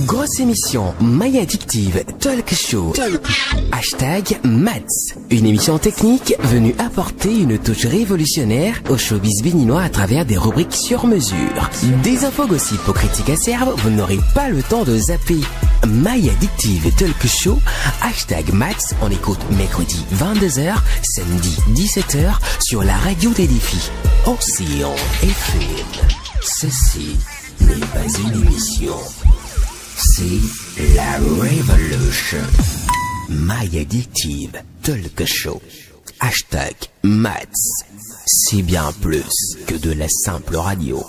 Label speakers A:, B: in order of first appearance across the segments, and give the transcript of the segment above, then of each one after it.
A: Grosse émission, My Addictive Talk Show. Hashtag Mats. Une émission technique venue apporter une touche révolutionnaire au showbiz béninois à travers des rubriques sur mesure. Des infos gossip aux critiques acerbes, vous n'aurez pas le temps de zapper. My Addictive Talk Show. Hashtag Mats. On écoute mercredi 22h, samedi 17h sur la radio des défis. Océan FM. Ceci n'est pas une émission. C'est la Revolution. My Addictive Talk Show. Hashtag Mats. C'est bien plus que de la simple radio.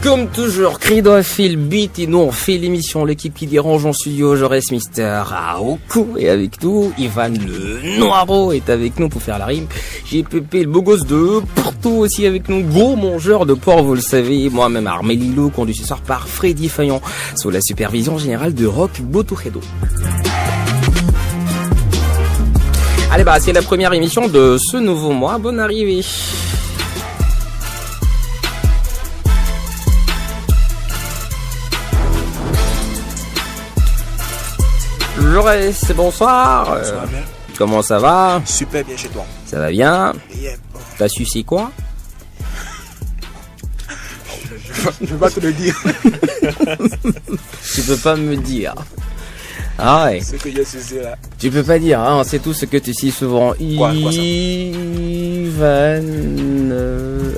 A: Comme toujours, Credo fait le beat et nous on fait l'émission. L'équipe qui dérange en studio, je reste Mister Aoko et avec nous, Ivan le Noiro est avec nous pour faire la rime. J'ai Pépé le beau gosse de Porto aussi avec nous, gros mangeur de porc, vous le savez. Moi-même Armelilo, conduit ce soir par Freddy Fayon, sous la supervision générale de Rock Boturedo. Allez c'est la première émission de ce nouveau mois, bonne arrivée. Jaurès, bonsoir.
B: Ça va bien.
A: Comment ça va?
B: Super bien chez toi.
A: Ça va bien.
B: Yeah.
A: T'as sucé quoi?
B: Je vais pas te le dire.
A: Tu peux pas me dire. Ah ouais.
B: Ce que j'ai sucé là.
A: Tu peux pas dire, hein, c'est tout ce que tu sais souvent.
B: Quoi ça?
A: Ivan.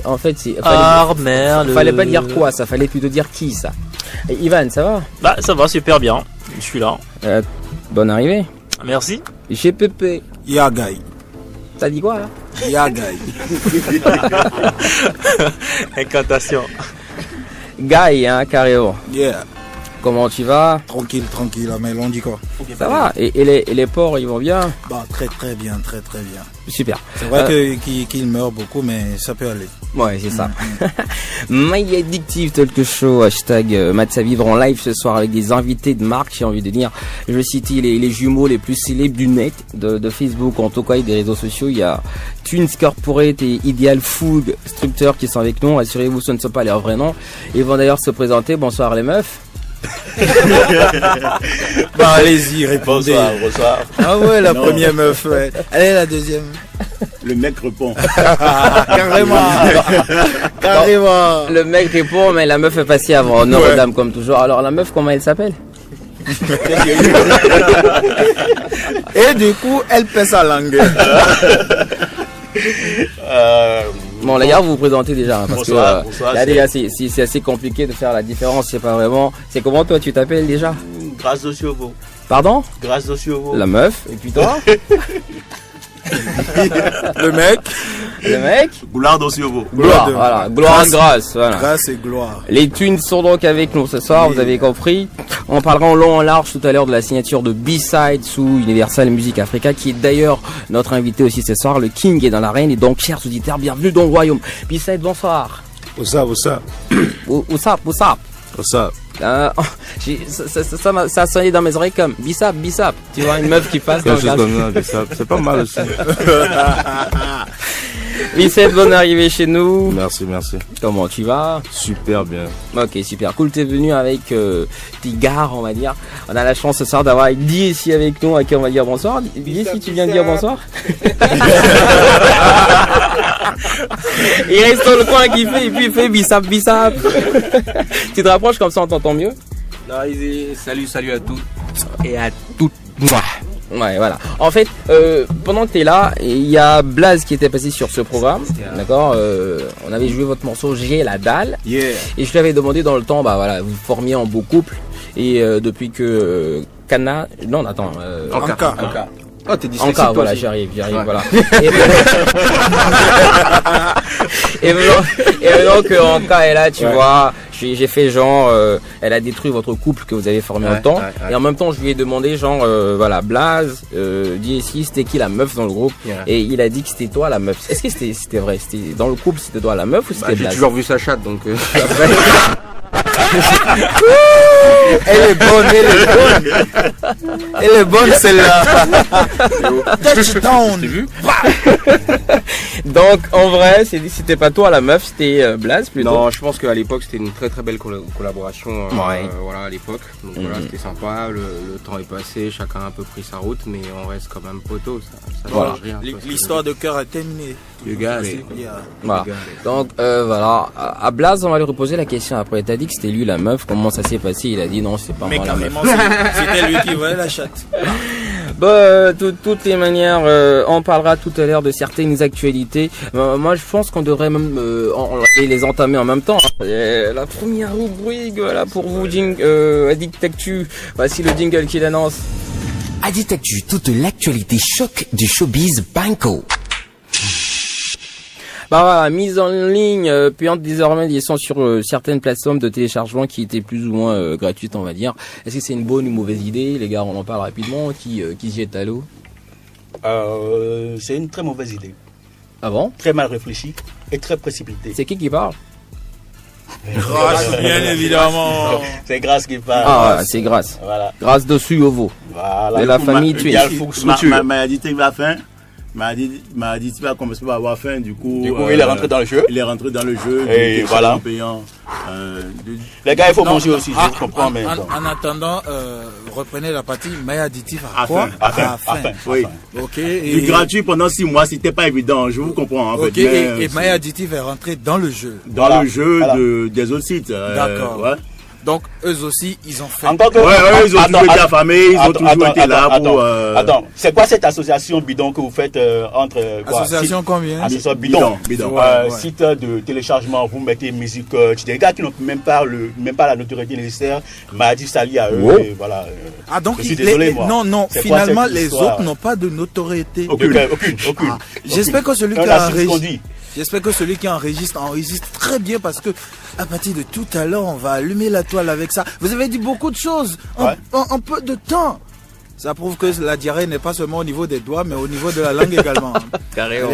A: En fait, c'est. Fallait pas dire quoi, ça fallait plutôt dire qui ça. Et Ivan, ça va?
C: Bah, ça va super bien. Je suis là.
A: Bonne arrivée.
C: Merci.
A: Chez Pépé.
B: Yagai.
A: T'as dit quoi là?
B: Yagai.
C: Incantation.
A: Guy, hein, carrément.
B: Yeah.
A: Comment tu vas?
B: Tranquille, mais on dit quoi?
A: Ça va. Et les porcs, ils vont bien?
B: Bah, très bien, très bien.
A: Super.
B: C'est vrai qu'il meurt beaucoup, mais ça peut aller.
A: Ouais, c'est ça. My Addictive Talk Show, hashtag Mats à vivre en live ce soir avec des invités de marque, j'ai envie de dire. Je cite les jumeaux les plus célèbres du net, de Facebook, en tout cas, et des réseaux sociaux. Il y a Twins Corporate et Ideal Food Structure qui sont avec nous. Assurez-vous, ce ne sont pas leurs vrais noms. Ils vont d'ailleurs se présenter. Bonsoir les meufs.
B: Bah allez-y, répondez.
C: Bonsoir.
B: Ah ouais, la première meuf, ouais. Allez, la deuxième.
D: Le mec répond.
B: Carrément.
A: Bon, le mec répond, mais la meuf est passée avant. Honneur aux dames comme toujours. Alors la meuf, comment elle s'appelle?
B: Et du coup, elle pèse sa langue.
A: Bon les gars, vous vous présentez déjà hein, parce
C: bonsoir,
A: que là déjà c'est assez compliqué de faire la différence, c'est pas vraiment. C'est comment toi tu t'appelles déjà?
C: Grâce au chevaux.
A: Pardon?
C: Grâce au chevaux.
A: La meuf, et puis toi?
B: Le mec.
C: Goulard au chevaux.
A: Gloire, voilà. Gloire, grâce, voilà.
B: Grâce et gloire.
A: Les Twins sont donc avec nous ce soir, vous avez compris. On parlera en long en large tout à l'heure de la signature de B-Side sous Universal Music Africa, qui est d'ailleurs notre invité aussi ce soir. Le King est dans l'arène et donc, chers auditeurs, bienvenue dans le royaume. B-Side, bonsoir.
B: What's up?
A: What's up? Ça a sonné dans mes oreilles comme Bissap. Tu vois une meuf qui passe dans le
D: Bissap, c'est pas mal aussi.
A: Bissap, bonne arrivée chez nous.
D: Merci.
A: Comment tu vas?
D: Super bien.
A: Ok, super cool. T'es venu avec Tigard, on va dire. On a la chance ce soir d'avoir Guy ici avec nous, à qui on va dire bonsoir. Guy, si tu viens de dire bonsoir. Il reste dans le coin qui fait, et puis il fait Bissap. Tu te rapproches comme ça, on t'entend mieux.
E: Là, salut à tous et à toutes.
A: Ouais, voilà. En fait, pendant que t'es là, il y a Blaze qui était passé sur ce programme, d'accord. On avait joué votre morceau J'ai la dalle.
B: Yeah.
A: Et je lui avais demandé dans le temps, bah voilà, vous formiez en beau couple. Et depuis que Anka
E: Oh, t'es dyslexique.
A: Encore, voilà,
E: aussi.
A: j'arrive,
E: Ouais.
A: voilà. Et maintenant que Anka est là, tu vois, j'ai fait genre, elle a détruit votre couple que vous avez formé en temps. Et en même temps, je lui ai demandé genre, voilà, Blaze, dis ici, c'était qui la meuf dans le groupe? Et il a dit que c'était toi la meuf. Est-ce que c'était vrai? C'était dans le couple, c'était toi la meuf ou c'était
E: J'ai
A: Blaze?
E: toujours vu sa chatte, donc.
B: Elle est bonne. Elle est bonne celle-là. Touchdown.
E: vu?
A: Donc en vrai, c'était pas toi la meuf, c'était Blaze plutôt.
E: Non, je pense qu'à l'époque c'était une très très belle collaboration.
A: Ouais.
E: Voilà, à l'époque. Donc voilà, c'était sympa. Le temps est passé, chacun a un peu pris sa route, mais on reste quand même poteau. Ça
B: Voilà.
E: change rien.
B: L'histoire de cœur est terminée.
E: Le gars,
A: Voilà. Donc voilà, à Blaze, on va lui reposer la question après. T'as dit que c'était lui la meuf, comment ça s'est passé? Il a dit non, c'est pas
B: Mais
A: moi la meuf.
B: carrément, c'était lui qui volait la chatte.
A: Bah, toutes les manières, on parlera tout à l'heure de certaines actualités. Moi, je pense qu'on devrait même les entamer en même temps. La première rubrique, voilà, pour vous, Addict Actu. Voici le jingle qui l'annonce.
F: Addict Actu, toute l'actualité choc du showbiz banco.
A: Bah voilà, mise en ligne, payante désormais, ils sont sur certaines plateformes de téléchargement qui étaient plus ou moins gratuites, on va dire. Est-ce que c'est une bonne ou mauvaise idée? Les gars, on en parle rapidement. Qui se jette à l'eau?
G: C'est une très mauvaise idée.
A: Ah bon?
G: Très mal réfléchie et très précipitée.
A: C'est qui parle?
B: Grâce, bien évidemment.
G: C'est Grâce qui parle.
A: Ah, ouais, c'est Grâce.
G: Voilà.
A: Grâce de Suyovo.
G: Voilà.
A: De la famille tuée.
D: M'a dit qu'il va faim. M'a dit tu vas commencer par avoir faim. Du coup,
G: il est rentré dans le jeu.
D: Il est rentré dans le jeu.
G: Et voilà.
D: Payant,
G: Les gars, il faut
B: Non,
G: manger aussi, je comprends, mais.
B: En attendant, reprenez la partie maille additif à
D: À
B: quoi?
D: faim,
B: À faim.
D: Oui.
B: Ok.
D: Du gratuit pendant 6 mois, c'était pas évident. Je vous comprends. En
B: Ok,
D: fait, mais,
B: et maille additif est rentré dans le jeu.
D: dans le jeu des autres sites.
B: D'accord.
D: Ouais.
B: Donc, eux aussi, ils ont fait.
G: Encore que.
D: Ouais, ils ont toujours été affamés, ils ont toujours été là pour.
G: Attends, c'est quoi cette association bidon que vous faites entre.
B: Association combien?
G: Association bidon.
D: Bidon.
B: Ouais.
G: Site de téléchargement, vous mettez musique. Des gars qui n'ont même pas la notoriété nécessaire. M'a dit salut à eux. Et voilà.
B: Ah, donc,
G: Je suis désolé, moi.
B: non,
G: C'est quoi
B: finalement,
G: cette
B: les
G: histoire?
B: autres n'ont pas de notoriété.
G: Aucune.
B: Ah, j'espère que celui qui
G: On
B: a
G: assume ce qu'on dit.
B: J'espère que celui qui enregistre très bien parce que à partir de tout à l'heure, on va allumer la toile avec ça. Vous avez dit beaucoup de choses en peu de temps. Ça prouve que la diarrhée n'est pas seulement au niveau des doigts, mais au niveau de la langue également.
A: Carrément.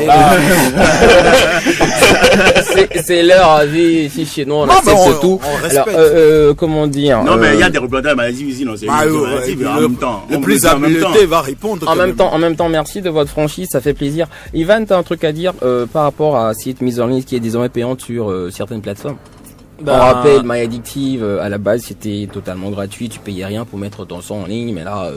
A: C'est l'heure, ici chez nous, on
B: Non, mais
A: accepte tout.
B: on respecte.
A: Alors, comment dire?
D: Non, mais il y a des représentants de maladie ici, non, c'est maladie, mais en même temps.
B: Le
D: on
B: plus
D: en même temps.
B: habilité va répondre.
A: En même temps, merci de votre franchise, ça fait plaisir. Ivan, t'as un truc à dire par rapport à cette mise en ligne qui est désormais payante sur certaines plateformes? On rappelle, MyAddictive, à la base, c'était totalement gratuit, tu payais rien pour mettre ton son en ligne, mais là,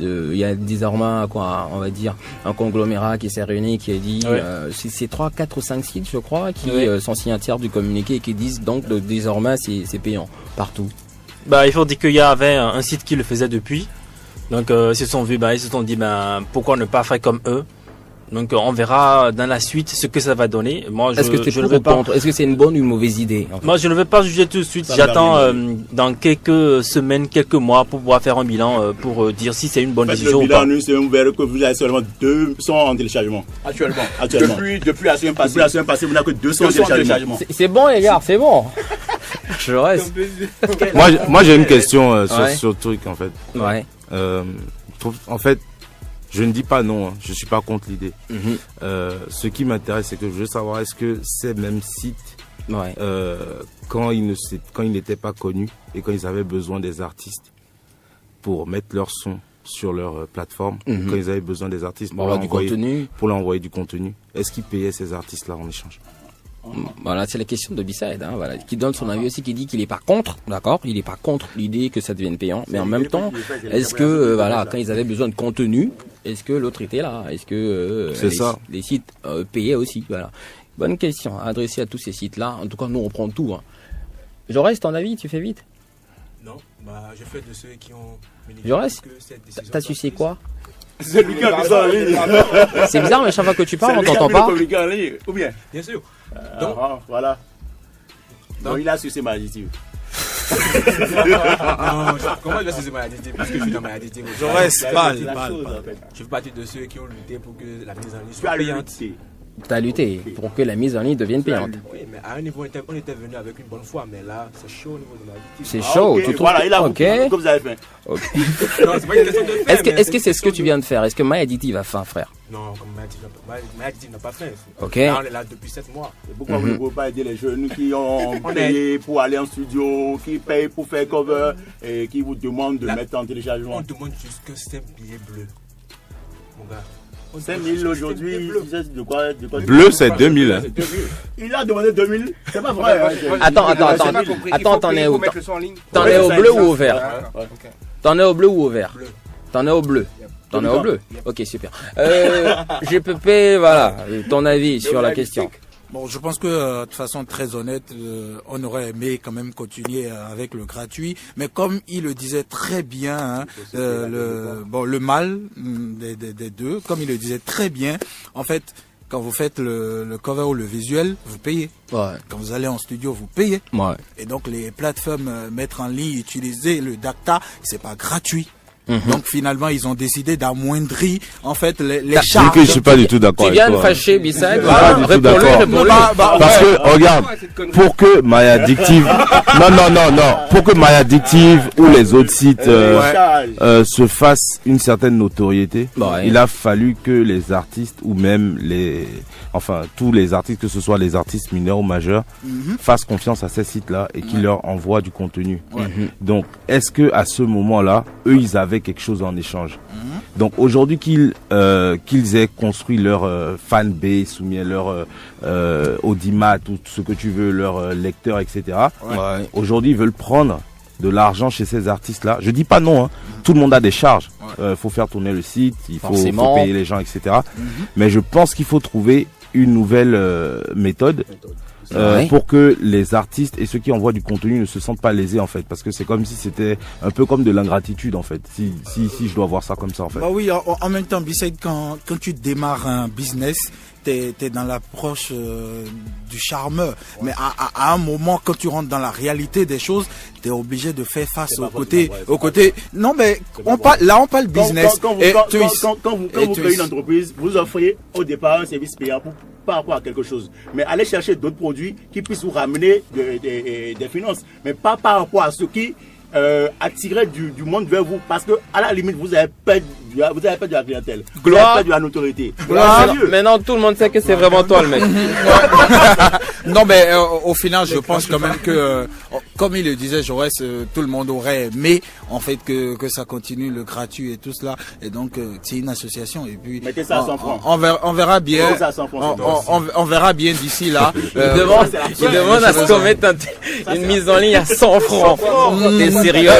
A: il y a désormais, quoi, on va dire, un conglomérat qui s'est réuni, qui a dit, c'est 3, 4 ou 5 sites, je crois, qui sont signataires du communiqué et qui disent donc, désormais, c'est payant, partout.
C: Bah, il faut dire qu'il y avait un site qui le faisait depuis. Donc, ils se sont dit, pourquoi ne pas faire comme eux? Donc on verra dans la suite ce que ça va donner. Moi,
A: Est-ce que tu es pour ou contre? Est-ce que c'est une bonne ou une mauvaise idée? En fait?
C: Moi, je ne vais pas juger tout de suite. J'attends dans quelques semaines, quelques mois pour pouvoir faire un bilan pour dire si c'est une bonne décision ou pas.
D: Le bilan, nous verrez que vous avez seulement 2 sons en téléchargement.
G: Actuellement. Depuis la semaine
D: Depuis la semaine passée, vous n'avez que 2 sons en téléchargement.
A: C'est bon, les gars, c'est bon. Je reste.
D: Moi, j'ai une question sur le truc, en fait.
A: Ouais.
D: En fait, je ne dis pas non, hein, je suis pas contre l'idée. Ce qui m'intéresse, c'est que je veux savoir est-ce que ces mêmes sites, quand ils n'étaient pas connus et quand ils avaient besoin des artistes pour mettre leur son sur leur plateforme, quand ils avaient besoin des artistes pour leur envoyer du contenu, est-ce qu'ils payaient ces artistes-là en échange?
A: Voilà, c'est la question de B-Side, hein, voilà, qui donne son avis aussi, qui dit qu'il est pas contre, d'accord, il est pas contre l'idée que ça devienne payant, mais en même temps, est-ce que, voilà, quand ils avaient besoin de contenu, est-ce que l'autre était là, est-ce que les sites payaient aussi, voilà. Bonne question, adressée à tous ces sites-là. En tout cas, nous on prend tout. Hein. Jaurès, ton avis, tu fais vite.
H: Non, je fais de ceux qui ont.
A: Jaurès, t'as sucé quoi?
D: C'est lui qui a ça en ligne.
A: C'est bizarre, mais chaque fois que tu parles, on t'entend pas.
D: Ou bien?
H: Bien sûr.
D: Donc, voilà. Donc, il a su ses maladies.
H: Comment je vais saisir ma identité? Parce que je suis dans ma identité.
B: Je reste balle.
H: Je fais partie de ceux qui ont lutté pour que la mise en ligne soit payante.
I: Tu as lutté pour que la mise en ligne devienne payante.
H: Oui, mais à un niveau, on était venu avec une bonne foi, mais là, c'est chaud au niveau de ma vie.
I: C'est chaud,
G: okay.
I: Tu trouves
G: voilà, il a
I: ok.
G: que vous avez fait.
I: Okay.
H: Non, c'est pas une question de faire.
I: Est-ce que c'est ce que tu viens de faire? Est-ce que MyAddictive a faim, frère?
H: Non, comme MyAddictive n'a pas fait.
I: Ok.
H: Là, on est là depuis 7 mois.
G: Pourquoi vous ne pouvez pas aider les jeunes qui ont payé pour aller en studio, qui payent pour faire cover et qui vous demandent de mettre en téléchargement?
H: On demande juste que c'est un billet bleu. Mon gars.
G: 5000 aujourd'hui, de quoi
D: Bleu, c'est 2000. Hein.
G: Il a demandé 2000. C'est pas vrai.
I: Attends, t'en es où? T'en es au bleu ou au vert? T'en es au bleu ou au vert? T'en es au bleu. T'en es au bleu. Ok, super. GPP, voilà, ton avis sur la question.
B: Bon, je pense que de façon très honnête, on aurait aimé quand même continuer avec le gratuit, mais comme il le disait très bien, hein, le mal des deux, comme il le disait très bien, en fait, quand vous faites le cover ou le visuel, vous payez.
I: Ouais.
B: Quand vous allez en studio, vous payez.
I: Ouais.
B: Et donc les plateformes mettre en ligne, utiliser le data, c'est pas gratuit. Donc finalement ils ont décidé d'amoindrir en fait les charges.
D: Je suis pas du tout d'accord.
I: Tu viens de fâcher Bisside.
D: Pas du tout d'accord. Parce que regarde, pour que MyAddictive, non, pour que MyAddictive ou les autres sites se fassent une certaine notoriété, il a fallu que les artistes ou même tous les artistes, que ce soit les artistes mineurs ou majeurs, fassent confiance à ces sites-là et qu'ils leur envoient du contenu. Donc, est-ce que à ce moment-là, eux, ils avaient quelque chose en échange? Donc aujourd'hui qu'ils aient construit leur fanbase ou bien leur audimat ou ce que tu veux, leur lecteur, etc. Aujourd'hui, ils veulent prendre de l'argent chez ces artistes-là. Je dis pas non, hein. Tout le monde a des charges. Faut faire tourner le site, il faut payer les gens, etc. Mais je pense qu'il faut trouver une nouvelle méthode. Pour que les artistes et ceux qui envoient du contenu ne se sentent pas lésés en fait, parce que c'est comme si c'était un peu comme de l'ingratitude en fait, si je dois voir ça comme ça en fait.
B: Bah oui, en même temps, Bisside, quand tu démarres un business, t'es dans l'approche du charmeur, mais à un moment, quand tu rentres dans la réalité des choses, t'es obligé de faire face au côté. Non mais on parle business.
G: Quand vous créez une entreprise, vous offrez au départ un service payant par rapport à quelque chose, mais allez chercher d'autres produits qui puissent vous ramener des finances, mais pas par rapport à ce qui attirer du monde vers vous, parce que à la limite vous avez perdu de la clientèle, vous avez perdu de la notoriété.
I: Maintenant tout le monde sait que c'est vraiment toi le mec.
B: Non mais au final je pense quand même que comme il le disait Jaurès, tout le monde aurait aimé en fait que ça continue le gratuit et tout cela, et donc c'est une association et puis
G: mettez ça à 100 francs.
B: On verra bien. On verra bien d'ici là.
I: Il demande à ce qu'on mette une mise en ligne à 100 francs. Sérieux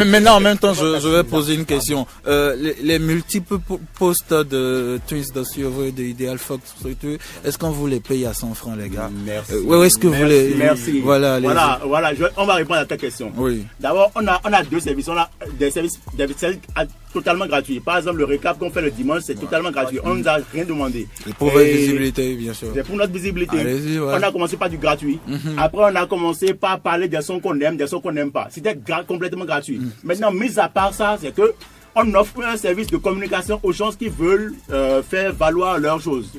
B: mais non, en même temps, je vais poser une question. Les multiples postes de Twins de Survey et de Ideal Fox, est-ce qu'on vous les paye à 100 francs, les gars?
G: Merci.
B: Est-ce que vous les...
G: Merci.
B: Voilà,
G: on va répondre à ta question.
B: Oui.
G: D'abord, on a deux services. On a des services totalement gratuits. Par exemple, le récap qu'on fait le dimanche, c'est totalement gratuit. On ne nous a rien demandé.
B: Et pour votre visibilité, bien sûr.
G: C'est pour notre visibilité.
B: Allez-y, ouais.
G: On a commencé par du gratuit. Après, on a commencé par parler des sons qu'on aime, des sons qu'on n'aime pas. C'était complètement gratuit. Maintenant, mis à part ça, c'est que on offre un service de communication aux gens qui veulent faire valoir leurs choses.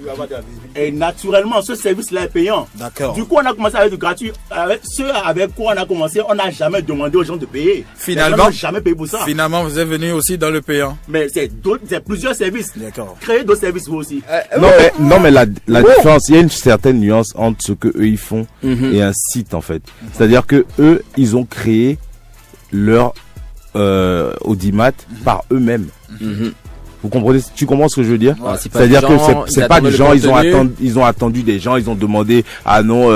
G: Et naturellement, ce service-là est payant.
B: D'accord.
G: Du coup, on a commencé avec du gratuit. Avec quoi on a commencé, on n'a jamais demandé aux gens de payer.
B: Finalement,
G: jamais payé pour ça.
B: Finalement, vous êtes venu aussi dans le payant.
G: Mais c'est plusieurs services.
B: D'accord.
G: Créer d'autres services vous aussi.
D: Non mais la différence, il y a une certaine nuance entre ce que eux ils font et un site en fait. C'est-à-dire que eux, ils ont créé leur audimat par eux-mêmes. Vous comprenez? Tu comprends ce que je veux dire? C'est-à-dire que c'est pas des gens, ils ont attendu des gens, ils ont demandé, ah non,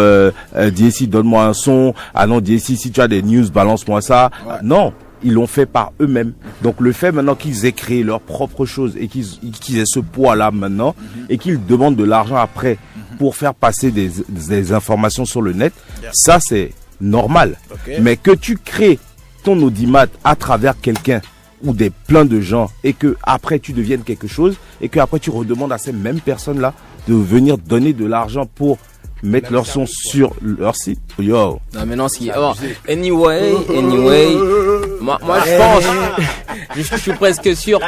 D: DSI donne-moi un son, ah non DSI si tu as des news balance-moi ça. Non, ils l'ont fait par eux-mêmes. Donc le fait maintenant qu'ils aient créé leur propre chose et qu'ils aient ce poids-là maintenant et qu'ils demandent de l'argent après pour faire passer des informations sur le net, ça c'est normal. Mais que tu crées ton audimat à travers quelqu'un ou plein de gens et que après tu deviennes quelque chose et que après tu redemandes à ces mêmes personnes là de venir donner de l'argent pour mettre leur son sur leur site. Yo.
I: Non, mais non, anyway, moi, je pense, je suis presque sûr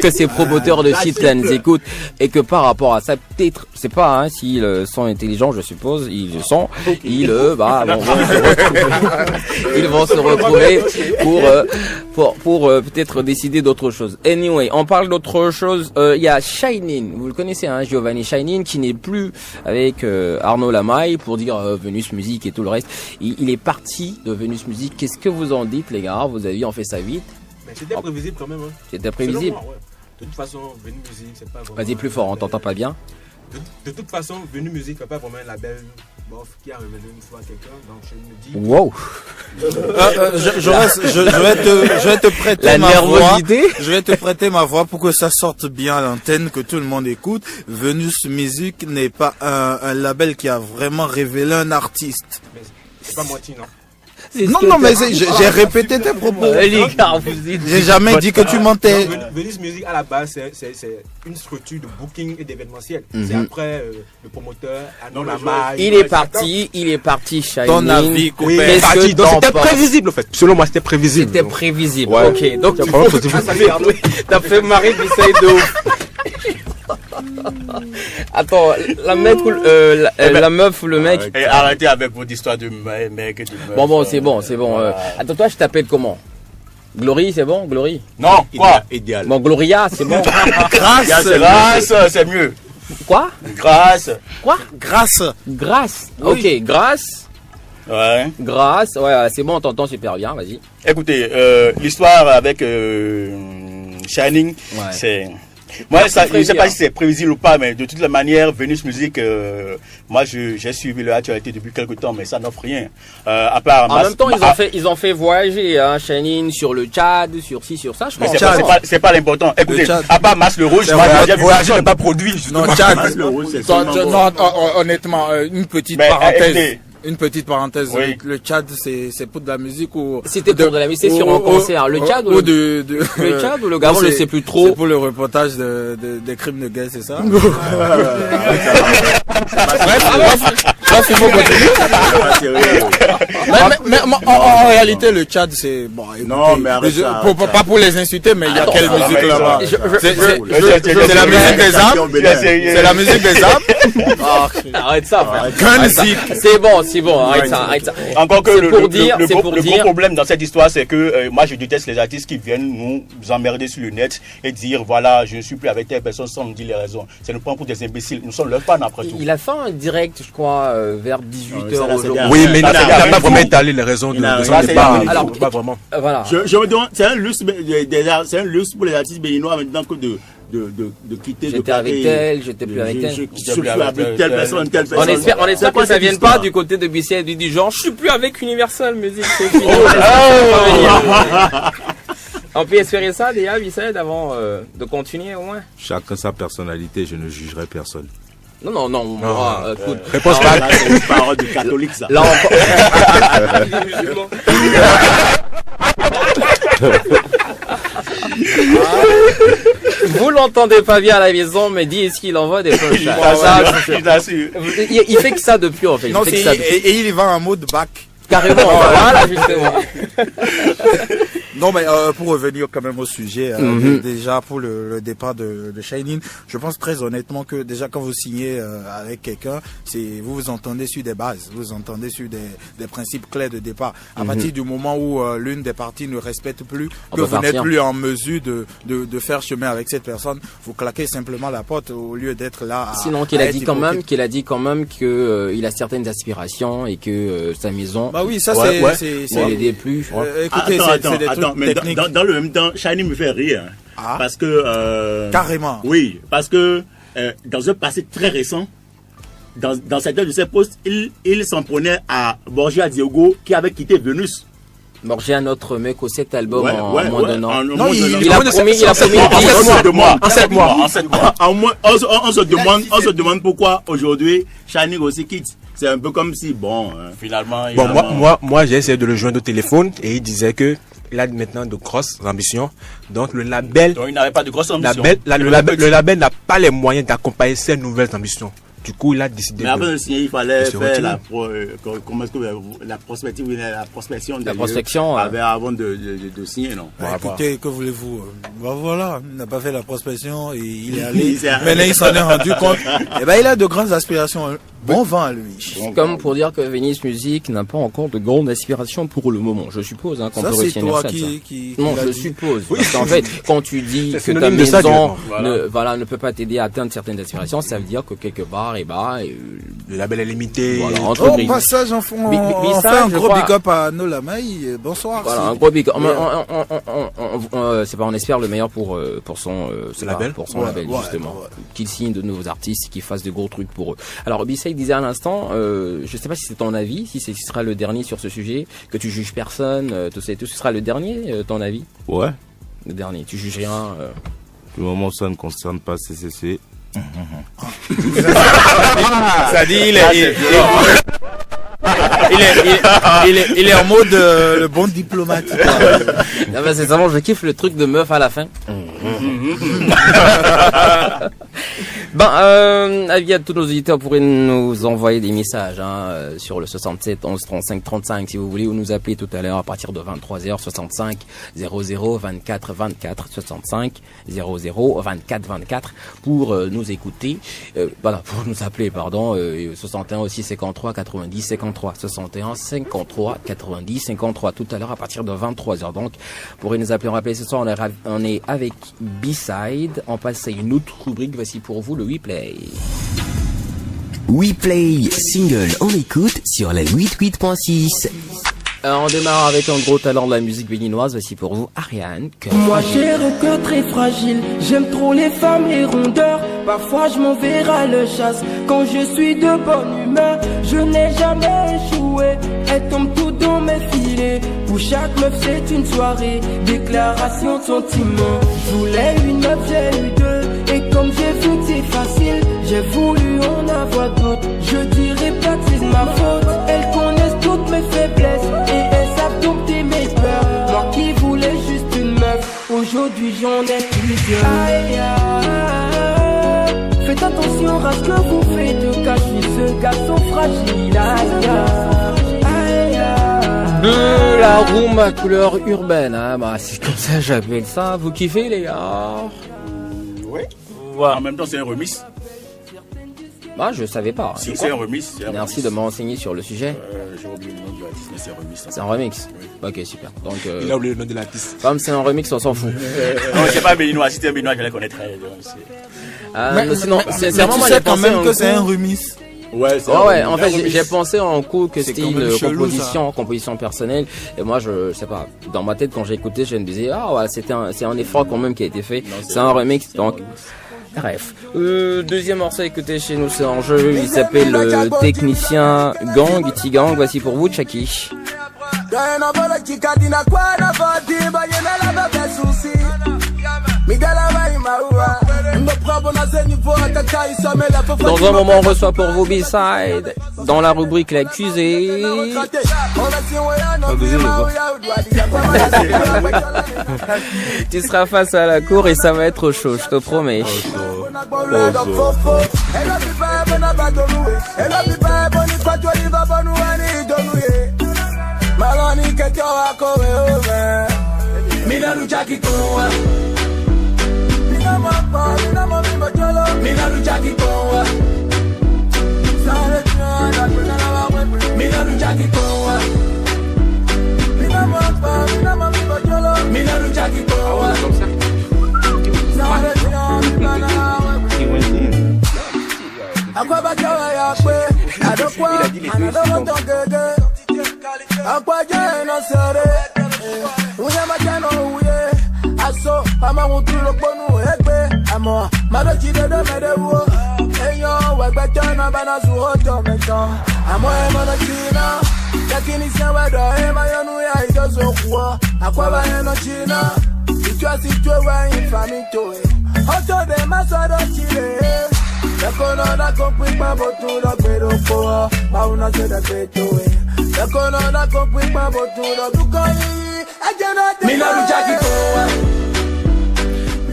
I: que ces promoteurs de sites là nous écoutent et que par rapport à ça, peut-être, c'est pas, hein, s'ils sont intelligents, je suppose, ils le sont, ils vont se retrouver pour peut-être décider d'autre chose. Anyway, on parle d'autre chose. Il y a Shining, vous le connaissez, hein, Giovanni Shining, qui n'est plus avec Arnaud Lamaille pour dire Venus Music et tout le reste. Il est parti de Venus Music. Qu'est-ce que vous en dites, les gars? Vous avez vu, on fait ça vite.
H: Mais c'était prévisible quand même. Hein.
I: C'était prévisible.
H: Moi, ouais. De toute façon, Venus Music, c'est pas vraiment.
I: Vas-y plus fort, on t'entend pas bien.
H: De toute façon, Venus Music n'est pas vraiment un label qui a révélé une fois quelqu'un. Donc je me dis.
I: Wow.
B: Je vais te prêter
I: la
B: ma
I: nervosité.
B: voix. Je vais te prêter ma voix pour que ça sorte bien à l'antenne, que tout le monde écoute. Venus Music n'est pas un label qui a vraiment révélé un artiste.
H: Mais c'est pas moitié, non?
B: Non, mais j'ai répété tes propos. J'ai jamais dit que tu mentais.
H: Venus Music à la base, c'est une structure de booking et d'événementiel. C'est après le promoteur,
I: il est parti, Shining.
B: Ton avis,
H: oui, c'était prévisible en fait. Selon moi, c'était prévisible.
I: C'était prévisible.
H: Ouais.
I: Ok, donc t'as fait Marie Bissaï de ouf. Attends, la meuf ou le mec.
G: Arrêtez avec votre histoire de mec et de meuf.
I: Bon, c'est bon. Attends, toi, je t'appelle comment? Glory, c'est bon? Glory?
G: Non, quoi?
E: Idéal.
I: Bon, Gloria, c'est bon.
G: Grâce, c'est mieux.
I: Quoi?
G: Grâce.
I: Quoi?
B: Grâce.
I: Ok, grâce.
G: Ouais.
I: Grâce, ouais, c'est bon, on t'entend super bien, vas-y.
G: Écoutez, l'histoire avec Shining, c'est... Moi, je ne sais pas si c'est prévisible ou pas, mais de toute manière, Venus Music, moi, j'ai suivi l'actualité depuis quelques temps, mais ça n'offre rien. À part
I: en même temps, ils ont fait voyager, hein, Shining sur le Tchad, sur ci, sur ça, je pense.
G: C'est pas l'important. Écoutez, à part Mas le Rouge, moi, j'ai voyagé, je n'ai pas produit.
B: Non, Tchad, honnêtement, une petite parenthèse. Une petite parenthèse,
G: oui.
B: Le Tchad, c'est pour de la musique ou...
I: C'était pour de la musique, c'est sur un concert. Le Tchad ou le Tchad ou le Gabon, je ne sais plus trop.
B: C'est pour le reportage des crimes de guerre, c'est ça? Mais en réalité, le Tchad, c'est... Bon,
G: non, mais
B: pas pour les insulter, mais il y a quelle musique là-bas? C'est la musique des âmes? C'est la musique des âmes?
I: Arrête ça, frère.
B: C'est
I: bon, arrête ça.
G: Encore que le gros problème dans cette histoire, c'est que moi, je déteste les artistes qui viennent nous emmerder sur le net et dire, voilà, je ne suis plus avec telle personne sans nous dire les raisons. Ça nous prend pour des imbéciles. Nous sommes leurs fans après tout.
I: Il a fait un direct, je crois, vers 18h aujourd'hui.
H: Oui, mais il n'a pas vraiment étalé les raisons de son départ. Alors, pas vraiment.
G: Voilà. Je me demande, c'est un luxe pour les artistes béninois maintenant que de quitter.
I: J'étais avec tel, j'étais plus avec tel.
G: Je suis plus avec telle personne.
I: On espère que ça vienne pas du côté de Bisset du genre, je suis plus avec Universal Music, c'est fini. On peut espérer ça déjà, Bisset, avant de continuer au moins.
D: Chacun sa personnalité, je ne jugerai personne.
I: Non, écoute.
G: Réponse pas. C'est une parole de catholique, ça.
I: Là, vous l'entendez pas bien à la maison, mais dis est-ce qu'il envoie des feuilles. Il fait que ça depuis en fait.
B: Non, et il va en mode bac.
I: Carrément, voilà justement.
B: Non, mais pour revenir quand même au sujet, déjà pour le départ de Shining, je pense très honnêtement que déjà quand vous signez avec quelqu'un, vous entendez sur des bases, vous entendez sur des principes clairs de départ. À partir du moment où l'une des parties ne respecte plus, que vous n'êtes plus en mesure de faire chemin avec cette personne, vous claquez simplement la porte au lieu d'être là.
I: Sinon qu'il a dit quand même que il a certaines aspirations et que sa maison.
B: Bah oui, ça c'est
I: l'aider plus.
B: Écoutez, c'est des trucs
G: mais dans le même temps, Shining me fait rire. Parce que...
B: Carrément.
G: Oui, parce que dans un passé très récent, dans certains de ses posts, il s'en prenait à Borgia Diogo qui avait quitté Venus.
I: Borgia, notre mec au 7 albums en moins d'un an.
B: Non,
I: il a promis
G: en 7 mois. On se demande pourquoi aujourd'hui Shining aussi quitte. C'est un peu comme si, finalement...
H: Moi j'ai essayé de le joindre au téléphone et il disait que il a maintenant de grosses ambitions. Donc le label...
G: Donc il n'avait pas de grosses ambitions.
H: Le label n'a pas les moyens d'accompagner ces nouvelles ambitions. Du coup, il a décidé.
G: Mais avant de signer, il fallait faire la prospection.
I: La prospection.
G: Avant de signer, non?
B: Écoutez, que voulez-vous? Voilà, il n'a pas fait la prospection et il est allé. Maintenant, il s'en est rendu compte. Et ben, il a de grandes aspirations. Bon vent à lui.
I: Comme pour dire que Venice Music n'a pas encore de grandes aspirations pour le moment. Je suppose qu'on peut retenir ça. Non, je suppose. Oui. Parce qu'en fait, quand tu dis que ta maison ne peut pas t'aider à atteindre certaines aspirations, ça veut dire que quelque part,
H: le label est limité.
I: Voilà,
B: au passage, on fait un gros big up à Nolamaï. Bonsoir.
I: Voilà, un gros big up. C'est pas, on espère le meilleur pour son label, justement. Qu'il signe de nouveaux artistes, qu'il fasse de gros trucs pour eux. Alors, B-Side disait à l'instant, je sais pas si c'est ton avis, si ce sera le dernier sur ce sujet, que tu juges personne, tout ça et tout, ce sera le dernier, ton avis?
D: Ouais.
I: Le dernier, tu juges rien.
D: Du moment où ça ne concerne pas CCC.
B: Ça dit, il est en mode le bon diplomate.
I: Non, mais c'est vraiment, je kiffe le truc de meuf à la fin. Avis à tous nos auditeurs, pourraient nous envoyer des messages sur le 67 11 35 35 si vous voulez, ou nous appeler tout à l'heure à partir de 23h 65 00 24 24 65 00 24 24 pour nous écouter, pour nous appeler, 61 aussi 53 90 53 61 53 90 53 tout à l'heure à partir de 23h. Donc, pourrez nous appeler, on rappelle ce soir, on est avec B-Side, on passe à une autre rubrique, voici pour vous le WePlay.
A: WePlay single, on écoute sur la 88.6.
I: On démarre avec un gros talent de la musique béninoise, voici pour vous Ariane.
J: Moi j'ai un cœur très fragile, j'aime trop les femmes, les rondeurs. Parfois je m'en vais à le chasse, quand je suis de bonne humeur. Je n'ai jamais échoué, elle tombe tout dans mes filets. Pour chaque meuf c'est une soirée, déclaration de sentiments. Je voulais une meuf, j'ai eu deux, et comme j'ai vu que c'est facile, j'ai voulu en avoir d'autres. Je dirais pas que c'est ma faute, elles connaissent toutes mes faiblesses et elles savent dompter mes peurs. Moi qui voulais juste une meuf, aujourd'hui j'en ai plusieurs. Aïe, faites attention à ce que vous faites, car je suis ce garçon fragile.
I: De la room à couleur urbaine, c'est comme ça j'appelle ça. Vous kiffez les gars?
G: Oui. En même temps c'est un remix.
I: Je savais pas.
G: Si c'est un remix.
I: Merci de m'enseigner sur le sujet.
G: J'ai oublié le nom de l'artiste, mais c'est un remix.
I: C'est un remix. Oui. Ok, super. Donc,
H: il a oublié le nom de l'artiste.
I: Comme c'est un remix, on s'en fout.
G: Non, c'est pas béninois. Si c'était un béninois, je les connaîtrais.
B: Sinon, c'est vraiment quand même que c'est un remix.
G: Ouais,
I: en fait, j'ai pensé en coup que c'était une composition personnelle. Et moi, je sais pas, dans ma tête, quand j'ai écouté, je me disais, c'est un effort quand même qui a été fait. C'est un remix, donc. Bref, deuxième morceau écouté chez nous, c'est en jeu, il s'appelle Technicien Gang, T-Gang, voici pour vous, Chucky. Dans un moment, on reçoit pour vous B-Side dans la rubrique l'accusé. Tu seras face à la cour et ça va être chaud, je te promets.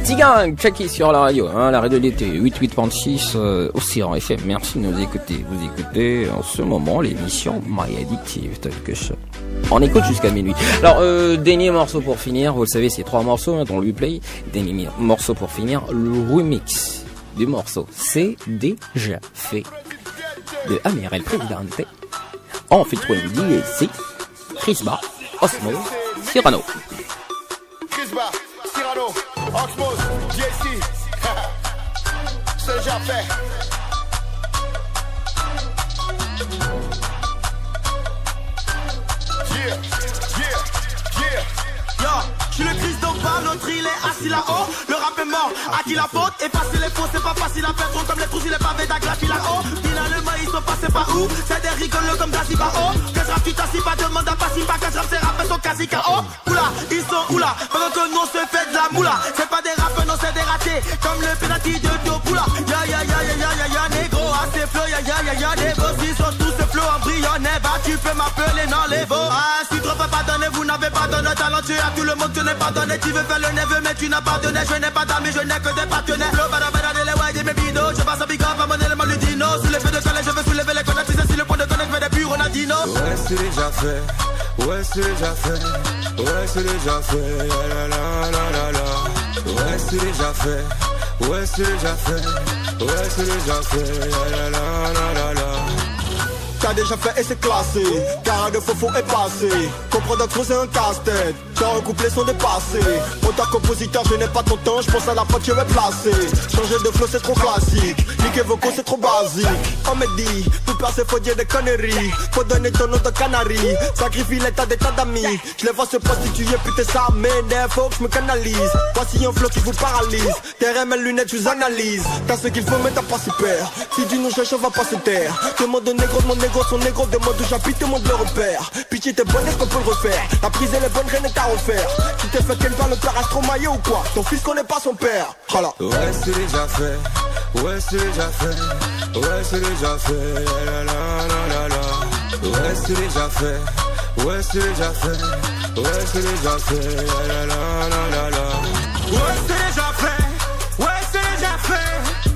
I: Tigang, checky sur la radio, hein, la radio d'été, 88.6, Océan FM. Merci de nous écouter. Vous écoutez en ce moment l'émission My Addictive Talk Show. On écoute jusqu'à minuit. Alors, dernier morceau pour finir. Vous le savez, c'est 3 morceaux hein, dans le replay. Dernier morceau pour finir. Le remix du morceau C'est déjà fait de Amiral Presidente. En featuring DSC, Chris Bar, Osmose, Cyrano.
K: Chris Bar, Cyrano, Osmose, DSC. C'est déjà fait.
L: Je suis le Christ d'en bas, l'autre il est assis là-haut. Le rap est mort, à qui la faute? Effacer les faux, c'est pas facile à faire. Trop comme les trous, il est pavé d'aglafi là-haut. Finalement, ils sont passés par où? C'est des rigolos comme Dazibao. Que je rappe, tu t'assis pas, demande à passer pas. Que je rappe, ces rappeurs sont quasi KO. Oula, ils sont oula, pendant que nous on se fait de la moula. C'est pas des rappeurs, non, c'est des ratés. Comme le penalty de Dopoula. Ya, négro, assez flow, ya, les boss, ils sont tous ce flow embryonnaire. Bah, tu peux m'appeler, non, les beaux. Ah, si trop pas donné, vous n'avez pas donné talent, tu as tout le monde. Tu n'es pas donné, tu veux faire le neveu mais tu n'as pas donné. Je n'ai pas d'amis, je n'ai que des partenaires. Flow, badabada, les white et mes bidos. Je passe un big up à mon élément ludino. Sous l'effet de soleil, je veux soulever les connaissances. Tu sais si le point de connaître, je fais des purs Ronaldinho.
M: Ouais, c'est déjà fait. Ouais, c'est déjà fait. Ouais, c'est déjà fait. La la la la la. Ouais, c'est déjà fait. Ouais, c'est déjà fait. Ouais, c'est déjà fait. La la la la la.
K: T'as déjà fait et c'est classé, car de faux est passé. Comprendre trop c'est un casse-tête, quand un couplet sont dépassés. Autant compositeur je n'ai pas ton temps, je pense à la fois que je vais placer. Changer de flow c'est trop classique, niquer vocaux c'est trop basique. On me dit, pour passer faut dire des conneries. Faut donner ton nom de canari, sacrifie l'état des tas d'amis. Je les vois se prostituer, putain ça m'énerve, faut que je me canalise. Voici un flow qui vous paralyse, derrière mes lunettes je vous analyse. T'as ce qu'il faut mais t'as pas super, si tu nous cherches on va pas se taire. Demande au négro de mon négro. Son négro demande où j'habite, tout le monde le repère. Pitié t'es bonne, est-ce qu'on peut le refaire? La prise elle est bonne, rien n'est à refaire. Tu t'es fait qu'elle parle le père astromaillé ou quoi? Ton fils connaît pas son père. Voilà.
M: Ouais c'est déjà fait. Ouais c'est déjà fait. Ouais c'est déjà fait. La la la la la. Ouais c'est déjà fait. Ouais c'est déjà fait. Ouais c'est déjà fait. La la la la la.
L: Ouais c'est déjà fait. Ouais c'est déjà fait.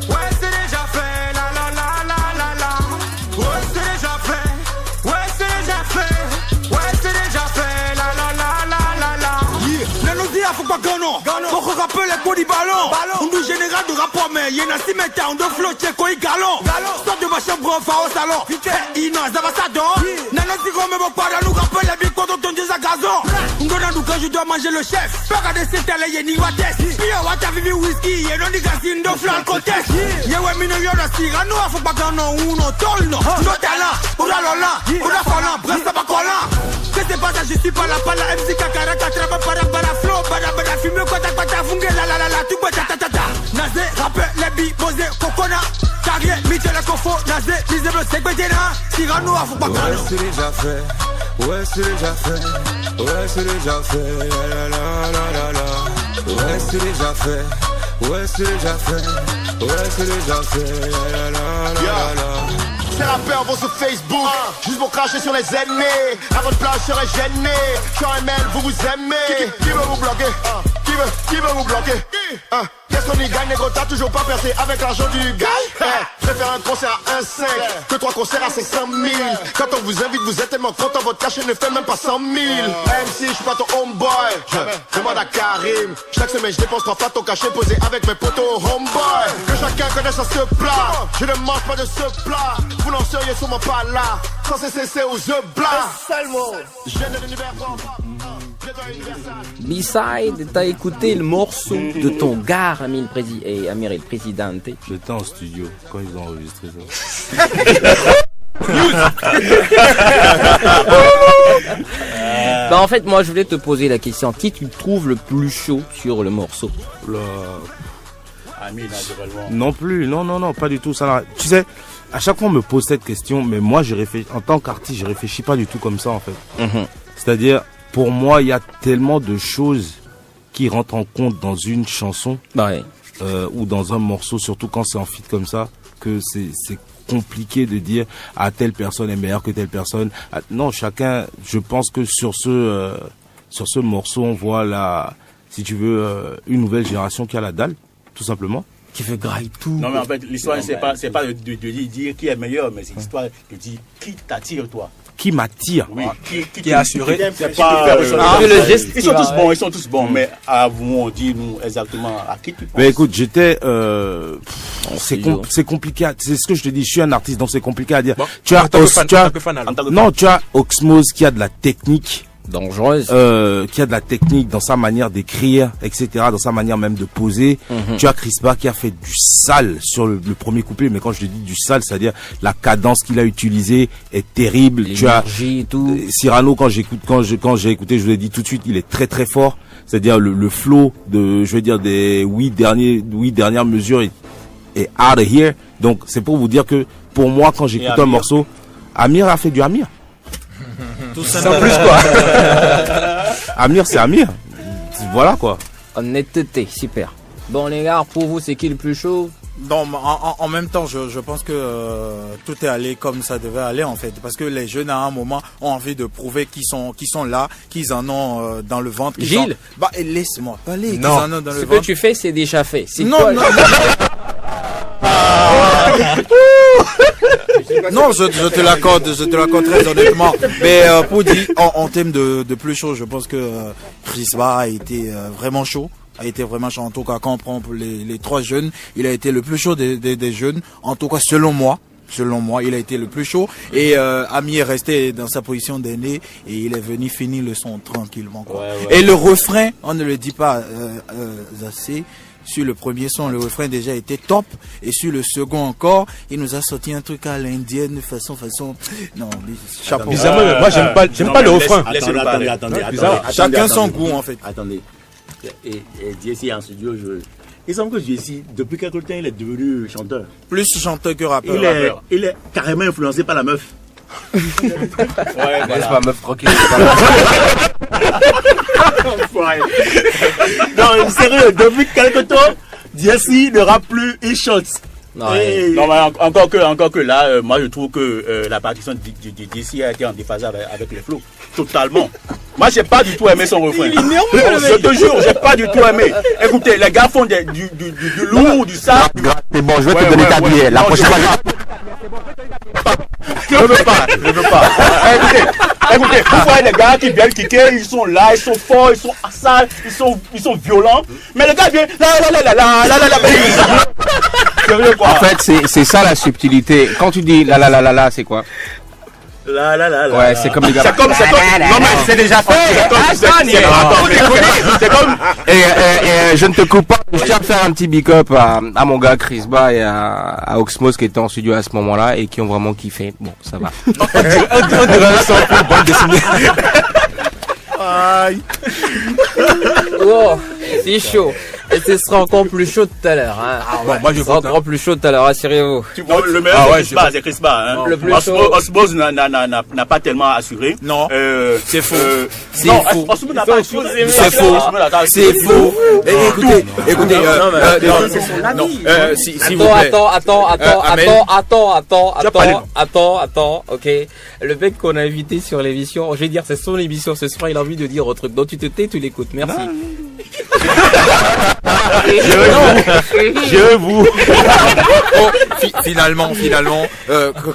L: Ouais c'est déjà fait. La la la la la la. Ouais c'est déjà fait. Ouais c'est déjà fait. Ouais c'est déjà fait. La la la la la la.
K: Yeah.
L: Ne nous dis faut pas gano. Faut qu'on rappelle les coups du ballon. On nous général de rapport mais y'en a si metteurs de flotter quoi y galon. Sort de ma chambre on va au salon. Ina ça va ça donc. Nano si comme mon père nous rappelle les bicots dont on dit à gazon. On donne nous quand je dois manger le chef. Pas regarder cette télé y'a ni wates. Pio wata vivi whisky y'a non di gazine de flan contest. Y'a ouais mine y'a la Cyrano faut pas gano uno tolno. No talent. Oula lola. Oula fala. Bref ça va coller. Que c'est pas ça je suis pas là pas la MC Kakara Katraba para flow. Bada fume kota funge la la la la. Tu bois ta ta ta ta. Nazé rappel les bi posé cocona. Carrier Michel la confo. Nazé visible c'est bedena. Cyrano faut pas gano.
M: Ouais c'est déjà fait. Ouais c'est déjà fait. Ouais c'est déjà fait. La la la la la. Ouais c'est déjà fait. Ouais c'est déjà fait. Ouais c'est déjà fait. La la la la.
K: Ces rappeurs vont sur Facebook, juste pour cracher sur les ennemis. À votre place je serais gêné. Je suis un ML, vous vous aimez. Qui veut vous bloquer? Qui veut vous bloquer? Qu'est-ce qu'on y gagne, négro? T'as toujours pas percé avec l'argent du gars. Je vais faire un concert à 1,5 que 3 concerts à 500 000. Quand on vous invite, vous êtes tellement content, votre cachet ne fait même pas 100 000. MC, je suis pas ton homeboy. Demande à Karim. Chaque semaine, je dépense 3 fois ton cachet posé avec mes potos homeboy. Que chacun connaisse à ce plat. Je ne mange pas de ce plat. Vous n'en seriez sûrement pas là. Sans CCC ou The Blas. Je viens de l'univers.
I: B-side, t'as écouté le morceau de ton gars, Amiral Presidente.
D: J'étais en studio quand ils ont enregistré ça.
I: Bah en fait, moi je voulais te poser la question, qui tu trouves le plus chaud sur le morceau?
D: Non plus, non, pas du tout. Ça, tu sais, à chaque fois on me pose cette question, mais moi je réfléchis, en tant qu'artiste, je réfléchis pas du tout comme ça en fait. C'est-à-dire, pour moi, il y a tellement de choses qui rentrent en compte dans une chanson ou dans un morceau, surtout quand c'est en feat comme ça, que c'est compliqué de dire telle personne est meilleure que telle personne. Non, chacun, je pense que sur ce morceau, on voit si tu veux, une nouvelle génération qui a la dalle, tout simplement. Qui veut grailler tout.
G: Non, mais en fait, l'histoire, c'est pas de dire qui est meilleur, mais c'est l'histoire de dire qui t'attire, toi.
D: Qui m'attire.
G: Oui,
H: qui est assuré.
G: C'est pas. Ils sont tous bons, mais à vous, on dit nous exactement à qui tu penses.
D: Mais écoute, j'étais. C'est compliqué. C'est ce que je te dis. Je suis un artiste, donc c'est compliqué à dire. Bon, tu as Oxmose qui a de la technique.
I: Dangereuse.
D: Qui a de la technique dans sa manière d'écrire, etc., dans sa manière même de poser. Tu as Crispa qui a fait du sale sur le premier couplet, mais quand je te dis du sale, c'est-à-dire la cadence qu'il a utilisée est terrible. Tu as
I: et tout.
D: Cyrano, quand j'ai écouté, je vous l'ai dit tout de suite, il est très très fort. C'est-à-dire le flow de, je veux dire, des 8 dernières mesures est out of here. Donc c'est pour vous dire que pour moi, quand j'écoute un morceau, Amir a fait du Amir.
I: Tout ça sans plus quoi.
D: Amir, c'est Amir. Voilà quoi.
I: Honnêteté, super. Bon les gars, pour vous, c'est qui le plus chaud?
B: Non, en même temps, je pense que tout est allé comme ça devait aller en fait, parce que les jeunes à un moment ont envie de prouver qu'ils sont là, qu'ils en ont dans le ventre.
I: Gilles,
B: laisse-moi parler.
I: Non,
B: en ont dans
I: ce
B: le
I: que
B: ventre.
I: tu fais, c'est déjà fait.
B: Non. Non, je te l'accorde très honnêtement. Mais pour dire, en termes de plus chaud, je pense que Crispa a été vraiment chaud. En tout cas, quand on prend les 3 jeunes, il a été le plus chaud des jeunes. En tout cas, selon moi, il a été le plus chaud. Et Ami est resté dans sa position d'aîné et il est venu finir le son tranquillement. Quoi. Ouais. Et le refrain, on ne le dit pas assez. Sur le premier son, le refrain déjà était top. Et sur le second encore, il nous a sorti un truc à l'indienne, façon. Non, chapeau.
H: Bizarrement, moi j'aime pas le refrain.
G: Attendez.
B: Chacun son goût en fait.
G: Attendez. Et Jesse en studio, il semble que Jesse, depuis quelque temps, il est devenu chanteur.
B: Plus chanteur que rappeur.
G: Il est carrément influencé par la meuf.
I: Ouais, c'est pas meuf tranquille.
G: Non, sérieux, depuis quelque temps, Jesse ne rappe plus, il chante. Non, mais encore que là, moi je trouve que la partition de Jesse a été en déphasé avec les flows. Totalement. Moi j'ai pas du tout aimé son refrain. Je te jure, j'ai pas du tout aimé. Écoutez, les gars font du lourd, du sale.
F: C'est bon, je vais te donner ta bière. La prochaine fois.
G: Je veux pas. Écoutez, vous voyez les gars qui viennent kicker, ils sont là, ils sont forts, ils sont sales, ils sont violents. Mais les gars viennent
F: En fait, c'est ça la subtilité. Quand tu dis la, c'est quoi? Ouais, c'est comme les gars.
G: C'est comme. Non, mais c'est déjà fait.
F: C'est comme. Et je ne te coupe pas. Je tiens à faire un petit big up à mon gars Crispa et à Oxmose qui étaient en studio à ce moment-là et qui ont vraiment kiffé. Bon, ça va.
I: Oh, c'est chaud. Et ce sera encore plus chaud tout à l'heure. Hein.
H: Moi je vote
I: encore plus chaud tout à l'heure, assurez-vous.
G: Le meilleur c'est Crispa. Hein.
I: Le plus chaud.
G: Osmose n'a pas tellement assuré.
B: Non, c'est faux.
G: C'est faux. Osmose n'a pas assuré.
B: C'est faux. Écoutez. Non, s'il vous plaît.
I: Attends. Ok. Le mec qu'on a invité sur l'émission, je vais dire, c'est son émission ce soir, il a envie de dire un truc. Donc tu te tais, tu l'écoutes. Merci.
F: Je vous.
B: Finalement,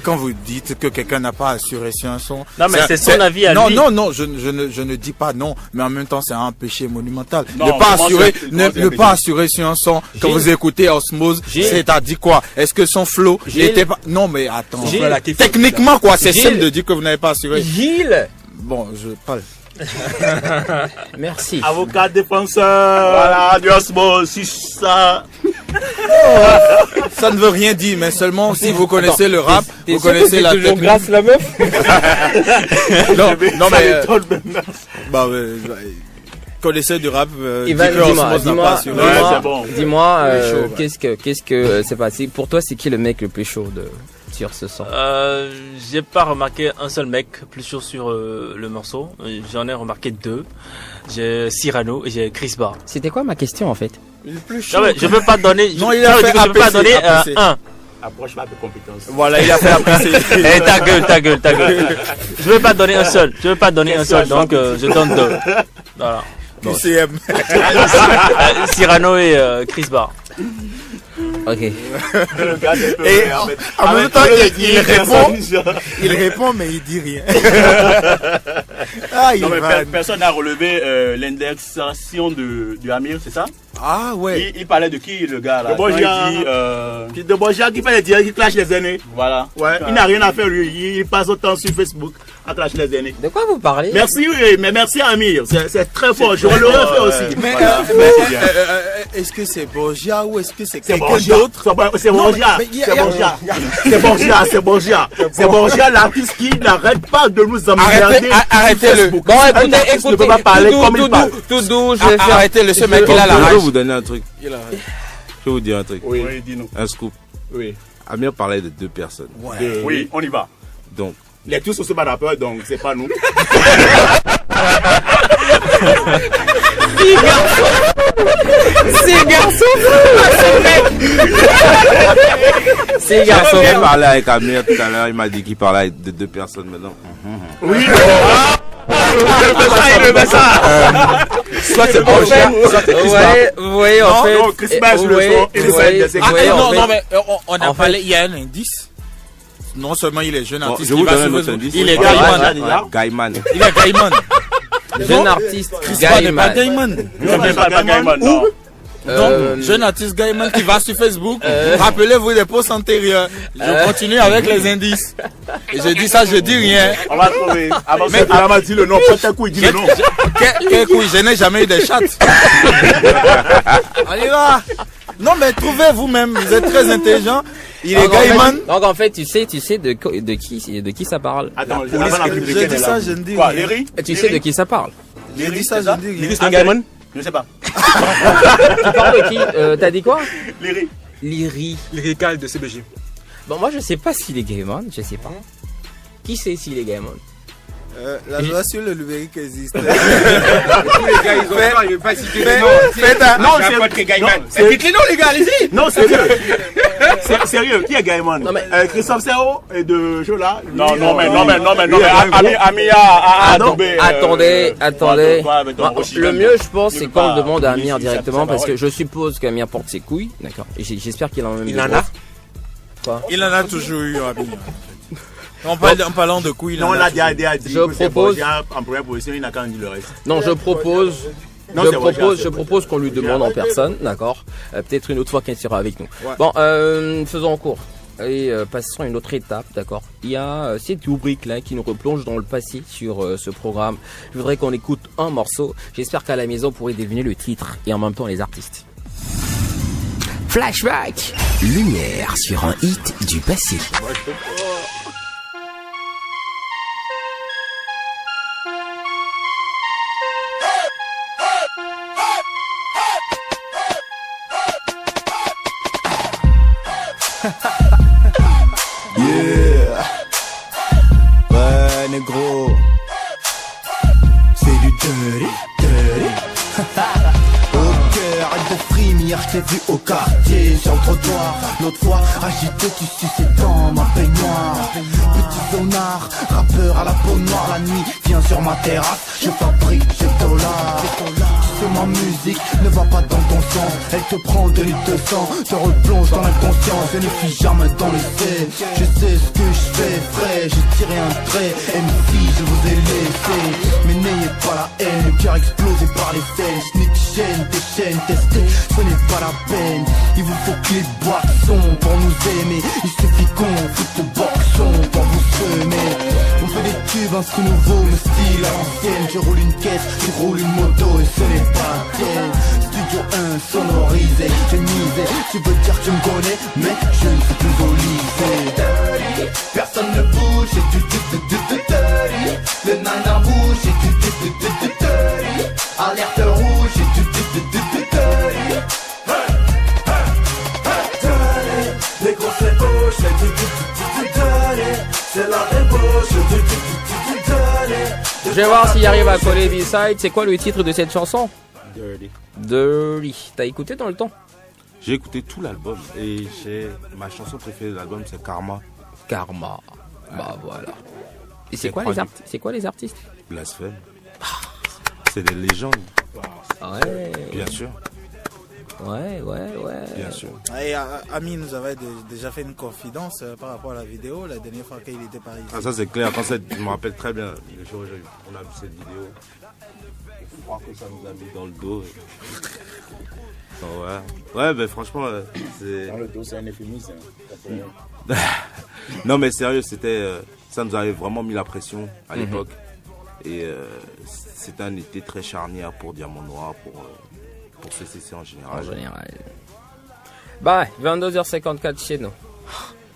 B: quand vous dites que quelqu'un n'a pas assuré sur un son,
C: non mais c'est son avis à lui.
B: Non, je ne dis pas non, mais en même temps c'est un péché monumental. Ne pas assurer sur un son. Quand vous écoutez Osmose, c'est-à-dire quoi? Est-ce que son flow n'était pas? Non mais attends. Techniquement quoi, c'est simple de dire que vous n'avez pas assuré.
I: Gilles.
B: Bon, je parle.
I: Merci.
G: Avocat défenseur. Voilà, du Osmose, si ça.
B: Ça ne veut rien dire, mais seulement si vous connaissez le rap, vous connaissez la technique.
I: Grâce la meuf.
B: non mais connaissez du rap.
I: Dis-moi, qu'est-ce que c'est passé pour toi? C'est qui le mec le plus chaud sur ce son?
C: J'ai pas remarqué un seul mec plus chaud sur le morceau. J'en ai remarqué 2. J'ai Cyrano et j'ai Crispa.
I: C'était quoi ma question en fait?
B: Le plus chaud.
C: Non, mais je peux pas donner.
B: Non, il a fait
C: je peux pas donner un.
G: Approche pas de compétences.
B: Voilà, il a fait apprécier.
C: Eh, ta gueule. Je veux pas donner un seul. Donc je donne 2. Voilà.
B: QCM.
C: Cyrano et Chris Barr.
I: Ok.
B: Et en même temps, il répond, mais il dit rien.
G: Non, mais personne n'a relevé l'indexation de Amir, c'est ça?
B: Ah ouais.
G: Il parlait de qui, le gars là? De
B: Borgia
G: qui fait les directs, qui clash les aînés. Voilà. Ouais. Il n'a rien à faire, lui. Il passe autant sur Facebook à clasher les aînés.
I: De quoi vous parlez?
G: Merci, mais merci à Amir. C'est très fort. Je le refais aussi.
B: Mais est-ce que c'est Borgia ou est-ce que c'est quelqu'un d'autre?
G: C'est Borgia. C'est Borgia, l'artiste qui n'arrête pas de nous emmerder.
I: Arrêtez-le. Bon, écoutez,
G: ne peut pas parler comme il parle.
I: Tout doux, je vais faire arrêter le ce mec, il a la
D: Je vais
I: rage.
D: vous donner un truc. Je vais vous dire un truc.
G: Oui, dis-nous.
D: Un scoop.
G: Oui.
D: Amir parlait de 2 personnes.
G: Oui, on y va.
D: Donc,
G: les tous aussi pas rappeurs, donc c'est pas nous.
I: Ces garçons, ces garçons.
D: J'ai parlé avec Amir tout à l'heure, il m'a dit qu'il parlait de 2 personnes maintenant.
G: Oui.
H: Soit c'est Borgia, soit c'est Chris Barr.
I: Vous voyez, en fait.
G: Non, Chris Barr, je le sens.
B: Non, mais on a parlé, il y a un indice. Non seulement il est jeune artiste,
D: je vous donne un autre indice.
B: il est
D: Gaiman.
B: Il est Gaiman.
I: Jeune artiste,
B: Chris Barr n'est pas Gaiman.
G: Non.
B: Donc, jeune artiste Gaiman qui va sur Facebook. Rappelez-vous des posts antérieurs. Je continue avec les indices. Et je dis ça, je dis rien.
G: On va trouver. Mais il m'a dit le nom. Quel coup il dit le nom?
B: Quel coup? Je n'ai jamais eu de chat. On y va. Non, mais trouvez vous-même. Vous êtes très intelligent. Il est Gaiman.
I: Donc en fait, tu sais de qui ça parle.
G: Attends,
B: je dis ça, je ne dis rien.
I: Tu sais de qui ça parle.
B: Je dis ça, je ne dis rien.
H: Lyris Gaiman?
G: Je sais pas.
I: Tu parles de qui? T'as dit quoi?
G: Lyri.
H: Lyrical de CBJ.
I: Bon, moi je sais pas s'il est Gaiman, je sais pas. Qui sait s'il est Gaiman?
B: La loi sur le numérique existe.
F: Tous les gars, ils ont peur, ils veulent pas citer les noms.
G: Non, c'est pas très Gaiman.
F: Dites les noms, les gars, allez-y.
G: Non, sérieux. Sérieux, qui est Gaiman? Christophe Serrault et de Jola. Non, mais Amir a tombé.
I: Attendez. Le mieux, je pense, c'est qu'on le demande à Amir directement parce que je suppose qu'Amir porte ses couilles. D'accord. Et j'espère qu'il en a même.
H: Il en a?
B: Quoi? Il en a toujours eu, Amir. En parlant de couilles,
G: non, là, il a dit.
I: Je propose.
G: En première position, il n'a qu'à dire le reste.
I: Non, je propose qu'on lui demande en personne, d'accord. Peut-être une autre fois qu'il sera avec nous. Ouais. Bon, faisons en cours. Et passons à une autre étape, d'accord. Il y a cette rubrique là qui nous replonge dans le passé sur ce programme. Je voudrais qu'on écoute un morceau. J'espère qu'à la maison vous pourrez deviner le titre et en même temps les artistes.
A: Flashback. Lumière sur un hit du passé.
K: Yeah. Ouais, négro. C'est du dirty. Au cœur de frémir, je t'ai vu au quartier, sur le trottoir. L'autre fois, agité, tu suçais dans ma peignoir. Petit zonard, rappeur à la peau noire. La nuit, viens sur ma terrasse, je fabrique des dollars. Ma musique ne va pas dans ton sens. Elle te prend de litres de sang, te replonge dans l'inconscience. Je ne suis jamais dans les faits. Je sais ce que je fais, frère. J'ai tiré un trait. MC, je vous ai laissé. Mais n'ayez pas la haine, le cœur explosé par les scènes. Sneak chaîne, tes chaînes testées, ce n'est pas la peine. Il vous faut que les boissons pour nous aimer. Il suffit qu'on foute de boxon pour vous semer. On fait des tubes, un style nouveau, me style à l'ancienne. Je roule une caisse, tu roules une moto et ce n'est pas la tienne. Studio 1 sonorisé, j'ai misé. Tu veux dire que tu me connais, mais je ne suis plus au lycée. Personne ne bouge et tu le nana bouge et tu alerte rouge et tu les grosses ébauches c'est la débauche.
I: Je vais voir s'il arrive à coller B-side. C'est quoi le titre de cette chanson? Dirty. T'as écouté dans le temps?
D: J'ai écouté tout l'album et ma chanson préférée de l'album, c'est Karma.
I: Bah voilà. Et c'est quoi les artistes?
D: Blasphème. C'est des légendes.
I: Ouais.
D: Bien sûr.
I: Ouais.
D: Bien sûr.
B: Et Ami nous avait déjà fait une confidence par rapport à la vidéo la dernière fois qu'il était par ici.
D: Ah, ça c'est clair. Je me rappelle très bien le jour où on a vu cette vidéo. Je crois que ça nous a mis dans le dos. Ouais, ben franchement, c'est.
G: Dans le dos, c'est un euphémisme.
D: Non, mais sérieux, ça nous avait vraiment mis la pression à l'époque. Et c'était un été très charnière pour Diamant Noir, pour CCC en général.
I: 22h54 chez nous.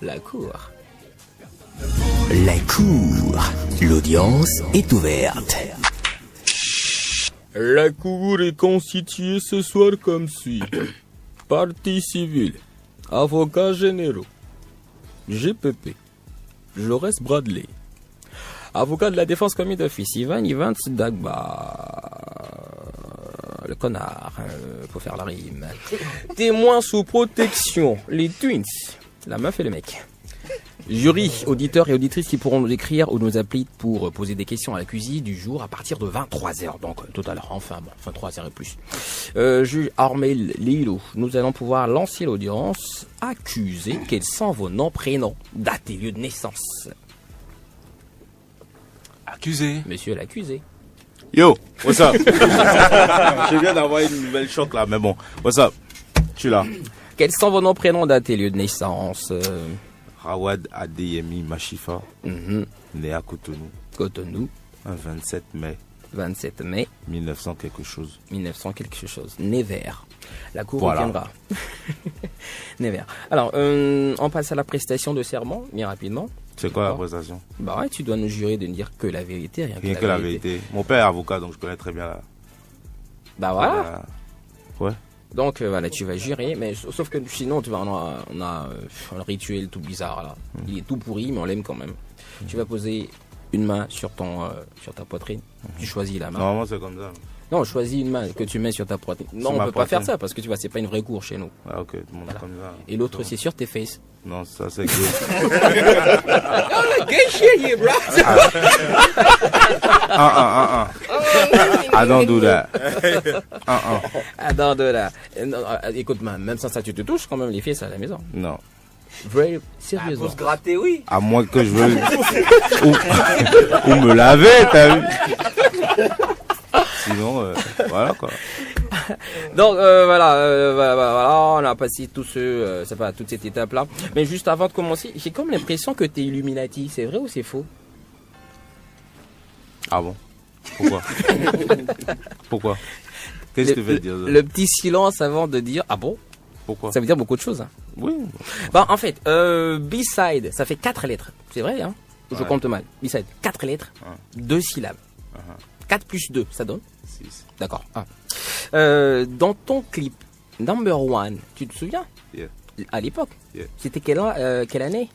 I: La cour.
A: La cour. L'audience est ouverte.
I: La cour est constituée ce soir comme suit. Partie civile. Avocats généraux. GPP. Jaurès Bradley. Avocat de la défense commis d'office. Ivan Evans Dagba. Le connard, pour faire la rime. Témoins sous protection. Les Twins. La meuf et le mec. Jury, auditeurs et auditrices qui pourront nous écrire ou nous appeler pour poser des questions à l'accusé du jour à partir de 23h. Donc tout à l'heure, enfin 3h et plus. Juge Armel Lilo, nous allons pouvoir lancer l'audience. Accusé, quels sont vos noms, prénoms, date et lieu de naissance?
H: Accusé.
I: Monsieur l'accusé.
D: Yo, what's up? Je viens d'avoir une nouvelle choc là, mais bon, what's up? Je suis là.
I: Quels sont vos noms, prénoms, date et lieu de naissance?
D: Rawad Adeyemi Machifa, né à Cotonou.
I: Cotonou.
D: Un 27 mai.
I: 27 mai.
D: 1900 quelque chose.
I: 1900 quelque chose. Né vert. La cour
D: voilà.
I: reviendra. Né vert. Alors, on passe à la prestation de serment, bien rapidement.
D: C'est quoi la prestation?
I: Bah ouais, tu dois nous jurer de ne dire que la vérité,
D: rien que la vérité. Mon père est avocat, donc je connais très bien la...
I: Bah voilà.
D: Ouais.
I: Donc voilà, tu vas jurer, mais sauf que sinon on a un rituel tout bizarre là. Il est tout pourri, mais on l'aime quand même. Tu vas poser une main sur ta poitrine. Tu choisis la main.
D: Normalement c'est comme ça.
I: Non, choisis une main que tu mets sur ta poitrine. Non, on peut pas faire ça parce que tu vois, c'est pas une vraie cour chez nous.
D: Ah ok, tout le monde est comme ça.
I: Et l'autre c'est sur tes fesses.
D: Non, ça c'est gay.
I: Oh, gay shit here, bro.
D: I don't do that.
I: I don't do that. Écoute, même sans ça, tu te touches quand même les fesses à la maison.
D: Non.
I: Very sérieusement.
E: Pour se gratter, oui.
D: À moins que je veuille ou me laver, t'as vu. Sinon, voilà quoi.
I: Donc voilà, on a passé toute cette étape là. Mais juste avant de commencer, j'ai comme l'impression que t'es Illuminati. C'est vrai ou c'est faux?
D: Ah bon? Pourquoi? Pourquoi? Qu'est-ce que tu veux dire?
I: Le petit silence avant de dire ah bon?
D: Pourquoi?
I: Ça veut dire beaucoup de choses. Hein.
D: Oui.
I: Bah en fait, B-side, ça fait 4 lettres. C'est vrai, hein? Je compte mal. B-side, 4 lettres, 2 syllabes. 4 plus 2, ça donne
D: 6.
I: D'accord. Dans ton clip Number One, tu te souviens?
D: Yeah.
I: À l'époque,
D: c'était
I: quelle année?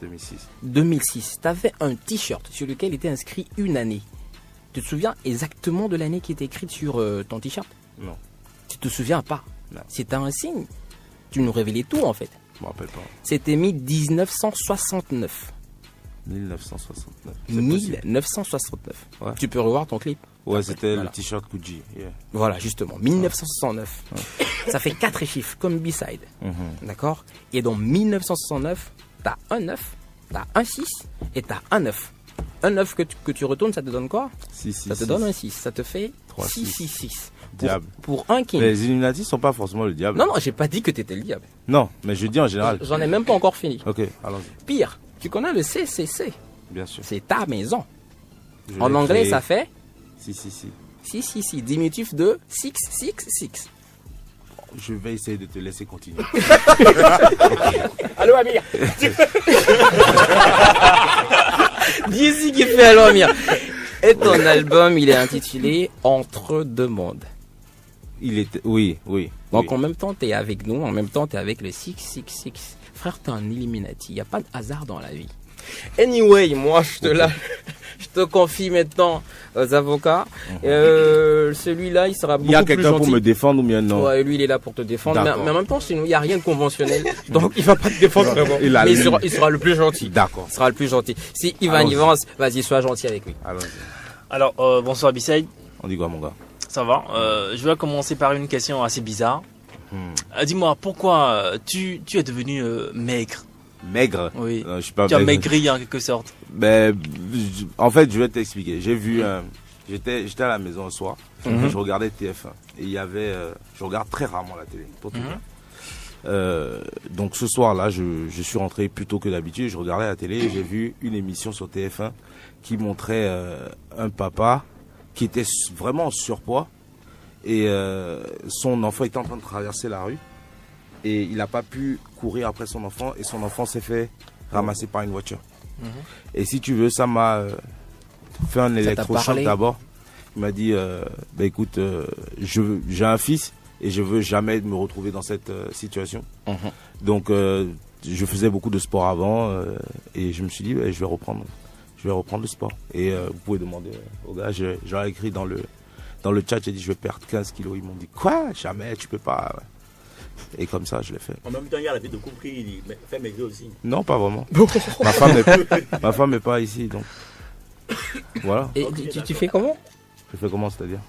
D: 2006.
I: 2006. Tu avais un t-shirt sur lequel était inscrit une année. Tu te souviens exactement de l'année qui était écrite sur ton t-shirt?
D: Non.
I: Tu te souviens pas?
D: Non.
I: C'était un signe. Tu nous révélais tout en fait.
D: Je me rappelle pas.
I: C'était 1969.
D: 1969.
I: 1969.
D: Ouais.
I: Tu peux revoir ton clip.
D: Ouais, c'était le t-shirt Gucci. Yeah.
I: Voilà, justement. 1969. Ça fait 4 chiffres comme B-side. D'accord? Et dans 1969, t'as un 9, t'as un 6 et t'as un 9. Un 9 que tu retournes, ça te donne quoi?
D: 6,
I: ça te donne un 6. Ça te fait 3, 6, 6, 6.
D: Diable.
I: Pour un king.
D: Les Illuminati sont pas forcément le diable.
I: Non, j'ai pas dit que t'étais le diable.
D: Non, mais je dis en général.
I: J'en ai même pas encore fini.
D: Ok, allons-y.
I: Pire, tu connais le CCC?
D: Bien sûr.
I: C'est ta maison. En anglais, ça fait? Si. Diminutif de 666.
D: Je vais essayer de te laisser continuer.
I: Allô, Amir. Dis-y qui fait allô, Amir. Et ton album, il est intitulé Entre deux mondes.
D: Oui.
I: Donc en même temps, t'es avec nous, en même temps, t'es avec le 666. Frère, t'es un Illuminati. Il n'y a pas de hasard dans la vie. Anyway, moi, je te confie maintenant aux avocats. Celui-là, il sera beaucoup plus gentil.
D: Il y a quelqu'un pour me défendre ou bien non?
I: Ouais, lui, il est là pour te défendre. Mais en même temps, chez nous, il n'y a rien de conventionnel. Donc, il va pas te défendre vraiment. Mais il sera le plus gentil.
D: D'accord.
I: Il sera le plus gentil. Si Ivan Evans, vas-y, sois gentil avec lui.
D: Allons-y.
C: Alors, bonsoir B-side.
D: On dit quoi, mon gars?
C: Ça va. Je vais commencer par une question assez bizarre. Dis-moi, pourquoi tu es devenu maigre?
D: Maigre?
C: Oui.
D: Non, je suis pas
C: tu as
D: maigre.
C: maigri en quelque sorte.
D: Ben, en fait, je vais t'expliquer. J'ai vu, j'étais à la maison un soir, je regardais TF1 et il y avait, je regarde très rarement la télé, pour tout dire. Donc ce soir-là, je suis rentré plus tôt que d'habitude. Je regardais la télé et j'ai vu une émission sur TF1 qui montrait un papa qui était vraiment en surpoids et son enfant était en train de traverser la rue et il n'a pas pu courir après son enfant et son enfant s'est fait ramasser par une voiture. Et si tu veux, ça m'a fait un électrochoc d'abord. Il m'a dit, bah écoute, j'ai un fils et je veux jamais me retrouver dans cette situation. Donc je faisais beaucoup de sport avant et je me suis dit, bah, je vais reprendre le sport. Et vous pouvez demander aux gars, j'ai écrit dans le chat, j'ai dit je vais perdre 15 kilos. Ils m'ont dit quoi? Jamais, tu peux pas. Et comme ça, je l'ai fait.
G: En même temps, il y a la vie de couple qui fait maigrir aussi.
D: Non, pas vraiment. ma femme n'est pas ici, donc voilà.
I: Et tu fais comment?
D: Je fais comment, c'est-à-dire?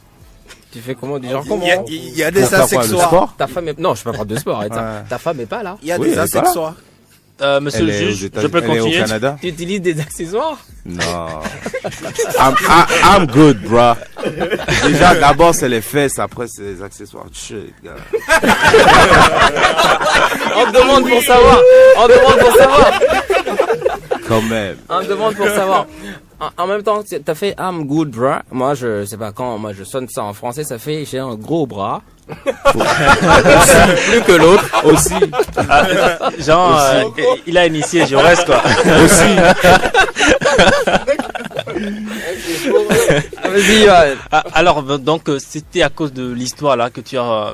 I: Tu fais comment? Du genre comment?
B: Il y a des asexuars.
I: Ta femme est... Non, je peux pas parler de sport. Ta femme est pas là.
B: Il y a des asexuars.
C: Monsieur le juge, je peux continuer.
D: Au Canada.
I: Tu utilises des accessoires?
D: Non. I'm good, bro. Déjà, d'abord, c'est les fesses, après, c'est les accessoires. Shit, gars.
I: On demande pour savoir.
D: Quand même.
I: On demande pour savoir. En même temps, t'as fait I'm good, bro. Moi, je sais pas quand, moi, je sonne ça en français, ça fait j'ai un gros bras. Plus que l'autre.
D: Aussi.
C: Il a initié, je reste quoi.
D: Aussi.
I: Vas-y,
C: alors, donc, c'était à cause de l'histoire là que tu as.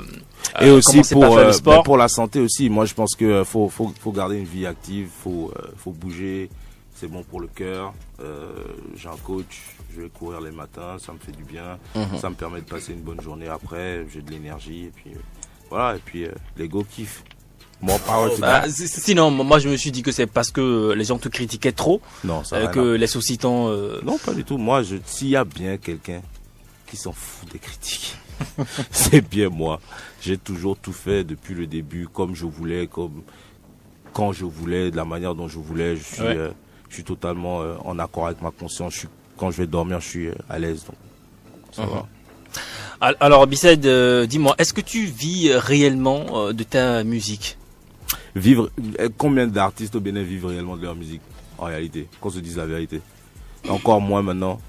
D: Et aussi
C: pour
D: pour la santé aussi. Moi, je pense que faut garder une vie active, faut bouger. C'est bon pour le cœur. J'ai un coach, je vais courir les matins, ça me fait du bien. Ça me permet de passer une bonne journée après. J'ai de l'énergie et puis voilà. Et puis l'ego kiffe. Moi,
C: sinon, moi, je me suis dit que c'est parce que les gens te critiquaient trop.
D: Non, ça
C: que les saucissons.
D: Non, pas du tout. Moi, s'il y a bien quelqu'un qui s'en fout des critiques, c'est bien moi. J'ai toujours tout fait depuis le début, comme je voulais, comme quand je voulais, de la manière dont je voulais. Je suis totalement en accord avec ma conscience. Quand je vais dormir, je suis à l'aise. Donc, ça va.
C: Alors, Bissed, dis-moi, est-ce que tu vis réellement de ta musique?
D: Combien d'artistes au Bénin vivent réellement de leur musique, en réalité, qu'on se dise la vérité? Encore moins maintenant.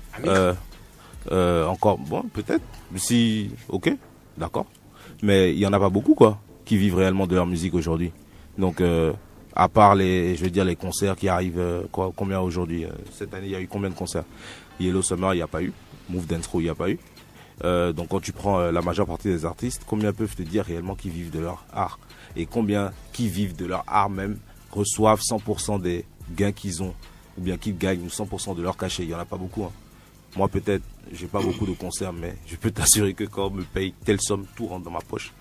D: Encore, bon, peut-être. Si, ok, d'accord. Mais il n'y en a pas beaucoup, quoi, qui vivent réellement de leur musique aujourd'hui. Donc, à part les concerts qui arrivent, combien aujourd'hui? Cette année, il y a eu combien de concerts? Yellow Summer, il n'y a pas eu. Move Dance Crew, il n'y a pas eu. Donc quand tu prends la majeure partie des artistes, combien peuvent te dire réellement qu'ils vivent de leur art? Et combien qui vivent de leur art même reçoivent 100% des gains qu'ils ont, ou bien qu'ils gagnent 100% de leur cachet? Il n'y en a pas beaucoup. Hein. Moi peut-être, j'ai pas beaucoup de concerts, mais je peux t'assurer que quand on me paye telle somme, tout rentre dans ma poche.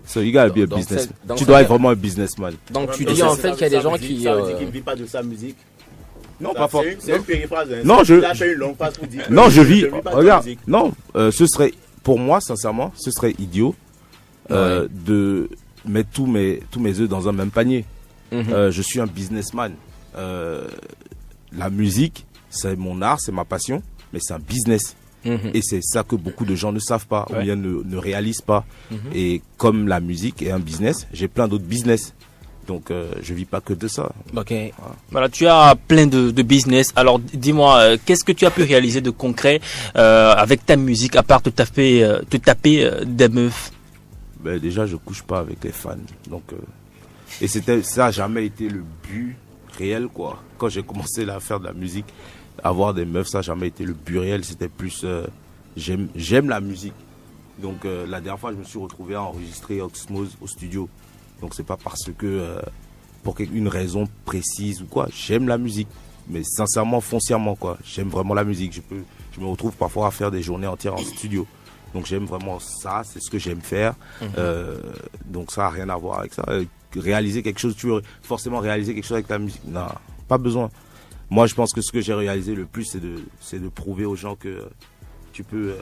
D: So you gotta be a business. Tu dois être vraiment un businessman.
I: Donc tu dis en fait qu'il y a des gens qui...
G: Ça veut dire qu'il ne vit pas de sa musique.
D: Non, pas fort.
G: C'est une périphrase.
D: Non,
G: je fait une longue phrase pour dire.
D: Non, je vis. Regarde. Non, ce serait, pour moi, sincèrement, ce serait idiot de mettre tous mes œufs dans un même panier. Je suis un businessman. La musique, c'est mon art, c'est ma passion, mais c'est un business. Et c'est ça que beaucoup de gens ne savent pas, ou bien ne réalisent pas. Et comme la musique est un business, j'ai plein d'autres business. Donc je vis pas que de ça.
C: Ok. Voilà, tu as plein de business. Alors dis-moi, qu'est-ce que tu as pu réaliser de concret avec ta musique, à part te taper des meufs?
D: Ben déjà, je couche pas avec les fans. Donc et ça a jamais été le but réel, quoi. Quand j'ai commencé à faire de la musique, avoir des meufs, ça a jamais été le but réel. C'était plus j'aime la musique. Donc la dernière fois, je me suis retrouvé à enregistrer Oxmose au studio. Donc c'est pas parce que pour une raison précise ou quoi, j'aime la musique, mais sincèrement, foncièrement quoi, j'aime vraiment la musique. Je me retrouve parfois à faire des journées entières en studio. Donc j'aime vraiment ça, c'est ce que j'aime faire. Donc ça a rien à voir avec ça. Réaliser quelque chose, tu veux forcément réaliser quelque chose avec la musique? Non, pas besoin. Moi, je pense que ce que j'ai réalisé le plus, c'est de prouver aux gens que tu peux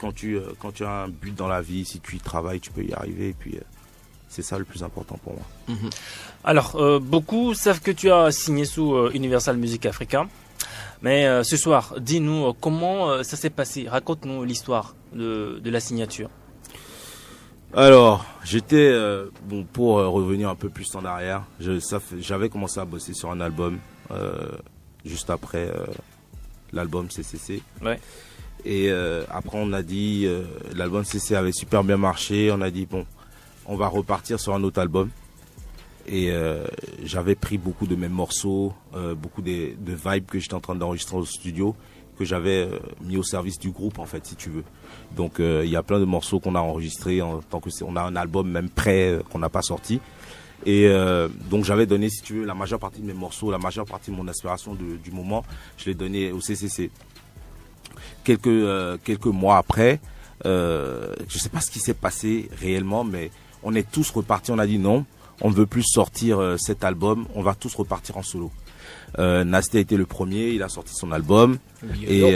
D: quand tu as un but dans la vie, si tu y travailles, tu peux y arriver. Et puis, c'est ça le plus important pour moi.
C: Alors, beaucoup savent que tu as signé sous Universal Music Africa. Mais ce soir, dis-nous comment ça s'est passé. Raconte-nous l'histoire de la signature.
D: Alors, j'étais, pour revenir un peu plus en arrière, j'avais commencé à bosser sur un album juste après l'album CCC.
C: Ouais.
D: Et après, on a dit, l'album CCC avait super bien marché. On a dit, bon, on va repartir sur un autre album. Et j'avais pris beaucoup de mes morceaux, beaucoup de vibes que j'étais en train d'enregistrer au studio, que j'avais mis au service du groupe, en fait, si tu veux. Donc, il y a plein de morceaux qu'on a enregistrés, en tant que on a un album même prêt qu'on n'a pas sorti. Et donc, j'avais donné, si tu veux, la majeure partie de mes morceaux, la majeure partie de mon inspiration du moment, je l'ai donné au CCC. Quelques mois après, je sais pas ce qui s'est passé réellement, mais on est tous repartis, on a dit non. On ne veut plus sortir cet album, on va tous repartir en solo. Nasty a été le premier, il a sorti son album. Et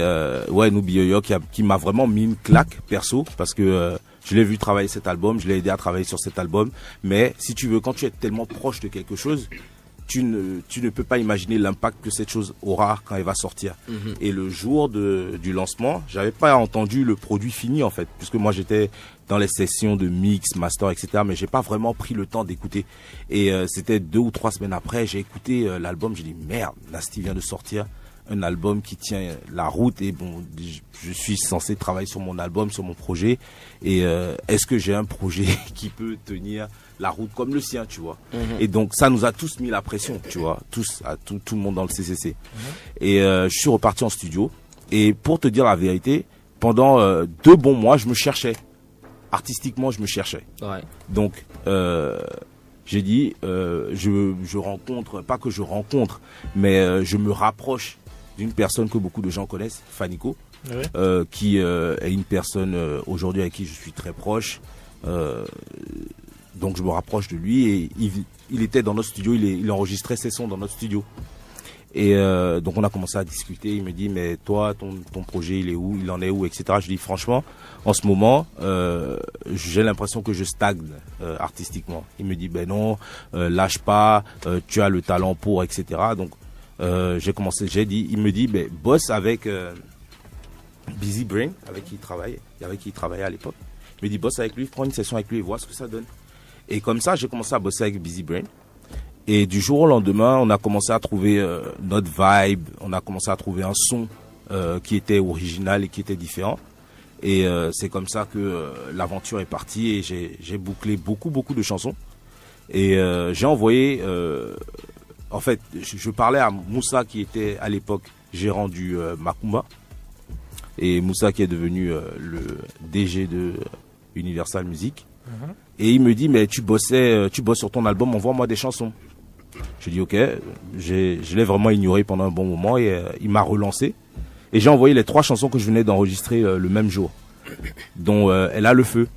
D: Nubi Yoyo qui m'a vraiment mis une claque perso, parce que je l'ai vu travailler cet album, je l'ai aidé à travailler sur cet album. Mais si tu veux, quand tu es tellement proche de quelque chose, tu ne peux pas imaginer l'impact que cette chose aura quand elle va sortir. Et le jour du lancement, j'avais pas entendu le produit fini, en fait, puisque moi j'étais dans les sessions de mix, master, etc. Mais j'ai pas vraiment pris le temps d'écouter. Et c'était 2 ou 3 semaines après, j'ai écouté l'album, j'ai dit merde, Nasty vient de sortir un album qui tient la route. Et bon, je suis censé travailler sur mon album, sur mon projet. Et est-ce que j'ai un projet qui peut tenir la route comme le sien, tu vois? Et donc ça nous a tous mis la pression, tu vois, tout le monde dans le CCC. Et je suis reparti en studio. Et pour te dire la vérité, pendant 2 bons mois, je me cherchais. Artistiquement, je me cherchais.
I: Ouais.
D: Donc, j'ai dit, je rencontre, pas que je rencontre, mais je me rapproche d'une personne que beaucoup de gens connaissent, Fanico, qui est une personne aujourd'hui avec qui je suis très proche. Donc, je me rapproche de lui et il était dans notre studio, il enregistrait ses sons dans notre studio. Et donc on a commencé à discuter. Il me dit mais toi ton projet il est où, il en est où, etc. Je dis franchement en ce moment j'ai l'impression que je stagne artistiquement. Il me dit ben non, lâche pas, tu as le talent pour, etc. Donc il me dit ben bosse avec Busy Brain avec qui il travaillait à l'époque. Il me dit bosse avec lui, prends une session avec lui et vois ce que ça donne. Et comme ça j'ai commencé à bosser avec Busy Brain. Et du jour au lendemain, on a commencé à trouver notre vibe, on a commencé à trouver un son qui était original et qui était différent. Et c'est comme ça que l'aventure est partie et j'ai bouclé beaucoup de chansons. Et j'ai envoyé, en fait, je parlais à Moussa qui était à l'époque gérant du Macumba. Et Moussa qui est devenu le DG de Universal Music. Et il me dit, mais tu bosses sur ton album, envoie-moi des chansons. Je dis ok, je l'ai vraiment ignoré pendant un bon moment et il m'a relancé. Et j'ai envoyé les 3 chansons que je venais d'enregistrer le même jour, dont Elle a le feu.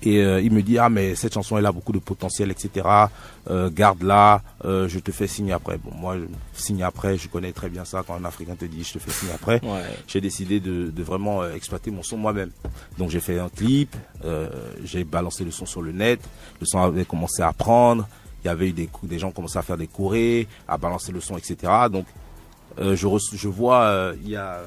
D: Et il me dit, ah mais cette chanson elle a beaucoup de potentiel, etc. Garde-la, je te fais signer après. Bon, moi, signe après, je connais très bien ça quand un Africain te dit je te fais signer après. Ouais. J'ai décidé de vraiment exploiter mon son moi-même. Donc j'ai fait un clip, j'ai balancé le son sur le net, le son avait commencé à prendre. Il y avait eu des gens qui commençaient à faire des chorés, à balancer le son, etc. Donc, je vois, il y a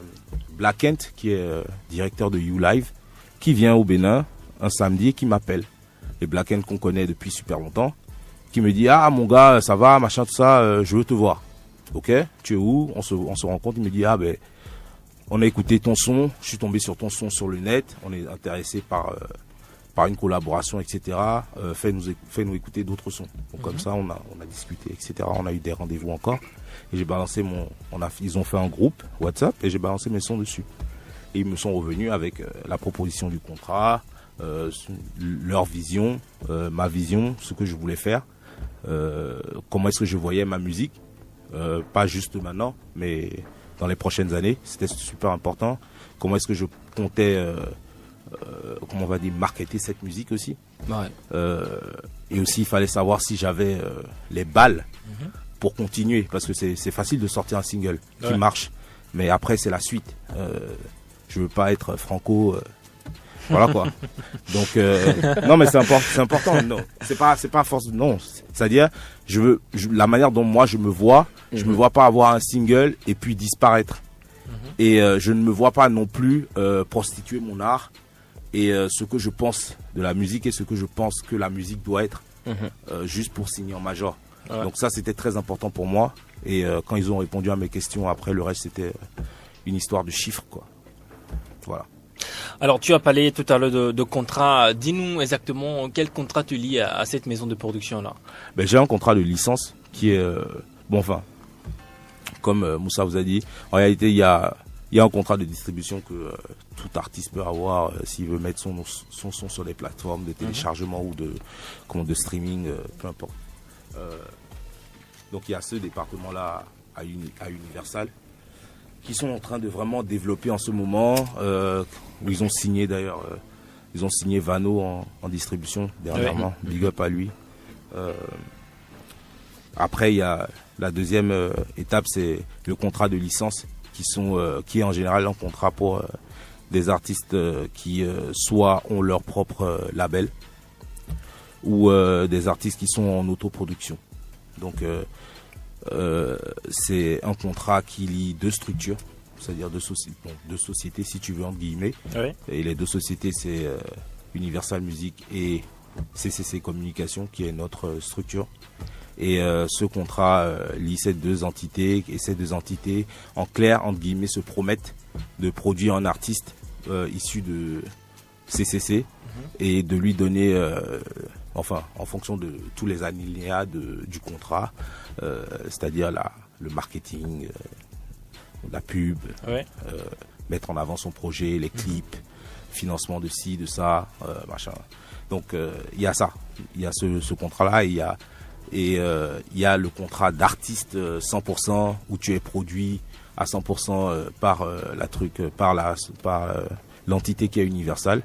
D: Black Kent, qui est directeur de YouLive, qui vient au Bénin un samedi et qui m'appelle. Et Black Kent qu'on connaît depuis super longtemps, qui me dit, ah mon gars, ça va, machin, tout ça, je veux te voir. Ok, tu es où? On se rencontre, il me dit, ah ben, on a écouté ton son, je suis tombé sur ton son sur le net, on est intéressé par une collaboration, etc. Fais-nous écouter d'autres sons. Donc comme ça, on a discuté, etc. On a eu des rendez-vous encore. Et j'ai balancé ils ont fait un groupe WhatsApp et j'ai balancé mes sons dessus. Et ils me sont revenus avec la proposition du contrat, leur vision, ma vision, ce que je voulais faire, comment est-ce que je voyais ma musique, pas juste maintenant, mais dans les prochaines années. C'était super important. Comment est-ce que je comptais comment on va dire, marketer cette musique aussi. Ouais. Et aussi, il fallait savoir si j'avais les balles pour continuer, parce que c'est facile de sortir un single qui marche, mais après, c'est la suite. je veux pas être Franco. Voilà quoi. Donc non mais c'est important. Non, c'est pas force. Non, c'est-à-dire la manière dont moi je me vois pas avoir un single et puis disparaître. Et je ne me vois pas non plus prostituer mon art et ce que je pense de la musique et ce que je pense que la musique doit être juste pour signer en major. Ouais. Donc ça c'était très important pour moi et quand ils ont répondu à mes questions après le reste c'était une histoire de chiffres quoi. Voilà.
C: Alors, tu as parlé tout à l'heure de contrat. Dis-nous exactement quel contrat tu lis à cette maison de production-là.
D: Ben, j'ai un contrat de licence qui est... comme Moussa vous a dit, en réalité, il y a un contrat de distribution que tout artiste peut avoir s'il veut mettre son son sur les plateformes de téléchargement ou de streaming, peu importe. Donc, il y a ce département-là à Universal qui sont en train de vraiment développer en ce moment, où ils ont signé d'ailleurs, ils ont signé Vano en distribution dernièrement, big up à lui. Après il y a la deuxième étape, c'est le contrat de licence qui est en général un contrat pour des artistes qui soit ont leur propre label ou des artistes qui sont en autoproduction. Donc c'est un contrat qui lie deux structures, c'est-à-dire deux sociétés si tu veux entre guillemets. Oui. Et les deux sociétés c'est Universal Music et CCC Communication qui est notre structure. Et ce contrat lie ces deux entités et ces deux entités en clair entre guillemets se promettent de produire un artiste issu de CCC et de lui donner en fonction de tous les alinéas du contrat, c'est-à-dire le marketing, la pub, mettre en avant son projet, les clips, financement de ci, de ça, machin. Donc il y a ça, il y a ce contrat-là, et il y a le contrat d'artiste 100% où tu es produit à 100% par l'entité qui est Universal.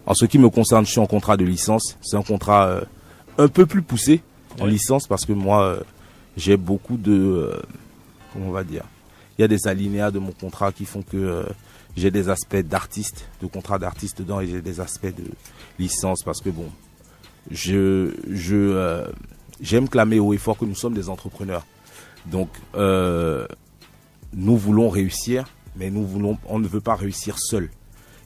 D: En ce qui me concerne, je suis en contrat de licence. C'est un contrat un peu plus poussé en licence parce que moi, j'ai beaucoup de... comment on va dire ? Il y a des alinéas de mon contrat qui font que j'ai des aspects d'artiste, de contrat d'artiste dedans, et j'ai des aspects de licence parce que bon, j'aime clamer haut et fort que nous sommes des entrepreneurs. Donc, nous voulons réussir, mais on ne veut pas réussir seul.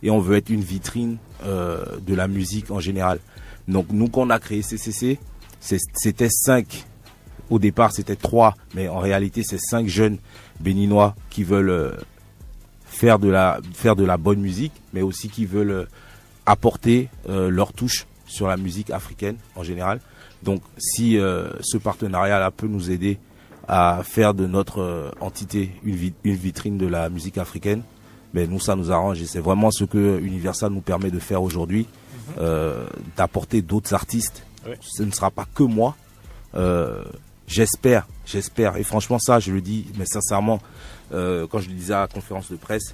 D: Et on veut être une vitrine de la musique en général. Donc nous, quand on a créé CCC, c'était 5. Au départ, c'était 3. Mais en réalité, c'est 5 jeunes béninois qui veulent faire de la bonne musique, mais aussi qui veulent apporter leur touche sur la musique africaine en général. Donc si ce partenariat-là peut nous aider à faire de notre entité une vitrine de la musique africaine, mais nous, ça nous arrange et c'est vraiment ce que Universal nous permet de faire aujourd'hui, d'apporter d'autres artistes. Oui. Ce ne sera pas que moi. J'espère, et franchement ça, je le dis, mais sincèrement, quand je le disais à la conférence de presse,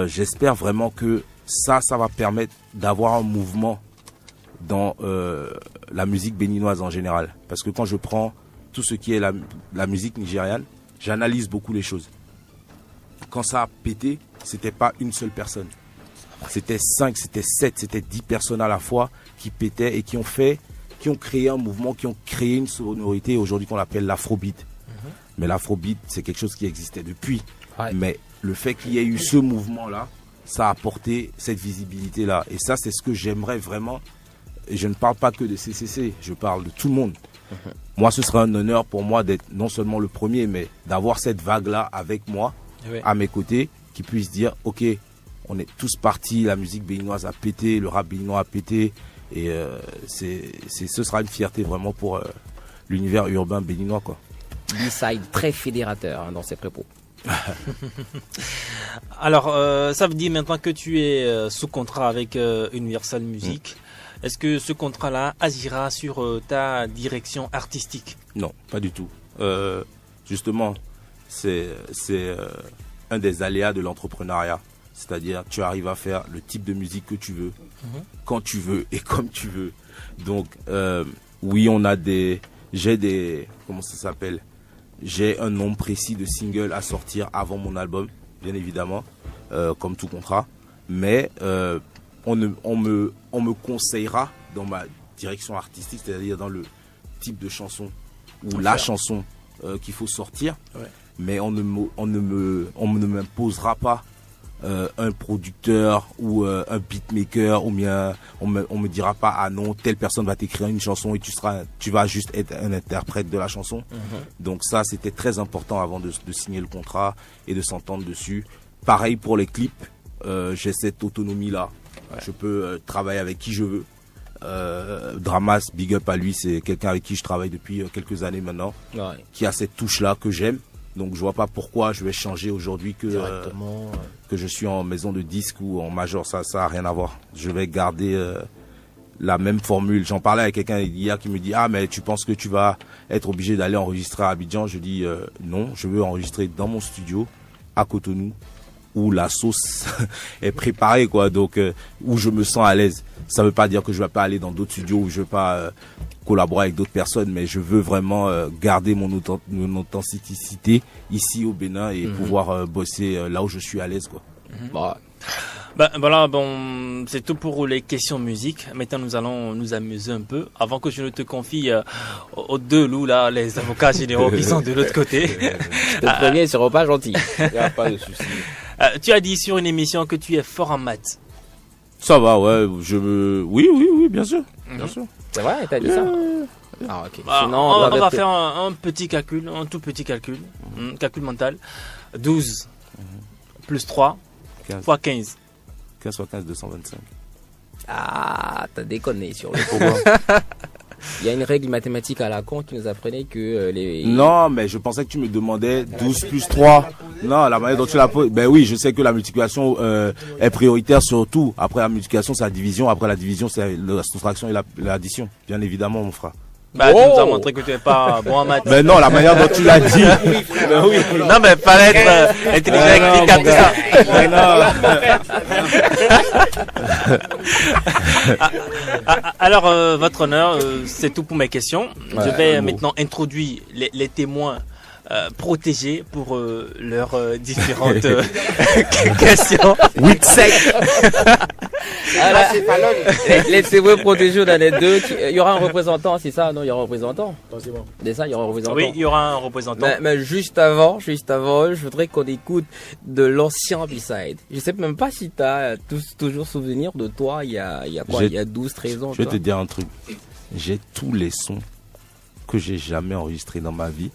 D: j'espère vraiment que ça va permettre d'avoir un mouvement dans la musique béninoise en général. Parce que quand je prends tout ce qui est la musique nigériane, j'analyse beaucoup les choses. Quand ça a pété, c'était pas une seule personne. C'était 5, c'était 7, c'était 10 personnes à la fois qui pétaient et qui ont créé un mouvement, qui ont créé une sonorité aujourd'hui qu'on appelle l'afrobeat. Mais l'afrobeat, c'est quelque chose qui existait depuis. Ouais. Mais le fait qu'il y ait eu ce mouvement-là, ça a apporté cette visibilité-là. Et ça, c'est ce que j'aimerais vraiment. Et je ne parle pas que de CCC, je parle de tout le monde. Moi, ce serait un honneur pour moi d'être non seulement le premier, mais d'avoir cette vague-là avec moi, à mes côtés, qui puisse dire, ok, on est tous partis, la musique béninoise a pété, le rap béninois a pété, et ce sera une fierté vraiment pour l'univers urbain béninois, quoi.
I: B-side très fédérateur dans ses propos.
C: Alors, ça veut dire maintenant que tu es sous contrat avec Universal Music. Est-ce que ce contrat-là agira sur ta direction artistique?
D: Non, pas du tout. Justement, c'est un des aléas de l'entrepreneuriat. C'est-à-dire, tu arrives à faire le type de musique que tu veux, quand tu veux et comme tu veux. Donc, oui, j'ai un nombre précis de singles à sortir avant mon album, bien évidemment. comme tout contrat. Mais on me conseillera dans ma direction artistique, c'est-à-dire dans le type de chanson ou la chanson qu'il faut sortir. Ouais. Mais on ne m'imposera pas un producteur ou un beatmaker, ou bien on me dira pas ah non, telle personne va t'écrire une chanson et tu vas juste être un interprète de la chanson. Donc ça, c'était très important avant de signer le contrat et de s'entendre dessus. Pareil pour les clips, j'ai cette autonomie là. Je peux travailler avec qui je veux. Dramas, big up à lui, c'est quelqu'un avec qui je travaille depuis quelques années maintenant, qui a cette touche là que j'aime. Donc je vois pas pourquoi je vais changer aujourd'hui que je suis en maison de disque ou en major, ça a rien à voir. Je vais garder la même formule. J'en parlais avec quelqu'un hier qui me dit ah mais tu penses que tu vas être obligé d'aller enregistrer à Abidjan? Je dis non, je veux enregistrer dans mon studio à Cotonou où la sauce est préparée quoi, donc où je me sens à l'aise. Ça veut pas dire que je vais pas aller dans d'autres studios où je vais pas collaborer avec d'autres personnes, mais je veux vraiment garder mon authenticité ici au Bénin et pouvoir bosser là où je suis à l'aise quoi.
C: Voilà, bon, c'est tout pour les questions musique. Maintenant, nous allons nous amuser un peu. Avant que je ne te confie aux deux loups là, les avocats généraux qui sont de l'autre côté.
I: Je te préviens, ils seront pas gentils.
D: Il n'y a pas de souci.
C: Tu as dit sur une émission que tu es fort en maths.
D: Ça va, ouais. Oui, bien sûr. Bien sûr.
I: C'est vrai, t'as dit ça? Ah, ok.
C: Sinon, on va faire un petit calcul, un tout petit calcul. Calcul mental. 12 plus 3 fois 15.
D: 15 fois 15, 225.
I: Ah, t'as déconné sur le pourquoi. Il y a une règle mathématique à la con qui nous apprenait que les...
D: Non, mais je pensais que tu me demandais 12 plus 3. Non, la manière dont tu l'as posé. Ben oui, je sais que la multiplication est prioritaire surtout. Après la multiplication, c'est la division. Après la division, c'est la soustraction et l'addition. Bien évidemment, mon frère.
C: Tu nous as montré que tu n'es pas bon en maths.
D: Mais non, la manière dont tu l'as dit.
C: Ben oui. Non, mais fallait être intelligent avec les ça. Alors, votre honneur, c'est tout pour mes questions. Je vais maintenant introduire les témoins protégés pour leurs différentes questions.
I: Oui, sec. Les témoins protégés, on en a deux. Il y aura un représentant, c'est ça? Non, il y aura un représentant. C'est ça, il y aura un représentant.
C: Oui, il y aura un représentant.
I: Mais juste avant, je voudrais qu'on écoute de l'ancien B-side. Je sais même pas si tu as toujours souvenir de toi il y a quoi? Il y a 12, 13 ans.
D: Je vais te dire un truc. J'ai tous les sons que j'ai jamais enregistrés dans ma vie.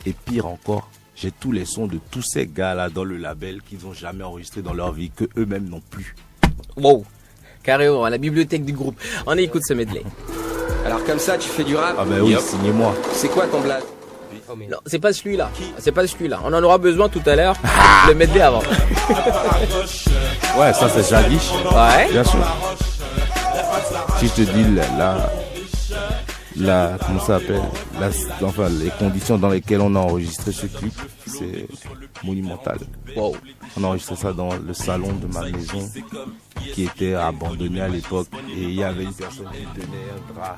D: Et pire encore, j'ai tous les sons de tous ces gars-là dans le label qu'ils n'ont jamais enregistré dans leur vie, que eux-mêmes non plus.
I: Wow, carrément, à la bibliothèque du groupe. On écoute ce medley.
N: Alors comme ça, tu fais du rap?
D: Ah ben oui, signez-moi.
N: C'est quoi ton blaze?
I: Non, c'est pas celui-là. C'est pas celui-là. On en aura besoin tout à l'heure. Le medley avant.
D: Ouais, ça c'est Jadish.
I: Ouais.
D: Bien sûr. Si je te dis comment ça s'appelle, enfin les conditions dans lesquelles on a enregistré ce clip, c'est monumental.
I: Wow.
D: On a enregistré ça dans le salon de ma maison qui était abandonné à l'époque, et il y avait une personne qui tenait un drap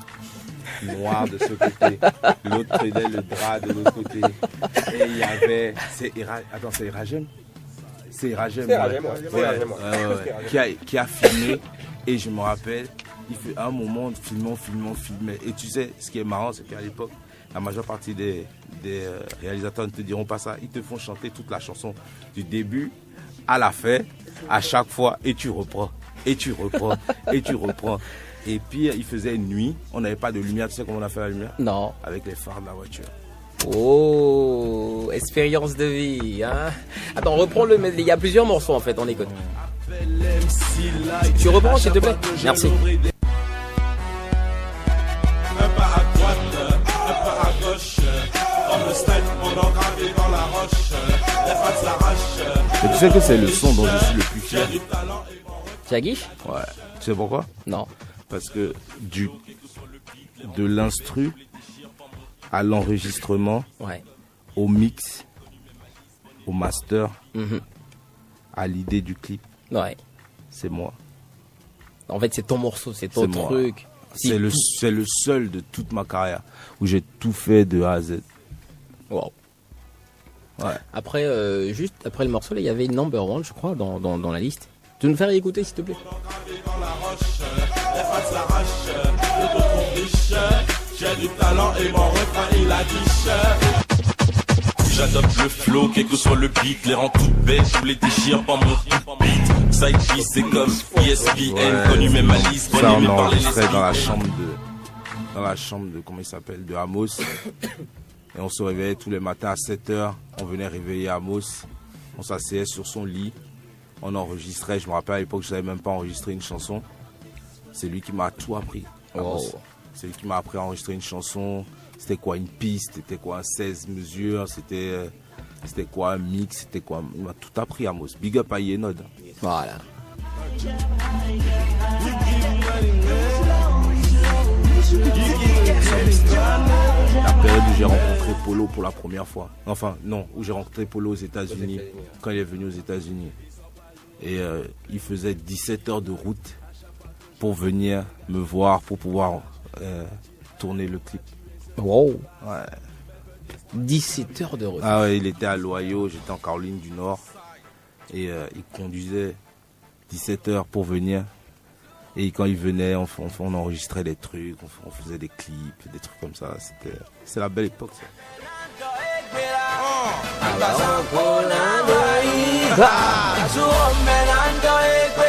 D: noir de ce côté, l'autre tenait le drap de l'autre côté, et il y avait c'est Iragem. C'est Iragem qui a filmé, et je me rappelle, il fait un moment, filmons. Et tu sais, ce qui est marrant, c'est qu'à l'époque, la majeure partie des réalisateurs ne te diront pas ça. Ils te font chanter toute la chanson du début à la fin, à chaque fois, et tu reprends. Et puis, il faisait nuit, on n'avait pas de lumière. Tu sais comment on a fait la lumière?
I: Non.
D: Avec les phares de la voiture.
I: Oh, expérience de vie, hein. Attends, reprends le medley. Il y a plusieurs morceaux en fait, on écoute. Tu reprends s'il te plaît? Merci.
L: Un pas à droite, un pas à gauche. On le style, on l'a gravé dans la roche. Les fans s'arrachent.
D: Et tu sais que c'est le son dont je suis le plus fier.
I: Jagish?
D: Ouais. Tu sais pourquoi?
I: Non.
D: Parce que de l'instru à l'enregistrement, au mix, au master, à l'idée du clip, c'est moi.
I: En fait, c'est ton morceau, c'est ton truc.
D: C'est le seul de toute ma carrière où j'ai tout fait de A à Z.
I: Wow.
D: Ouais.
I: Après, juste après le morceau, là, il y avait Number One, je crois, dans la liste. Tu veux nous faire écouter, s'il te plaît?
O: J'ai du talent et mon refrain il a j'adopte le flow, quel que soit le beat, les rend toutes bêtes, tous les déchire par mon beat. Side piece, c'est comme ESPN, connu même Alice,
D: ça
O: connu
D: on
O: même par les
D: enregistrait dans la chambre de comment il s'appelle, de Amos. Et on se réveillait tous les matins à 7h, on venait réveiller Amos, on s'asseyait sur son lit, on enregistrait. Je me rappelle à l'époque je savais même pas enregistrer une chanson. C'est lui qui m'a tout appris. Amos. C'est lui qui m'a appris à enregistrer une chanson. C'était quoi une piste, c'était quoi un 16 mesures, c'était quoi un mix, c'était quoi. Il m'a tout appris, Amos. Big up à Yenod.
I: Voilà.
D: La période où j'ai rencontré Polo pour la première fois. Enfin, non, où j'ai rencontré Polo aux États-Unis, quand il est venu aux États-Unis. Et il faisait 17 heures de route pour venir me voir, pour pouvoir tourner le clip.
I: Wow.
D: Ouais.
I: 17 heures de route.
D: Ah ouais, il était à l'Ohio, j'étais en Caroline du Nord. Et il conduisait 17 heures pour venir. Et quand il venait, on enregistrait des trucs, on faisait des clips, des trucs comme ça. C'est la belle époque, ça.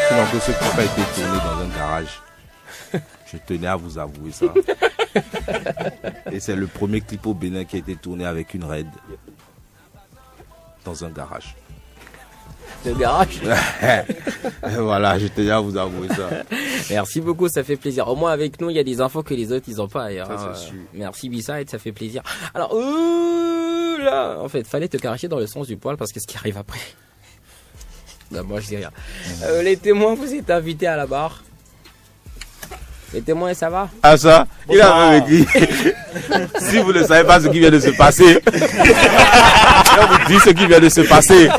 D: Sinon que ce clip a été tourné dans un garage. Je tenais à vous avouer ça. Et c'est le premier clip au Bénin qui a été tourné avec une raid dans un garage.
I: Le garage.
D: Voilà, je tenais à vous avouer ça.
I: Merci beaucoup, ça fait plaisir. Au moins avec nous, il y a des infos que les autres ils ont pas ailleurs.
D: Ça, c'est sûr.
I: Merci B-Side, ça fait plaisir. Alors là, en fait, fallait te caresser dans le sens du poil parce que ce qui arrive après. Ben, moi je dis rien. Les témoins, vous êtes invités à la barre. Les témoins, ça va?
D: Ah ça, il a même écrit. Si vous ne savez pas ce qui vient de se passer, je vous dis ce qui vient de se passer.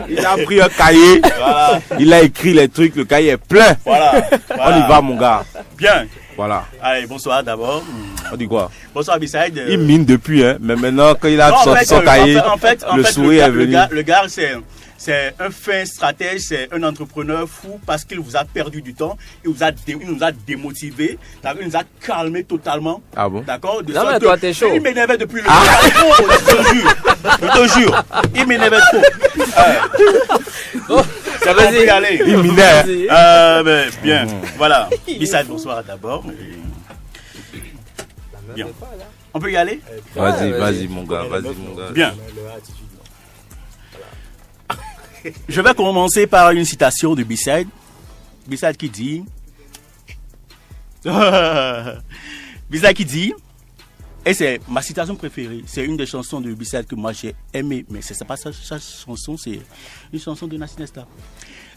D: Il a pris un cahier, voilà. Il a écrit les trucs, le cahier est plein.
G: Voilà.
D: On y va mon gars.
G: Bien.
D: Voilà.
G: Allez, bonsoir d'abord.
D: On dit quoi?
G: Bonsoir B-Side.
D: Il mine depuis, hein, mais maintenant quand il a sorti son cahier,
G: en
D: le
G: fait,
D: sourire est venu.
G: Le gars, c'est un fin stratège, c'est un entrepreneur fou parce qu'il vous a perdu du temps, il nous a démotivé, il nous a calmé totalement.
D: Ah bon?
G: D'accord?
I: Non mais toi t'es chaud.
G: Il m'énervait depuis le début. Je te jure. Il m'énervait trop. Ça va y aller.
D: Il m'énerve.
G: Bien. Voilà. B-Side, bonsoir d'abord. Bien. On peut y aller?
D: Vas-y mon gars,
G: Bien. Je vais commencer par une citation de B-Side. B-Side qui dit... B-Side qui dit... Et c'est ma citation préférée. C'est une des chansons de B-Side que moi j'ai aimé. Mais c'est pas sa chanson, c'est une chanson de Nasty Nesta.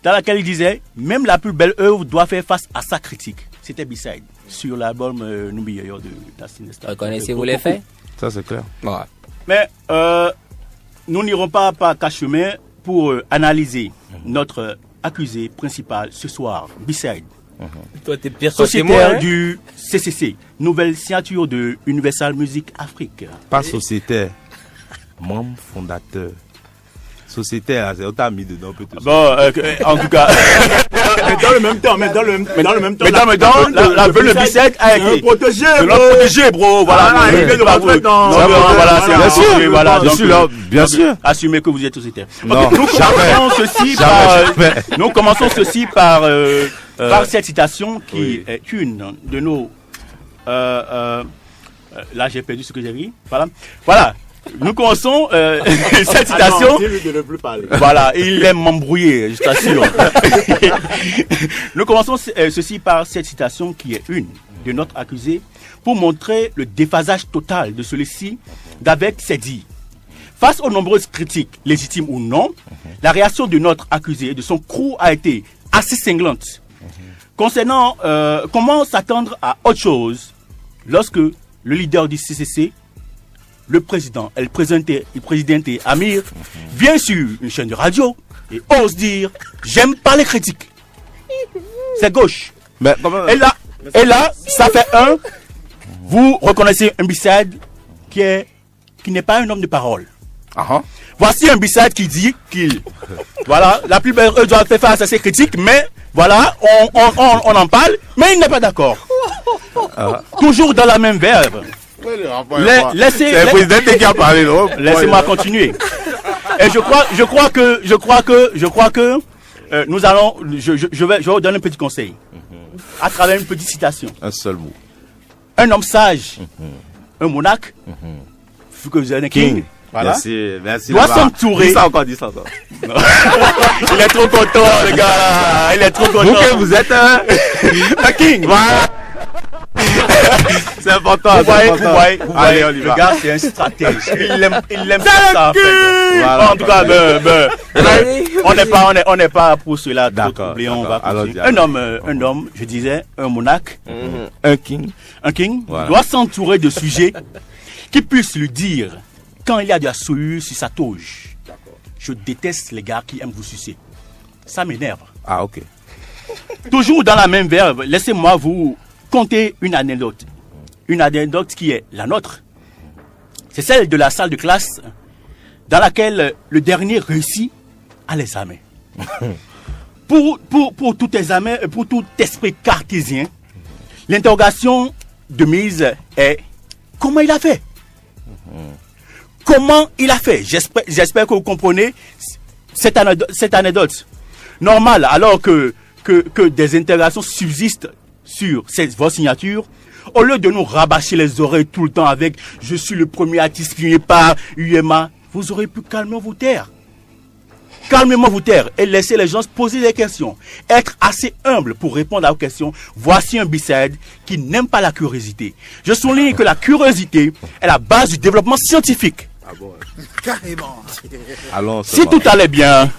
G: Dans laquelle il disait... Même la plus belle œuvre doit faire face à sa critique. C'était B-Side. Sur l'album Numbi Yoyo de Nasty Nesta.
I: Connaissez-vous les faits?
D: Ça c'est clair.
I: Ouais.
G: Mais nous n'irons pas qu'à chemin pour analyser notre accusé principal ce soir, B-Side.
I: Toi, t'es pire
G: sociétaire du CCC, nouvelle signature de Universal Music Afrique.
D: Pas sociétaire, membre fondateur. Sociétaire, on t'a mis dedans peut-être.
G: Bon, en tout cas, mais dans le même temps, la veule de B-Side a été protégé, bro. Voilà,
D: bien sûr.
G: Assumez que vous êtes sociétaire.
D: Non,
G: nous commençons ceci par cette citation qui est une de nos. Là, j'ai perdu ce que j'ai dit. Voilà. Nous commençons cette citation. Voilà, il aime m'embrouiller, je t'assure. Nous commençons ceci par cette citation qui est une de notre accusé pour montrer le déphasage total de celui-ci d'avec ses dires. Face aux nombreuses critiques, légitimes ou non, la réaction de notre accusé et de son crew a été assez cinglante. Concernant comment s'attendre à autre chose lorsque le leader du CCC, le président, le président Amir, vient sur une chaîne de radio et ose dire « J'aime pas les critiques ». C'est gauche.
D: Mais,
G: et là, ça fait un. Vous reconnaissez un B-Side qui n'est pas un homme de parole. Voici un B-side qui dit qu'il, voilà, la plus belle doit faire face à ses critiques, mais voilà, on en parle, mais il n'est pas d'accord. Toujours dans la même verbe. C'est le président qui a parlé, non? Laissez-moi continuer. Et je crois que nous allons, je vais vous donner un petit conseil. À travers une petite citation.
D: Un seul mot.
G: Un homme sage, un monarque, vu que vous êtes un king. Voilà.
D: Merci.
G: Doit s'entourer.
D: Dis ça encore.
G: Il est trop content, le gars. Il est trop content.
D: Vous que vous êtes
G: un king. Voilà.
D: C'est important.
G: Vous voyez,
D: Allez, on y va.
G: le gars, c'est un stratège. Il aime ça. Voilà, en tout cas, on n'est pas pour cela.
D: D'accord.
G: On va un homme, je disais, un monarque,
D: un king,
G: voilà, doit s'entourer de sujets qui puissent lui dire quand il y a de la souillure sur sa toge. Je déteste les gars qui aiment vous sucer. Ça m'énerve.
D: Ah, ok.
G: Toujours dans la même verbe, laissez-moi vous conter une anecdote. Une anecdote qui est la nôtre. C'est celle de la salle de classe dans laquelle le dernier réussit à l'examen. Pour tout examen, pour tout esprit cartésien, l'interrogation de mise est comment il a fait? Comment il a fait? J'espère que vous comprenez cette anecdote. Normal, alors que des interrogations subsistent sur votre signature, au lieu de nous rabâcher les oreilles tout le temps avec « Je suis le premier artiste signé par UMA », vous aurez pu calmement vous taire. Calmement vous taire et laisser les gens se poser des questions. Être assez humble pour répondre à vos questions. Voici un B-side qui n'aime pas la curiosité. Je souligne que la curiosité est la base du développement scientifique.
B: Ah bon, carrément.
D: Allons,
G: si tout allait bien,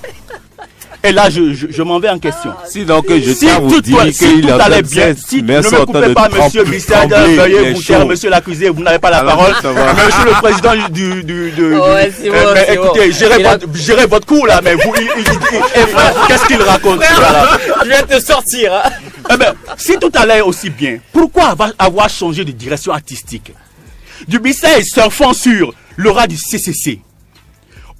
G: et là je m'en vais en question.
D: Si donc je tiens à vous dire
G: si tout allait bien, si ne me coupez pas, monsieur B-side, veuillez vous taire, monsieur l'accusé, vous n'avez pas la parole. Monsieur le président écoutez, gérez votre coup là, mais vous, qu'est-ce qu'il raconte?
I: Je vais te sortir.
G: Eh ben, si tout allait aussi bien, pourquoi avoir changé de direction artistique? Du B-side surfant sur l'aura du CCC,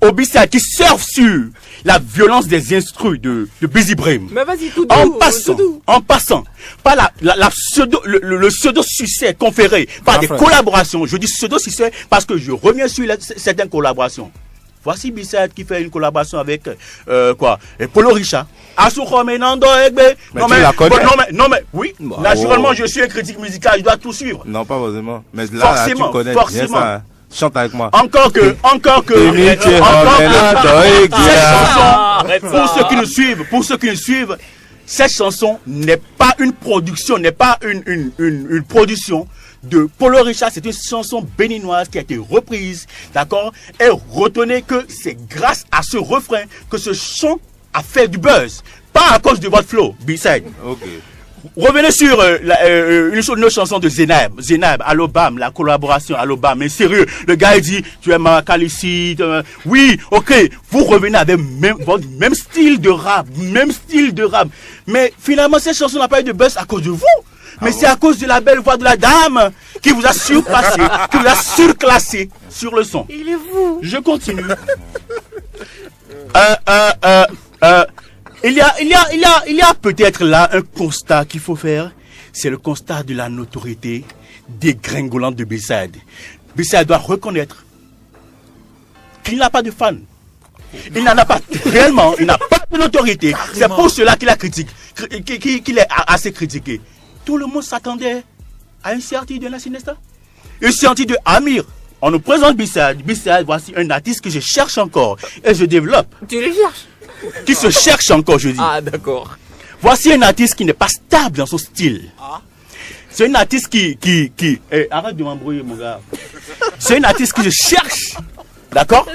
G: au B-side qui surfe sur la violence des instrus de Busy Brim.
I: Mais vas-y, tout doux.
G: En passant par le pseudo-succès conféré par des collaborations. Je dis pseudo-succès parce que je reviens sur certaines collaborations. Voici B-side qui fait une collaboration avec Polo Richard. Non mais oui, naturellement je suis un critique musical, je dois tout suivre.
D: Non, pas forcément. Mais là, tu connais bien ça. Hein. Chante avec moi.
G: Encore que pour ceux qui nous suivent, cette chanson n'est pas une production, n'est pas une production de Polo Richard. C'est une chanson béninoise qui a été reprise, d'accord? Et retenez que c'est grâce à ce refrain que ce chant a fait du buzz, pas à cause de votre flow, B-side.
D: Ok.
G: Revenez sur une autre chanson de Zenab, Alobam, la collaboration Alobam. Mais sérieux, le gars il dit tu es ma Calici. Oui, ok, vous revenez avec votre même style de rap, Mais finalement cette chanson n'a pas eu de buzz à cause de vous. Mais c'est à cause de la belle voix de la dame qui vous a surpassé, qui vous a surclassé sur le son.
I: Il est vous.
G: Je continue. Il y a peut-être là un constat qu'il faut faire. C'est le constat de la notoriété dégringolante de B-side. B-side doit reconnaître qu'il n'a pas de fans. Il n'en a pas réellement. Il n'a pas de notoriété. C'est pour cela qu'il a critiqué, qu'il est assez critiqué. Tout le monde s'attendait à une sortie de la Sinesta. Une sortie de Amir. On nous présente B-side. B-side, voici un artiste que je cherche encore. Et je développe.
I: Tu le cherches?
G: Qui se cherche encore, je dis.
I: Ah, d'accord.
G: Voici un artiste qui n'est pas stable dans son style. C'est un artiste qui... arrête de m'embrouiller, mon gars. C'est un artiste que je cherche. D'accord?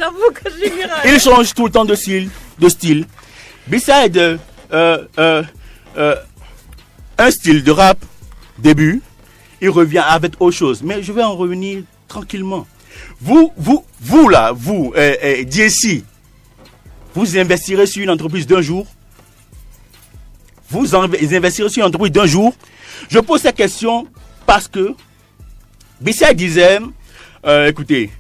G: Il change tout le temps de style. B-side, un style de rap, début, il revient avec autre chose. Mais je vais en revenir tranquillement. Vous là, DSC, vous investirez sur une entreprise d'un jour. Je pose cette question parce que B-side disait, écoutez,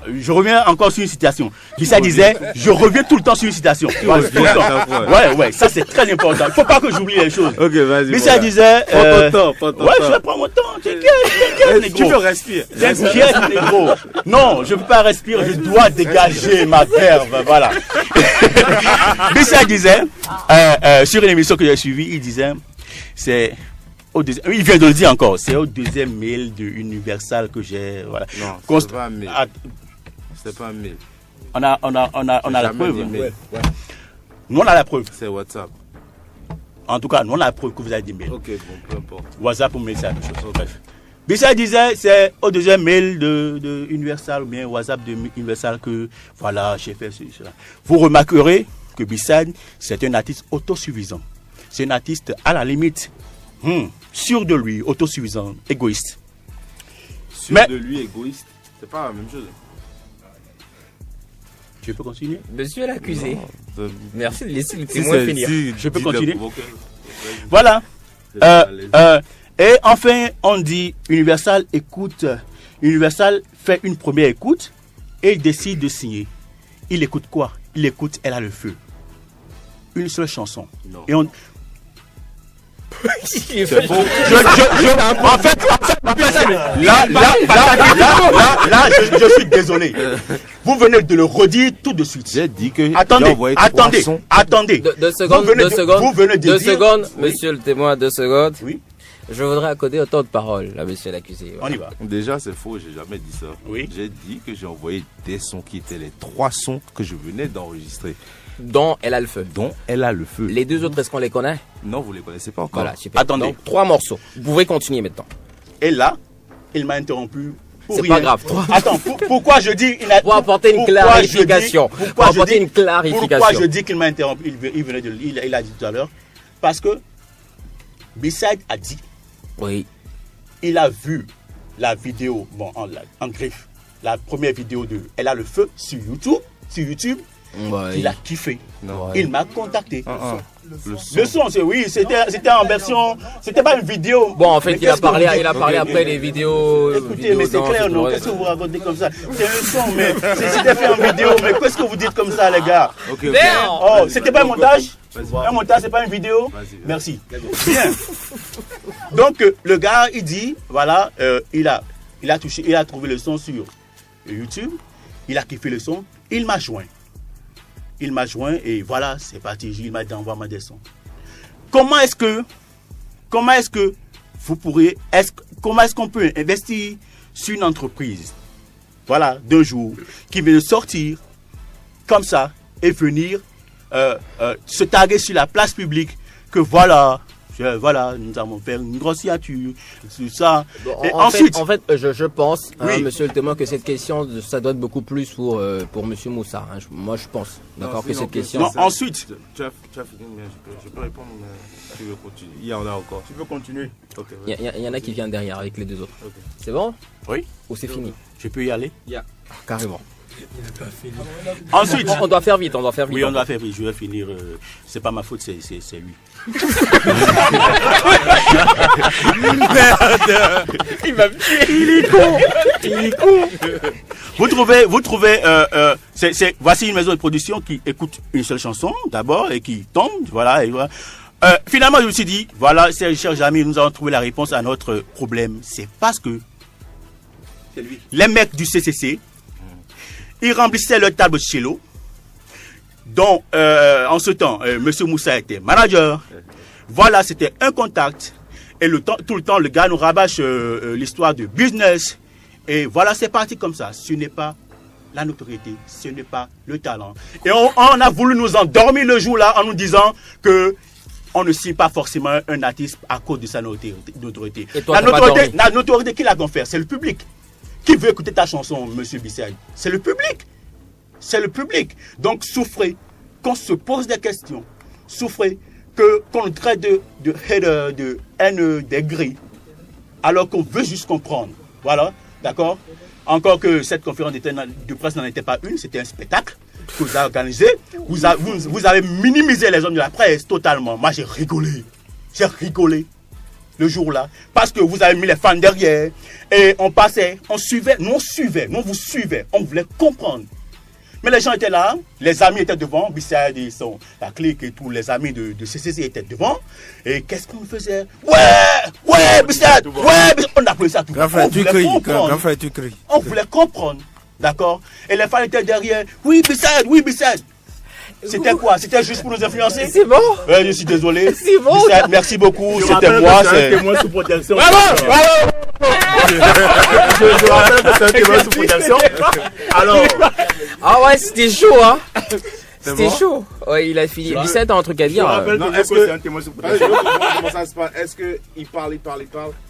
G: je reviens encore sur une citation. Bissad disait, je reviens tout le temps sur une citation. Voilà, tout le temps. Ouais, ça c'est très important. Il faut pas que j'oublie les choses.
D: Ok, vas-y.
G: Bissad disait,
D: prends ton temps.
G: Ouais, je vais prendre mon temps. T'inquiète, négro.
D: Tu peux respirer.
G: T'inquiète, négro. Non, je ne peux pas respirer, je dois dégager ma verve. Voilà. Bissad disait, sur une émission que j'ai suivie, il disait, c'est au deuxième, il vient de le dire encore, c'est au deuxième mail de Universal que j'ai, voilà.
D: Non, c'est pas un mail. C'est pas un mail.
G: On a la preuve. Ouais. Nous on a la preuve.
D: C'est WhatsApp.
G: En tout cas, nous on a la preuve que vous avez des mails.
D: Ok, bon, peu importe.
G: WhatsApp ou mail, c'est la même chose. Bref. Bissad disait, c'est au deuxième mail de Universal ou bien WhatsApp de Universal que, voilà, j'ai fait cela. Vous remarquerez que Bissad, c'est un artiste autosuffisant. C'est un artiste à la limite, sûr de lui, autosuffisant, égoïste.
D: Sûr de lui, égoïste, c'est pas la même chose.
G: Tu peux continuer?
I: Monsieur l'accusé.
D: Non,
I: merci de laisser le témoin finir.
G: Je peux continuer? Voilà. Et enfin, on dit Universal écoute. Universal fait une première écoute et il décide de signer. Il écoute quoi? Il écoute Elle a le feu. Une seule chanson.
D: Non.
G: Et on...
I: C'est
G: bon. En fait, là, je suis désolé. Vous venez de le redire tout de suite.
D: J'ai dit que
G: attendez.
I: Deux secondes, monsieur le témoin, 2 secondes.
G: Oui.
I: Je voudrais accorder autant de paroles à monsieur l'accusé.
G: On y va.
D: Déjà, c'est faux, j'ai jamais dit ça.
G: Oui.
D: J'ai dit que j'ai envoyé des sons qui étaient les 3 sons que je venais d'enregistrer.
I: Dont Elle a le feu.
D: Les
I: 2 autres, est-ce qu'on les connaît?
D: Non, vous les connaissez pas encore.
I: Voilà, super.
G: Attendez.
I: Donc, 3 morceaux. Vous pouvez continuer maintenant.
G: Et là, il m'a interrompu.
I: C'est pas grave.
G: Attends, pourquoi je dis...
I: Pour apporter une clarification. Pourquoi
G: je dis qu'il m'a interrompu? Il a dit tout à l'heure. Parce que Bissad a dit...
I: Oui.
G: Il a vu la vidéo, en griffe, la première vidéo de Elle a le feu sur YouTube.
I: Ouais.
G: Il a kiffé.
D: Non.
G: Il m'a contacté.
D: Le
G: son, c'était en version, c'était pas une vidéo.
I: Bon, en fait, il a parlé après des vidéos.
G: Écoutez, mais c'est clair, non? Qu'est-ce que vous racontez comme ça? C'est un son, mais c'était fait en vidéo. Mais qu'est-ce que vous dites comme ça, les gars? Oh, c'était pas un montage? Un montage, c'est pas une vidéo? Merci. Bien. Donc, le gars, il dit, voilà, il a trouvé le son sur YouTube. Il a kiffé le son. Il m'a joint et voilà, c'est parti. Il m'a dit envoie-moi des sons. Comment est-ce que vous pourriez, comment est-ce qu'on peut investir sur une entreprise, voilà, d'un jour, qui vient de sortir comme ça et venir se taguer sur la place publique que voilà, nous allons faire une grosse signature, tout ça.
I: Bon,
G: et
I: ensuite, je pense,
G: oui.
I: monsieur le témoin, que cette question, ça doit être beaucoup plus pour monsieur Moussa. Moi, je pense. D'accord, que cette question.
G: Non, ensuite.
D: Tu as fini, mais je peux répondre, mais tu veux continuer. Il y en a encore.
G: Tu veux continuer?
D: Okay,
I: il y en a qui viennent derrière avec les 2 autres.
D: Okay.
I: C'est bon?
G: Oui.
I: Ou c'est fini?
G: Je peux y aller?
I: Carrément.
G: Ensuite,
I: on doit faire vite.
G: Oui, on doit faire vite. Je vais finir. C'est pas ma faute, c'est lui. Merde. Il m'a tué. Il est con. Vous trouvez. Voici une maison de production qui écoute une seule chanson d'abord et qui tombe, voilà. Et voilà. Finalement, je me suis dit, voilà, chers amis, nous avons trouvé la réponse à notre problème. C'est parce que les mecs du CCC, ils remplissaient leur table chez l'eau, dont en ce temps, M. Moussa était manager. Voilà, c'était un contact. Et tout le temps, le gars nous rabâche l'histoire de business. Et voilà, c'est parti comme ça. Ce n'est pas la notoriété, ce n'est pas le talent. Et on a voulu nous endormir le jour-là en nous disant que on ne signe pas forcément un artiste à cause de sa notoriété. La notoriété, qui l'a confère? C'est le public. Qui veut écouter ta chanson, monsieur Bissad? C'est le public. C'est le public. Donc souffrez qu'on se pose des questions. Souffrez qu'on traite de haine, des gris. Alors qu'on veut juste comprendre. Voilà, d'accord? Encore que cette conférence de presse n'en était pas une, c'était un spectacle que vous avez organisé. Vous avez minimisé les hommes de la presse totalement. Moi, j'ai rigolé. le jour-là, parce que vous avez mis les fans derrière, et on passait, on suivait, nous vous suivait, on voulait comprendre. Mais les gens étaient là, les amis étaient devant, Bissad et la clique et tous les amis de CCC étaient devant. Et qu'est-ce qu'on faisait? Ouais, Bissad, on applaudissait à tout.
B: Grand frère, tu cries.
G: On voulait comprendre, d'accord? Et les fans étaient derrière, oui, Bissad. C'était quoi? C'était juste pour nous influencer?
I: C'est bon?
G: Je suis désolé.
I: C'est bon?
G: Bissad, merci beaucoup, c'était moi.
P: C'est un témoin sous protection.
G: Bravo!
P: Je rappelle que c'est un témoin sous protection. Alors...
I: Ah ouais, c'était chaud, hein. C'était chaud. Ouais, il a fini. Bissad, t'as un truc à dire.
P: Non, est-ce que c'est un témoin sous protection?
D: Comment ça se passe? Est-ce qu'il parle, et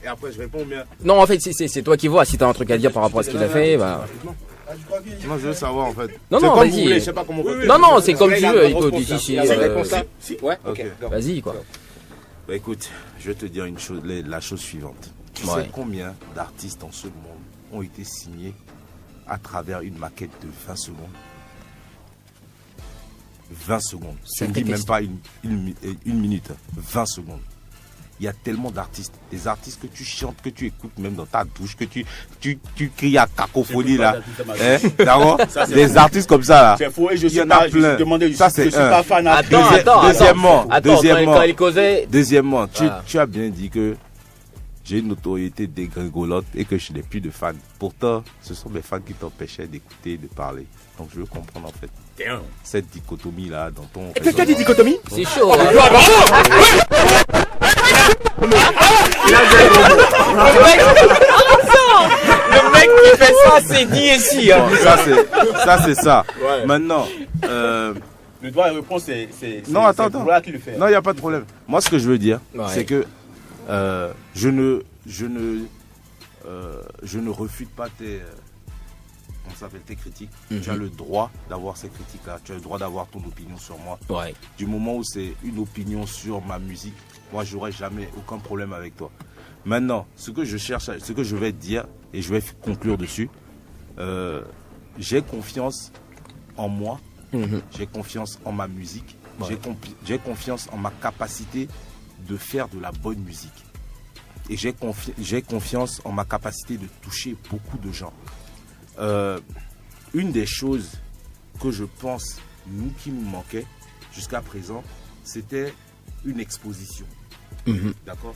D: après je réponds bien?
I: Non, en fait, c'est toi qui vois. Si t'as un truc à dire par rapport à ce qu'il a fait, bah...
D: Non, je veux savoir en fait.
I: Non, vas-y.
D: Je sais pas comment.
I: Non, c'est comme tu veux. Écoute, ici.
D: Ouais, ok.
I: Vas-y, quoi.
D: Bah écoute, je vais te dire une chose, la chose suivante. Tu sais combien d'artistes en ce monde ont été signés à travers une maquette de 20 secondes? 20 secondes. Je ne dis même pas une minute. 20 secondes. Il y a tellement d'artistes. Des artistes que tu chantes, que tu écoutes même dans ta douche, que tu cries à cacophonie là. D'accord? Des artistes comme ça là.
G: C'est faux et je
D: Il y en a plein. Ça c'est un. Deuxièmement, tu as bien dit que j'ai une notoriété dégringolante et que je n'ai plus de fans. Pourtant, ce sont mes fans qui t'empêchaient d'écouter, de parler. Donc je veux comprendre en fait cette dichotomie là dans ton...
P: Qu'est-ce que tu as dit dichotomie?
I: C'est chaud. Le mec qui fait ça, c'est dit ici. Hein.
D: Ça c'est ça.
G: Ouais.
D: Maintenant...
G: Le droit de réponse, c'est
D: non, attends.
G: qui le fait.
D: Non, il n'y a pas de problème. Moi, ce que je veux dire, c'est que je ne refute pas tes critiques. Tu as le droit d'avoir ces critiques-là. Tu as le droit d'avoir ton opinion sur moi.
I: Ouais.
D: Du moment où c'est une opinion sur ma musique, moi, j'aurai jamais aucun problème avec toi. Maintenant, ce que je vais te dire, et je vais conclure dessus, j'ai confiance en moi. J'ai confiance en ma musique. J'ai confiance en ma capacité de faire de la bonne musique. Et j'ai confiance en ma capacité de toucher beaucoup de gens. Une des choses que je pense qui nous manquait jusqu'à présent, c'était une exposition. D'accord?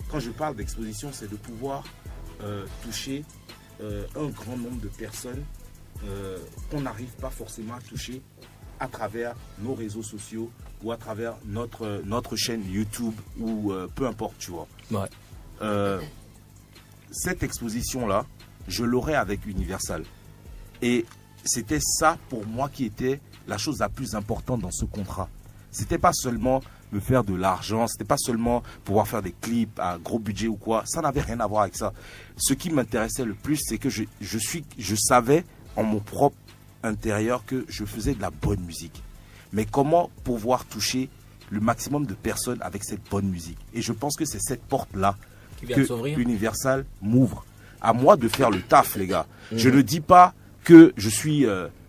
D: Quand je parle d'exposition, c'est de pouvoir toucher un grand nombre de personnes qu'on n'arrive pas forcément à toucher à travers nos réseaux sociaux ou à travers notre chaîne YouTube ou peu importe, tu vois. Cette exposition-là, je l'aurai avec Universal. Et c'était ça pour moi qui était la chose la plus importante dans ce contrat. C'était pas seulement me faire de l'argent, c'était pas seulement pouvoir faire des clips à gros budget ou quoi. Ça n'avait rien à voir avec ça. Ce qui m'intéressait le plus, c'est que je savais en mon propre intérieur que je faisais de la bonne musique. Mais comment pouvoir toucher le maximum de personnes avec cette bonne musique? Et je pense que c'est cette porte-là que Universal m'ouvre. À moi de faire le taf, les gars. Je ne dis pas que je suis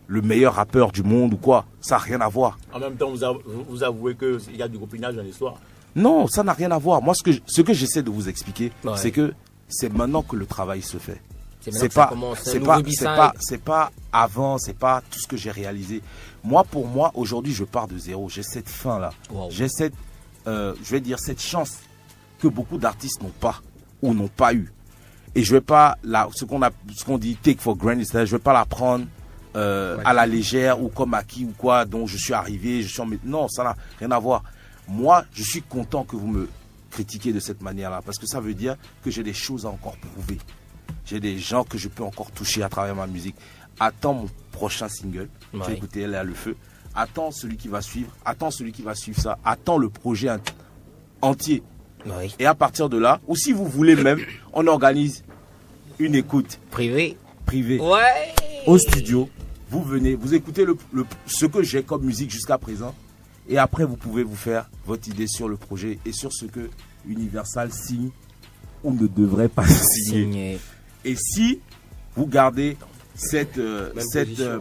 D: le meilleur rappeur du monde ou quoi. Ça n'a rien à voir.
P: En même temps, vous avouez qu'il y a du copinage dans l'histoire.
D: Non, ça n'a rien à voir. Moi, ce que j'essaie de vous expliquer, c'est que c'est maintenant que le travail se fait. C'est pas avant, c'est pas tout ce que j'ai réalisé. Moi, pour moi, aujourd'hui, je pars de zéro. J'ai cette fin-là. J'ai cette, je vais dire, cette chance que beaucoup d'artistes n'ont pas ou n'ont pas eu. Et je vais pas ce qu'on dit take for granted, je vais pas la prendre à la légère ou comme acquis ou quoi, dont je suis arrivé, non, ça n'a rien à voir. Moi, je suis content que vous me critiquiez de cette manière-là, parce que ça veut dire que j'ai des choses à encore prouver. J'ai des gens que je peux encore toucher à travers ma musique. Attends mon prochain single, tu as écouté Elle est à le feu. Attends celui qui va suivre, ça. Attends le projet entier. Et à partir de là, ou si vous voulez même, on organise une écoute privée au studio. Vous venez, vous écoutez ce que j'ai comme musique jusqu'à présent. Et après, vous pouvez vous faire votre idée sur le projet et sur ce que Universal signe ou ne devrait pas signer. Et si vous gardez cette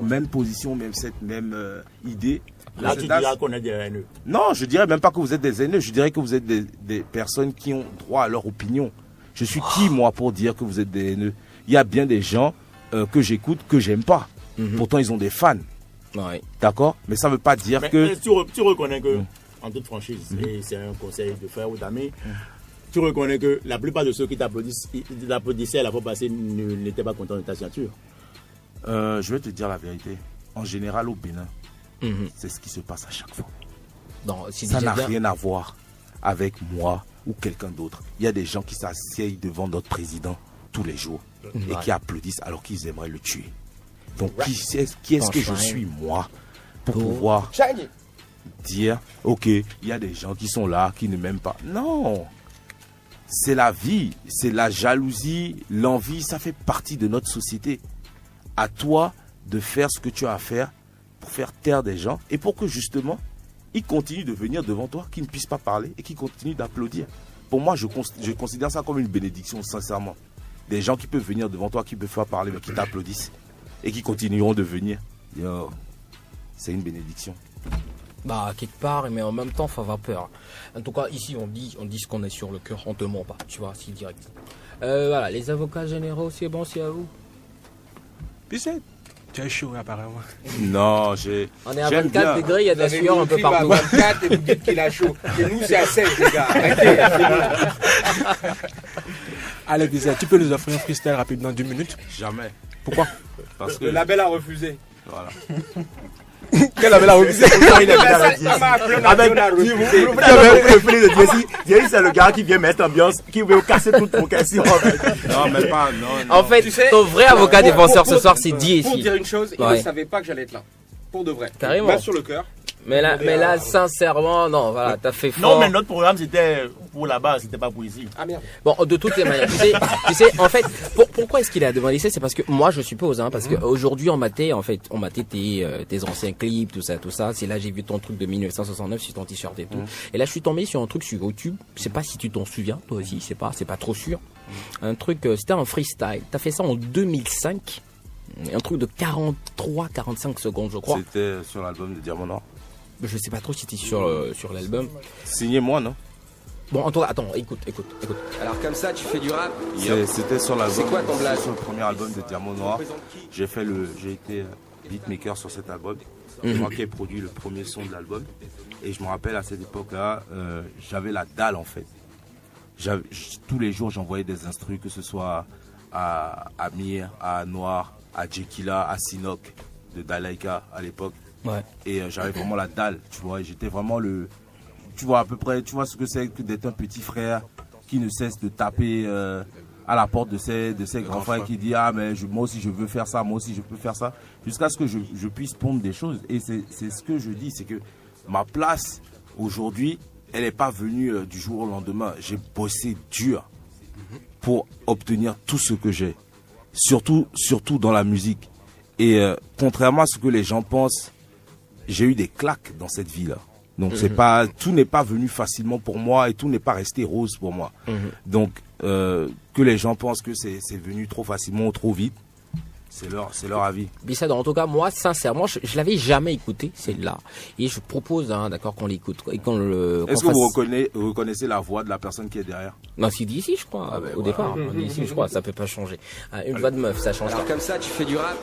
D: même position, même cette même idée,
G: Là, tu diras qu'on est des haineux.
D: Non, je dirais même pas que vous êtes des haineux, je dirais que vous êtes des personnes qui ont droit à leur opinion. Je suis qui, moi, pour dire que vous êtes des haineux? Il y a bien des gens que j'écoute, que j'aime pas. Pourtant, ils ont des fans.
I: Ouais.
D: D'accord? Mais ça veut pas dire que...
G: Mais tu reconnais que, en toute franchise, et c'est un conseil de frère ou d'amis, tu reconnais que la plupart de ceux qui t'applaudissaient à la fois passée n'étaient pas contents de ta signature.
D: Je vais te dire la vérité. En général, au Bénin, c'est ce qui se passe à chaque fois.
I: Non, si
D: ça n'a rien à voir avec moi ou quelqu'un d'autre. Il y a des gens qui s'assiedent devant notre président tous les jours et qui applaudissent alors qu'ils aimeraient le tuer. Donc, qui est-ce que je suis, moi, pour pouvoir dire, ok, il y a des gens qui sont là, qui ne m'aiment pas. Non, c'est la vie, c'est la jalousie, l'envie, ça fait partie de notre société. À toi de faire ce que tu as à faire pour faire taire des gens et pour que justement, ils continuent de venir devant toi, qu'ils ne puissent pas parler et qu'ils continuent d'applaudir. Pour moi, je considère ça comme une bénédiction, sincèrement. Des gens qui peuvent venir devant toi, qui ne peuvent pas parler, mais qui t'applaudissent et qui continueront de venir. Yo, c'est une bénédiction.
I: Bah, quelque part, mais en même temps, ça va peur. En tout cas, ici, on dit ce qu'on est sur le cœur, on te ment pas, tu vois, c'est direct. Voilà, les avocats généraux, c'est bon, c'est à vous.
H: Puis tu es chaud, apparemment.
D: Non,
I: on est à 24 degrés, il y a de la sueur un peu partout.
F: 24 et vous dites qu'il a chaud. Et nous, c'est à 16, les gars. Arrêtez.
H: Allez, Bizet, tu peux nous offrir un freestyle rapide dans 2 minutes?
D: Jamais.
H: Pourquoi?
D: Parce que
F: le label a refusé.
D: Voilà.
H: Quel label a refusé?
G: Jerry, c'est le gars qui vient mettre ambiance, qui veut casser toute progression.
D: Non, mais pas, non.
I: En fait, ton vrai avocat défenseur ce soir, c'est Di ici.
F: Pour dire une chose, il ne savait pas que j'allais être là. Pour de vrai.
I: Carrément.
F: Main sur le cœur.
I: Mais là, sincèrement, non, voilà, t'as fait fort.
G: Non, mais notre programme, c'était pour là-bas, c'était pas pour ici.
F: Ah merde.
I: Bon, de toutes les manières, tu sais, en fait, pourquoi est-ce qu'il a demandé ça? C'est parce que moi, je suppose, parce que aujourd'hui, on matait tes anciens clips, tout ça. C'est là, j'ai vu ton truc de 1969 sur ton t-shirt et tout. Et là, je suis tombé sur un truc sur YouTube. Je sais pas si tu t'en souviens, toi aussi, c'est pas trop sûr. Un truc, c'était un freestyle. T'as fait ça en 2005. Un truc de 43-45 secondes, je crois.
D: C'était sur l'album de Diamant Noir.
I: Je sais pas trop si c'était sur l'album.
D: Signé moi, non?
I: Bon, en tout cas, attends, écoute.
N: Alors comme ça, tu fais du rap?
D: C'était sur l'album.
N: C'est quoi ton blague?
D: Sur le premier album de Diamant Noir. J'ai été beatmaker sur cet album. C'est moi qui ai produit le premier son de l'album. Et je me rappelle à cette époque-là, j'avais la dalle en fait. Tous les jours, j'envoyais des instrus, que ce soit à Amir, à Noir, à Jekila, à Sinok, de Dalaika à l'époque.
I: Ouais.
D: Et j'avais vraiment la dalle, tu vois. J'étais vraiment tu vois à peu près, tu vois ce que c'est que d'être un petit frère qui ne cesse de taper à la porte de ses grands frères qui dit mais moi aussi je veux faire ça, moi aussi je peux faire ça, jusqu'à ce que je puisse pondre des choses. Et c'est ce que je dis, c'est que ma place aujourd'hui, elle n'est pas venue du jour au lendemain. J'ai bossé dur pour obtenir tout ce que j'ai, surtout dans la musique. Et contrairement à ce que les gens pensent, j'ai eu des claques dans cette vie-là. Donc tout n'est pas venu facilement pour moi et tout n'est pas resté rose pour moi. Donc que les gens pensent que c'est venu trop facilement ou trop vite, c'est leur avis.
I: Bissad, en tout cas, moi, sincèrement, je l'avais jamais écouté, celle-là. Et je propose, d'accord, qu'on l'écoute. Est-ce
D: que vous reconnaissez la voix de la personne qui est derrière?
I: Non, c'est d'ici, je crois, au départ. D'ici, je crois, ça peut pas changer. Une voix de meuf, ça change.
N: Alors comme ça, tu fais du rap?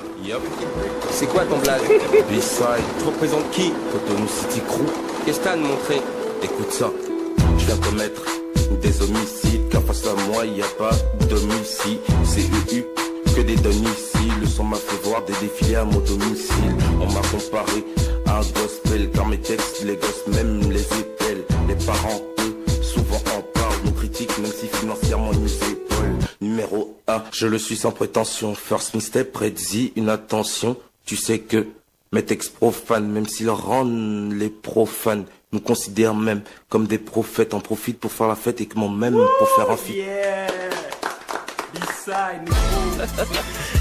N: C'est quoi ton blague?
O: B-side.
N: Tu représentes qui?
O: Cotonou City Crew.
N: Qu'est-ce que t'as à nous montrer?
O: Écoute ça, je viens commettre des homicides, car face à moi, y a pas d'homicide. C'est EU, que des données ici. Le son m'a fait voir des défilés à mon domicile. On m'a comparé à un gospel, car mes textes, les gosses même les épellent. Les parents, eux, souvent en parlent, nous critiquent, même si financièrement ils nous épaulent. Numéro 1, je le suis sans prétention. First mistake, prédit une attention. Tu sais que mes textes profanes, même s'ils rendent les profanes, nous considèrent même comme des prophètes. En profitent pour faire la fête et que m'en même pour faire un feat.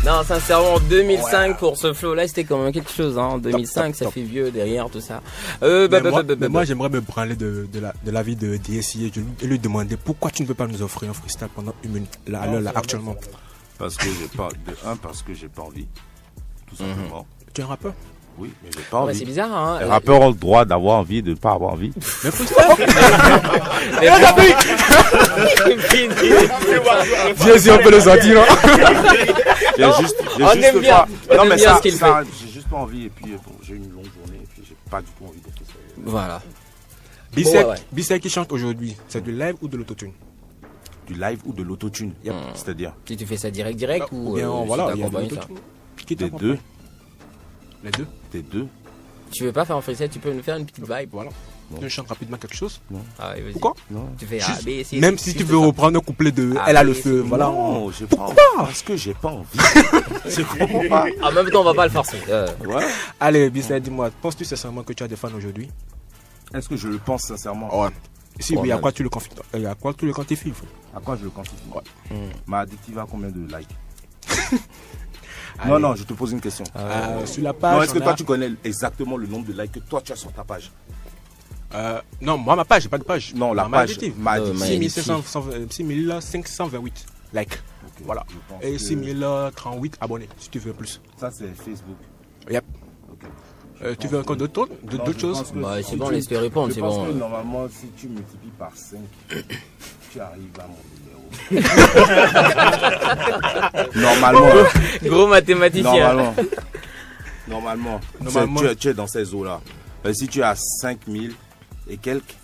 I: Non, sincèrement, en 2005 pour ce flow-là, c'était quand même quelque chose. En 2005, ça fait vieux derrière tout ça.
H: Moi, j'aimerais me branler de l'avis de DSI et lui demander pourquoi tu ne peux pas nous offrir un freestyle pendant une minute là actuellement.
D: Parce que j'ai pas envie, tout simplement.
H: Tu es un rappeur?
D: Oui, mais j'ai pas envie.
I: C'est bizarre, hein.
D: Les rappeurs ont le droit d'avoir envie et de ne pas avoir envie.
H: Mais Freestyle.
D: Viens si on peut le sentir, non?
I: On aime bien.
D: Non, mais ça, j'ai juste pas envie. Et puis, bon, j'ai une longue journée. Et puis, j'ai pas du tout envie de faire ça.
I: Voilà.
H: Bissek qui chante aujourd'hui, c'est du live ou de l'autotune?
D: Du live ou de l'autotune, c'est-à-dire?
I: Si tu fais ça direct ou
H: bien, voilà, il y a de
I: ça.
H: l'autotune.
D: Des deux.
H: Les deux?
D: Des deux.
I: Tu veux pas faire un freestyle, tu peux nous faire une petite vibe.
H: Voilà. Tu chantes rapidement quelque chose?
D: Non.
I: Ah, vas-y.
H: Pourquoi?
D: Non.
I: Tu fais A, B, C.
H: Même si tu veux reprendre un couplet de Elle a le feu, voilà.
D: Non, j'ai pas envie. Parce que j'ai pas envie. Je comprends pas.
I: En même temps, on va pas le forcer.
D: Ouais.
H: Allez, Bissek, dis-moi, penses-tu sincèrement que tu as des fans aujourd'hui?
D: Est-ce que je le pense sincèrement?
H: Ouais. Si oui, à quoi tu le quantifies? À quoi tu le quantifies?
D: À quoi je le quantifie? Ouais. Ma addictive a combien de likes?
H: Allez.
D: Non, je te pose une question.
H: Sur la page.
D: Non, est-ce que toi tu connais exactement le nombre de likes que toi tu as sur ta page?
H: Non, moi ma page, j'ai pas de page.
D: Non, la page.
H: Ma addictive. 6528 likes. Okay, voilà. Et 6038 abonnés, si tu veux plus.
D: Ça c'est Facebook.
H: Yep. Okay. Tu veux encore d'autres choses?
I: C'est bon, laisse-le répondre, c'est bon.
D: Je pense que normalement, si tu multiplies par 5, tu arrives à mon numéro. Normalement.
I: Gros mathématicien.
D: Normalement. Tu es dans ces eaux-là. Si tu es à 5000 et quelques,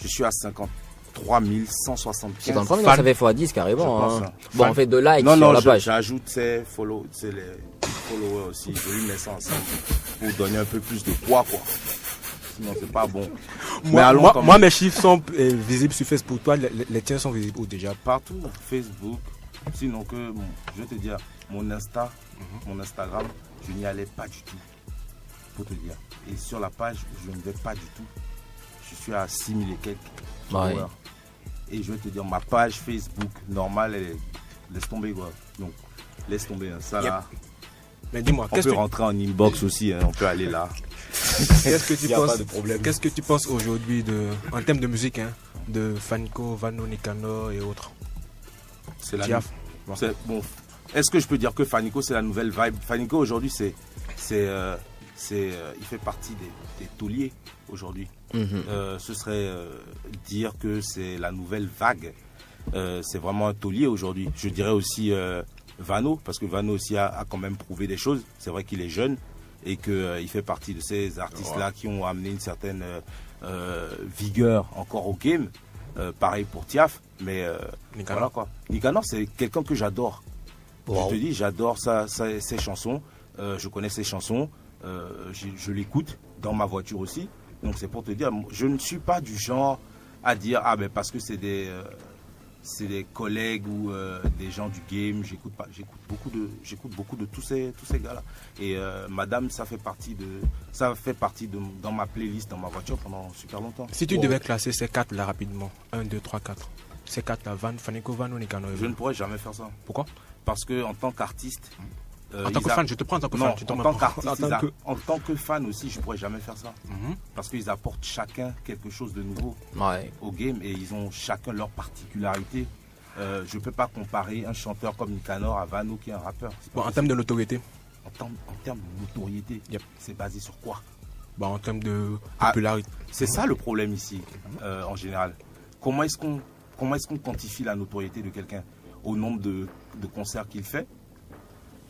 D: je suis à 53 175.
I: C'est dans le premier, ça fait x10 carrément. Bon, on fait de likes sur la page.
D: J'ajoute les followers aussi. Je lui mets ça ensemble pour donner un peu plus de poids, quoi. Sinon, c'est pas bon.
H: Moi, mes chiffres sont visibles sur Facebook. Toi, les tiens sont visibles où déjà?
D: Partout, Facebook. Sinon, je vais te dire, mon Instagram, je n'y allais pas du tout. Pour te dire. Et sur la page, je ne vais pas du tout. Je suis à 6000 et quelques followers. Et je vais te dire, ma page Facebook normale, laisse tomber, quoi. Donc, laisse tomber ça là.
H: Mais dis-moi,
D: on peut rentrer en inbox aussi, on peut aller là.
H: Qu'est-ce que tu penses aujourd'hui en termes de musique, de Fanico, Vano, Nicanor et autres?
D: C'est la bon. Est-ce que je peux dire que Fanico c'est la nouvelle vibe? Fanico aujourd'hui il fait partie des tauliers aujourd'hui. Ce serait dire que c'est la nouvelle vague. C'est vraiment un taulier aujourd'hui. Je dirais aussi Vano, parce que Vano aussi a quand même prouvé des choses. C'est vrai qu'il est jeune et qu'il fait partie de ces artistes-là qui ont amené une certaine vigueur encore au game. Pareil pour Tiaf, mais voilà quoi. Nicanor, c'est quelqu'un que j'adore. Wow. Je te dis, j'adore ses chansons. Je connais ses chansons. Je l'écoute dans ma voiture aussi. Donc c'est pour te dire, je ne suis pas du genre à dire parce que c'est des collègues ou des gens du game, j'écoute beaucoup de tous ces gars-là. Et Madame, ça fait partie dans ma playlist dans ma voiture pendant super longtemps.
H: Si tu devais classer ces 4 là rapidement, 1, 2, 3, 4. Ces 4 là, Fanico, Vano, Nicanor.
D: Je ne pourrais jamais faire ça.
H: Pourquoi?
D: Parce que en tant qu'artiste.
H: En tant que fan, je te prends en tant que fan.
D: En tant que fan aussi, je ne pourrais jamais faire ça. Parce qu'ils apportent chacun quelque chose de nouveau au game et ils ont chacun leur particularité. Je ne peux pas comparer un chanteur comme Nicanor à Vano qui est un rappeur.
H: En termes de notoriété.
D: En termes de notoriété, c'est basé sur quoi?
H: En termes de popularité.
D: C'est ça le problème ici, en général. Comment est-ce qu'on quantifie la notoriété de quelqu'un? Au nombre de concerts qu'il fait?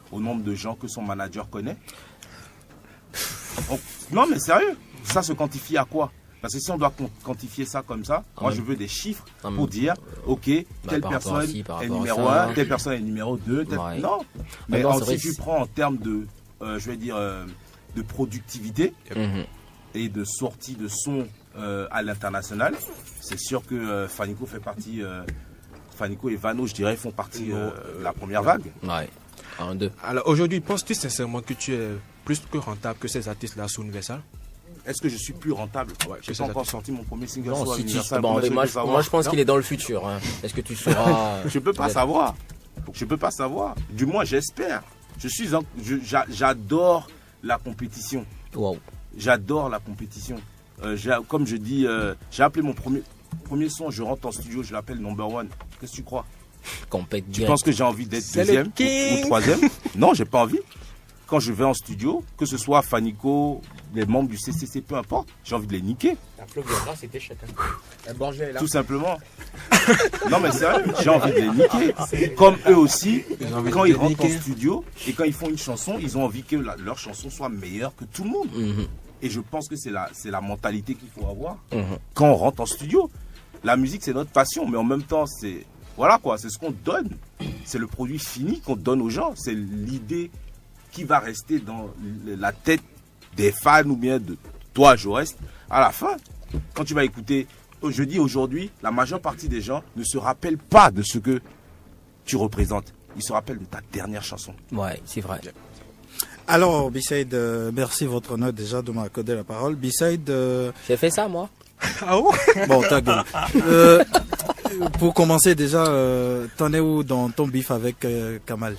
D: Au nombre de gens que son manager connaît? Non mais sérieux, ça se quantifie à quoi? Parce que si on doit quantifier ça comme ça, moi je veux des chiffres pour dire, ok, telle personne est numéro 1, telle personne est numéro 2, non. Mais si tu prends en termes de, de productivité et de sortie de son à l'international, c'est sûr que Fanico fait partie, Fanico et Vano, je dirais, font partie de la première vague.
H: Alors aujourd'hui, penses-tu sincèrement que tu es plus que rentable que ces artistes-là sous Universal?
D: Est-ce que je suis plus rentable? Je n'ai pas encore sorti mon premier single sur Universal.
I: Moi je pense qu'il est dans le futur. Est-ce que tu sauras?
D: Je ne peux pas savoir. Je ne peux pas savoir. Du moins, j'espère. J'adore la compétition.
I: Wow.
D: J'adore la compétition. Comme je dis, j'ai appelé mon premier son, je rentre en studio, je l'appelle Number One. Qu'est-ce que tu crois? Tu penses que j'ai envie d'être deuxième ou troisième? Non, j'ai pas envie. quand je vais en studio, que ce soit Fanico, les membres du CCC, peu importe, j'ai envie de les niquer.
I: La flotte de grâce, c'était chacun. La Borgia est là.
D: Tout simplement. Non mais sérieux, j'ai envie de les niquer. Comme eux aussi, quand ils rentrent en studio et quand ils font une chanson, ils ont envie que leur chanson soit meilleure que tout le monde. Et je pense que c'est la mentalité qu'il faut avoir quand on rentre en studio. La musique, c'est notre passion, mais en même temps, c'est ce qu'on donne. C'est le produit fini qu'on donne aux gens. C'est l'idée qui va rester dans la tête des fans ou bien de toi, Joris, à la fin. Quand tu vas écouter, je dis aujourd'hui, la majeure partie des gens ne se rappellent pas de ce que tu représentes. Ils se rappellent de ta dernière chanson.
I: Ouais, c'est vrai.
B: Alors, B-Side, merci votre honneur déjà de m'accorder la parole. B-Side...
I: J'ai fait ça, moi.
B: Ah ouais. Bon, ta gueule. Pour commencer déjà, t'en es où dans ton bif avec Kamal?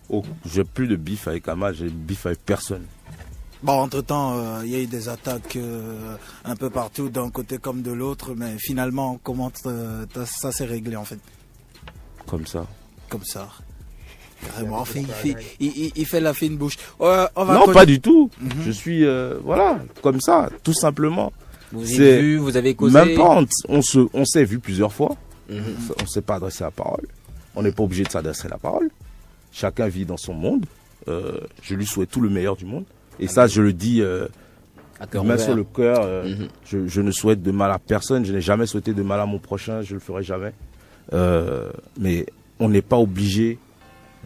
D: Oh, j'ai plus de bif avec Kamal, j'ai bif avec personne.
B: Bon, entre-temps, il y a eu des attaques un peu partout, d'un côté comme de l'autre, mais finalement, comment ça s'est réglé en fait?
D: Comme ça.
B: Comme ça. Carrément, il fait la fine bouche.
D: Non, pas du tout. Je suis, comme ça, tout simplement.
I: Vous avez vu, vous avez causé.
D: Même pas, on s'est vu plusieurs fois. On ne s'est pas adressé la parole. On n'est pas obligé de s'adresser la parole. Chacun vit dans son monde. Je lui souhaite tout le meilleur du monde. Et ça, je le dis main sur le cœur. Je ne souhaite de mal à personne. Je n'ai jamais souhaité de mal à mon prochain. Je ne le ferai jamais. Mais on n'est pas obligé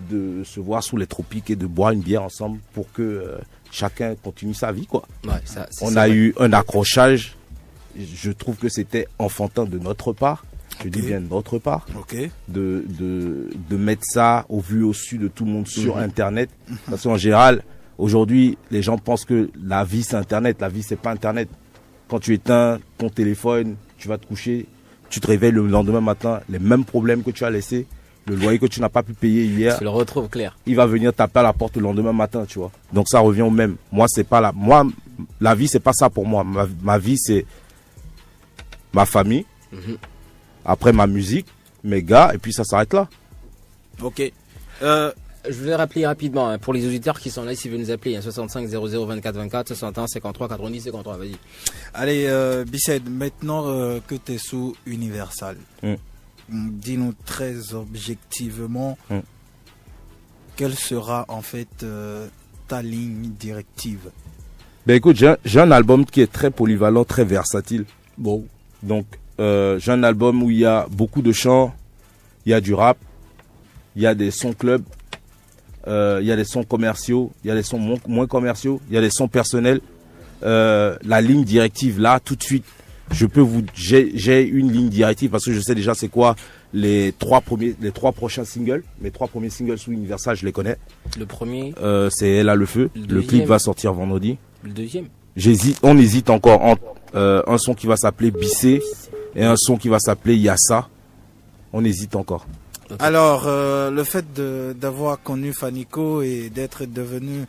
D: de se voir sous les tropiques et de boire une bière ensemble pour que chacun continue sa vie, quoi.
I: Ouais,
D: on a eu un accrochage. Je trouve que c'était enfantin de notre part. Je dis bien de notre part. De mettre ça au vu au su de tout le monde sur Internet. Parce qu'en général, aujourd'hui, les gens pensent que la vie c'est Internet. La vie c'est pas Internet. Quand tu éteins ton téléphone, tu vas te coucher, tu te réveilles le lendemain matin, les mêmes problèmes que tu as laissés, le loyer que tu n'as pas pu payer hier.
I: Tu le retrouves clair.
D: Il va venir taper à la porte le lendemain matin, tu vois. Donc ça revient au même. Moi, c'est pas la vie, c'est pas ça pour moi. Ma vie, c'est ma famille. Après ma musique, mes gars, et puis ça s'arrête là.
B: Ok.
I: Je voulais rappeler rapidement, pour les auditeurs qui sont là, s'ils veulent nous appeler, 65 00 24 24, 61 53 90 53, vas-y.
B: Allez, B-Side, maintenant que tu es sous Universal, dis-nous très objectivement, quelle sera en fait ta ligne directive?
D: Ben écoute, j'ai un album qui est très polyvalent, très versatile. Bon, donc j'ai un album où il y a beaucoup de chants, il y a du rap, il y a des sons club, il y a des sons commerciaux, il y a des sons moins commerciaux, il y a des sons personnels. La ligne directive là, tout de suite, j'ai une ligne directive parce que je sais déjà c'est quoi les trois prochains singles. Mes 3 premiers singles sous Universal, je les connais.
I: Le premier,
D: c'est Elle a le feu. Le clip va sortir vendredi.
I: Le deuxième,
D: on hésite encore entre un son qui va s'appeler Bissé et un son qui va s'appeler Yassa. On hésite encore.
B: Alors, le fait d'avoir connu Fanico et d'être devenu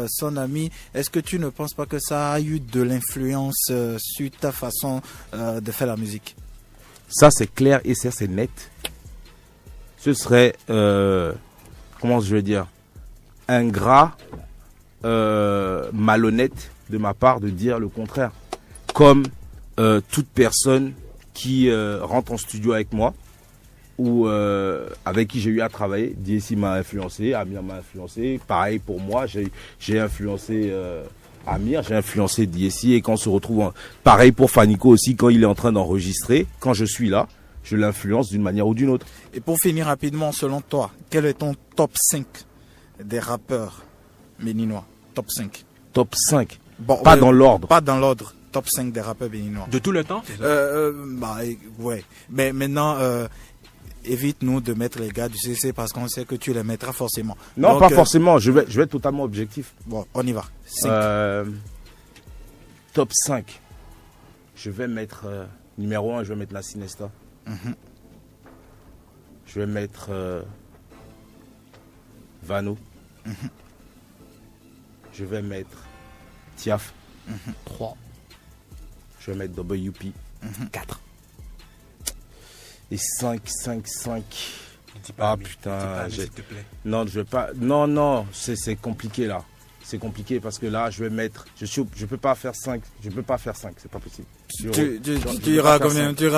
B: son ami, est-ce que tu ne penses pas que ça a eu de l'influence sur ta façon de faire la musique?
D: Ça, c'est clair et ça, c'est net. Ce serait, comment je vais dire, ingrat, malhonnête de ma part de dire le contraire. Comme toute personne qui rentre en studio avec moi, ou avec qui j'ai eu à travailler. DSI m'a influencé, Amir m'a influencé. Pareil pour moi, j'ai influencé Amir, j'ai influencé DSI. Et quand on se retrouve, pareil pour Fanico aussi, quand il est en train d'enregistrer, quand je suis là, je l'influence d'une manière ou d'une autre.
B: Et pour finir rapidement, selon toi, quel est ton top 5 des rappeurs béninois? Top 5.
D: Top 5 bon, pas dans l'ordre.
B: Pas dans l'ordre. Top 5 des rappeurs béninois.
H: De tout le temps
B: ouais. Mais maintenant... évite-nous de mettre les gars du CC parce qu'on sait que tu les mettras forcément.
D: Non, donc, pas forcément. Je vais être totalement objectif.
B: Bon, on y va. 5.
D: Top 5. Je vais mettre numéro 1, je vais mettre la Sinesta. Je vais mettre Vano. Je vais mettre Tiaf.
I: 3.
D: Je vais mettre WP.
I: 4.
D: Et 5.
H: Dis pas
D: putain.
H: s'il te plaît.
D: Non, je vais pas. Non, c'est compliqué là. c'est compliqué parce que là, je peux pas faire 5, c'est pas possible.
B: Tu iras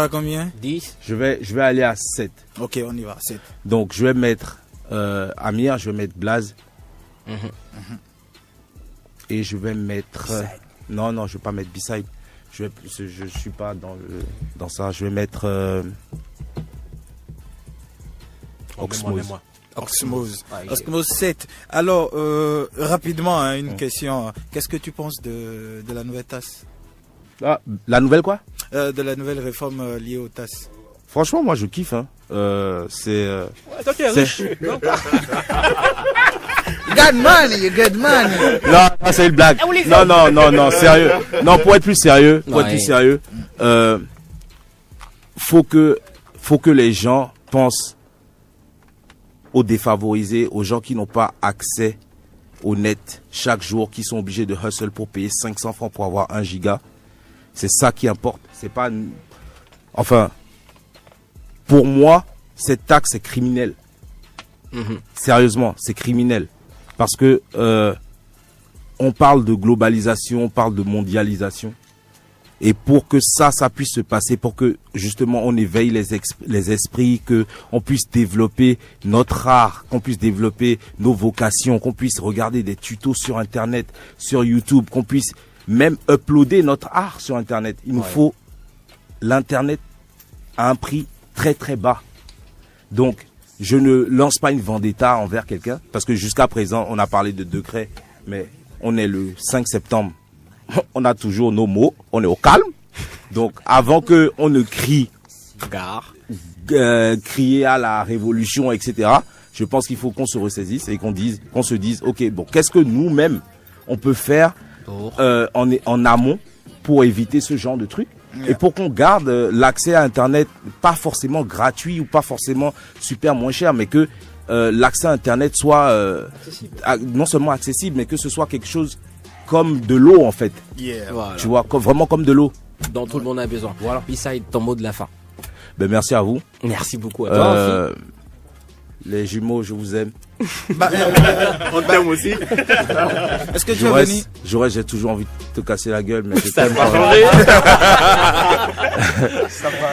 B: à combien?
I: 10.
D: Je vais aller à 7.
B: Ok, on y va, 7.
D: Donc, je vais mettre Amir, je vais mettre Blaze. Et je vais mettre... non, je vais pas mettre B-Side. Je suis pas dans ça. Je vais mettre Oxmose.
B: Oxmose 7. Alors, rapidement, une question. Qu'est-ce que tu penses de la nouvelle tasse?
D: La nouvelle quoi?
B: De la nouvelle réforme liée aux tasses.
D: Franchement, moi, je kiffe. Hein. C'est...
C: toi qui es riche.
B: Good money.
D: Non, c'est une blague. Non, sérieux. Non, pour être plus sérieux, faut que les gens pensent aux défavorisés, aux gens qui n'ont pas accès au net chaque jour, qui sont obligés de hustle pour payer 500 francs pour avoir 1 giga. C'est ça qui importe. C'est pas... Enfin, pour moi, cette taxe est criminelle. Sérieusement, c'est criminel. Parce que on parle de globalisation, on parle de mondialisation. Et pour que ça puisse se passer, pour que justement on éveille les esprits, que on puisse développer notre art, qu'on puisse développer nos vocations, qu'on puisse regarder des tutos sur Internet, sur YouTube, qu'on puisse même uploader notre art sur Internet. Il nous faut l'Internet à un prix très très bas. Donc, je ne lance pas une vendetta envers quelqu'un, parce que jusqu'à présent, on a parlé de décret, mais on est le 5 septembre. On a toujours nos mots, on est au calme. Donc, avant que on ne crie, crier à la révolution, etc., je pense qu'il faut qu'on se ressaisisse et qu'on se dise, ok, bon, qu'est-ce que nous-mêmes, on peut faire en amont pour éviter ce genre de trucs? Et pour qu'on garde l'accès à Internet, pas forcément gratuit ou pas forcément super moins cher, mais que l'accès à Internet soit non seulement accessible, mais que ce soit quelque chose comme de l'eau en fait.
I: Voilà.
D: Tu vois, vraiment comme de l'eau.
I: Dont tout le monde a besoin. Voilà. B-Side, ton mot de la fin.
D: Ben merci à vous.
I: Merci beaucoup à toi.
D: Les jumeaux, je vous aime.
G: On t'aime aussi.
B: Est-ce que tu vas venir?
D: J'ai toujours envie de te casser la gueule, mais
C: ça va changer.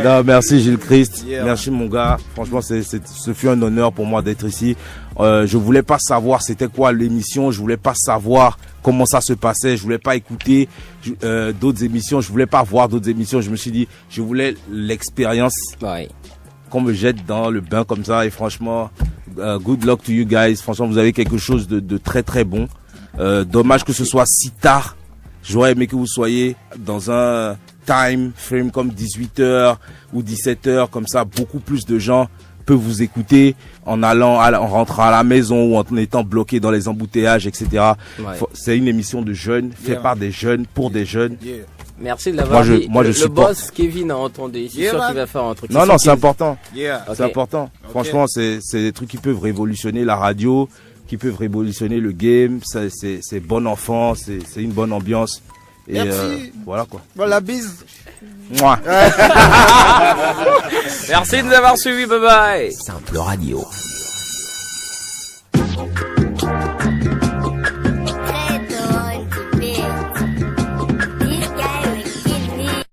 D: Non, merci Gilles Christ. Merci mon gars. Franchement, ce fut un honneur pour moi d'être ici. Je voulais pas savoir c'était quoi l'émission. Je voulais pas savoir comment ça se passait. Je voulais pas écouter d'autres émissions. Je voulais pas voir d'autres émissions. Je me suis dit, je voulais l'expérience. Qu'on me jette dans le bain comme ça. Et franchement, good luck to you guys. Franchement, vous avez quelque chose de très très bon. Dommage que ce soit si tard. J'aurais aimé que vous soyez dans un time frame comme 18h ou 17h. Comme ça, beaucoup plus de gens peuvent vous écouter en rentrant à la maison ou en étant bloqué dans les embouteillages, etc. C'est une émission de jeunes, faite par des jeunes, pour des jeunes.
I: Merci de l'avoir dit.
D: Le
I: boss Kevin a entendu. C'est sûr qu'il va faire un truc.
D: Non, c'est important.
B: Okay.
D: C'est important. Franchement, c'est des trucs qui peuvent révolutionner la radio, qui peuvent révolutionner le game. C'est bon enfant, c'est une bonne ambiance. Et voilà quoi.
B: Voilà, bise.
D: Mouah.
I: Merci de nous avoir suivis. Bye bye.
A: Simple Radio.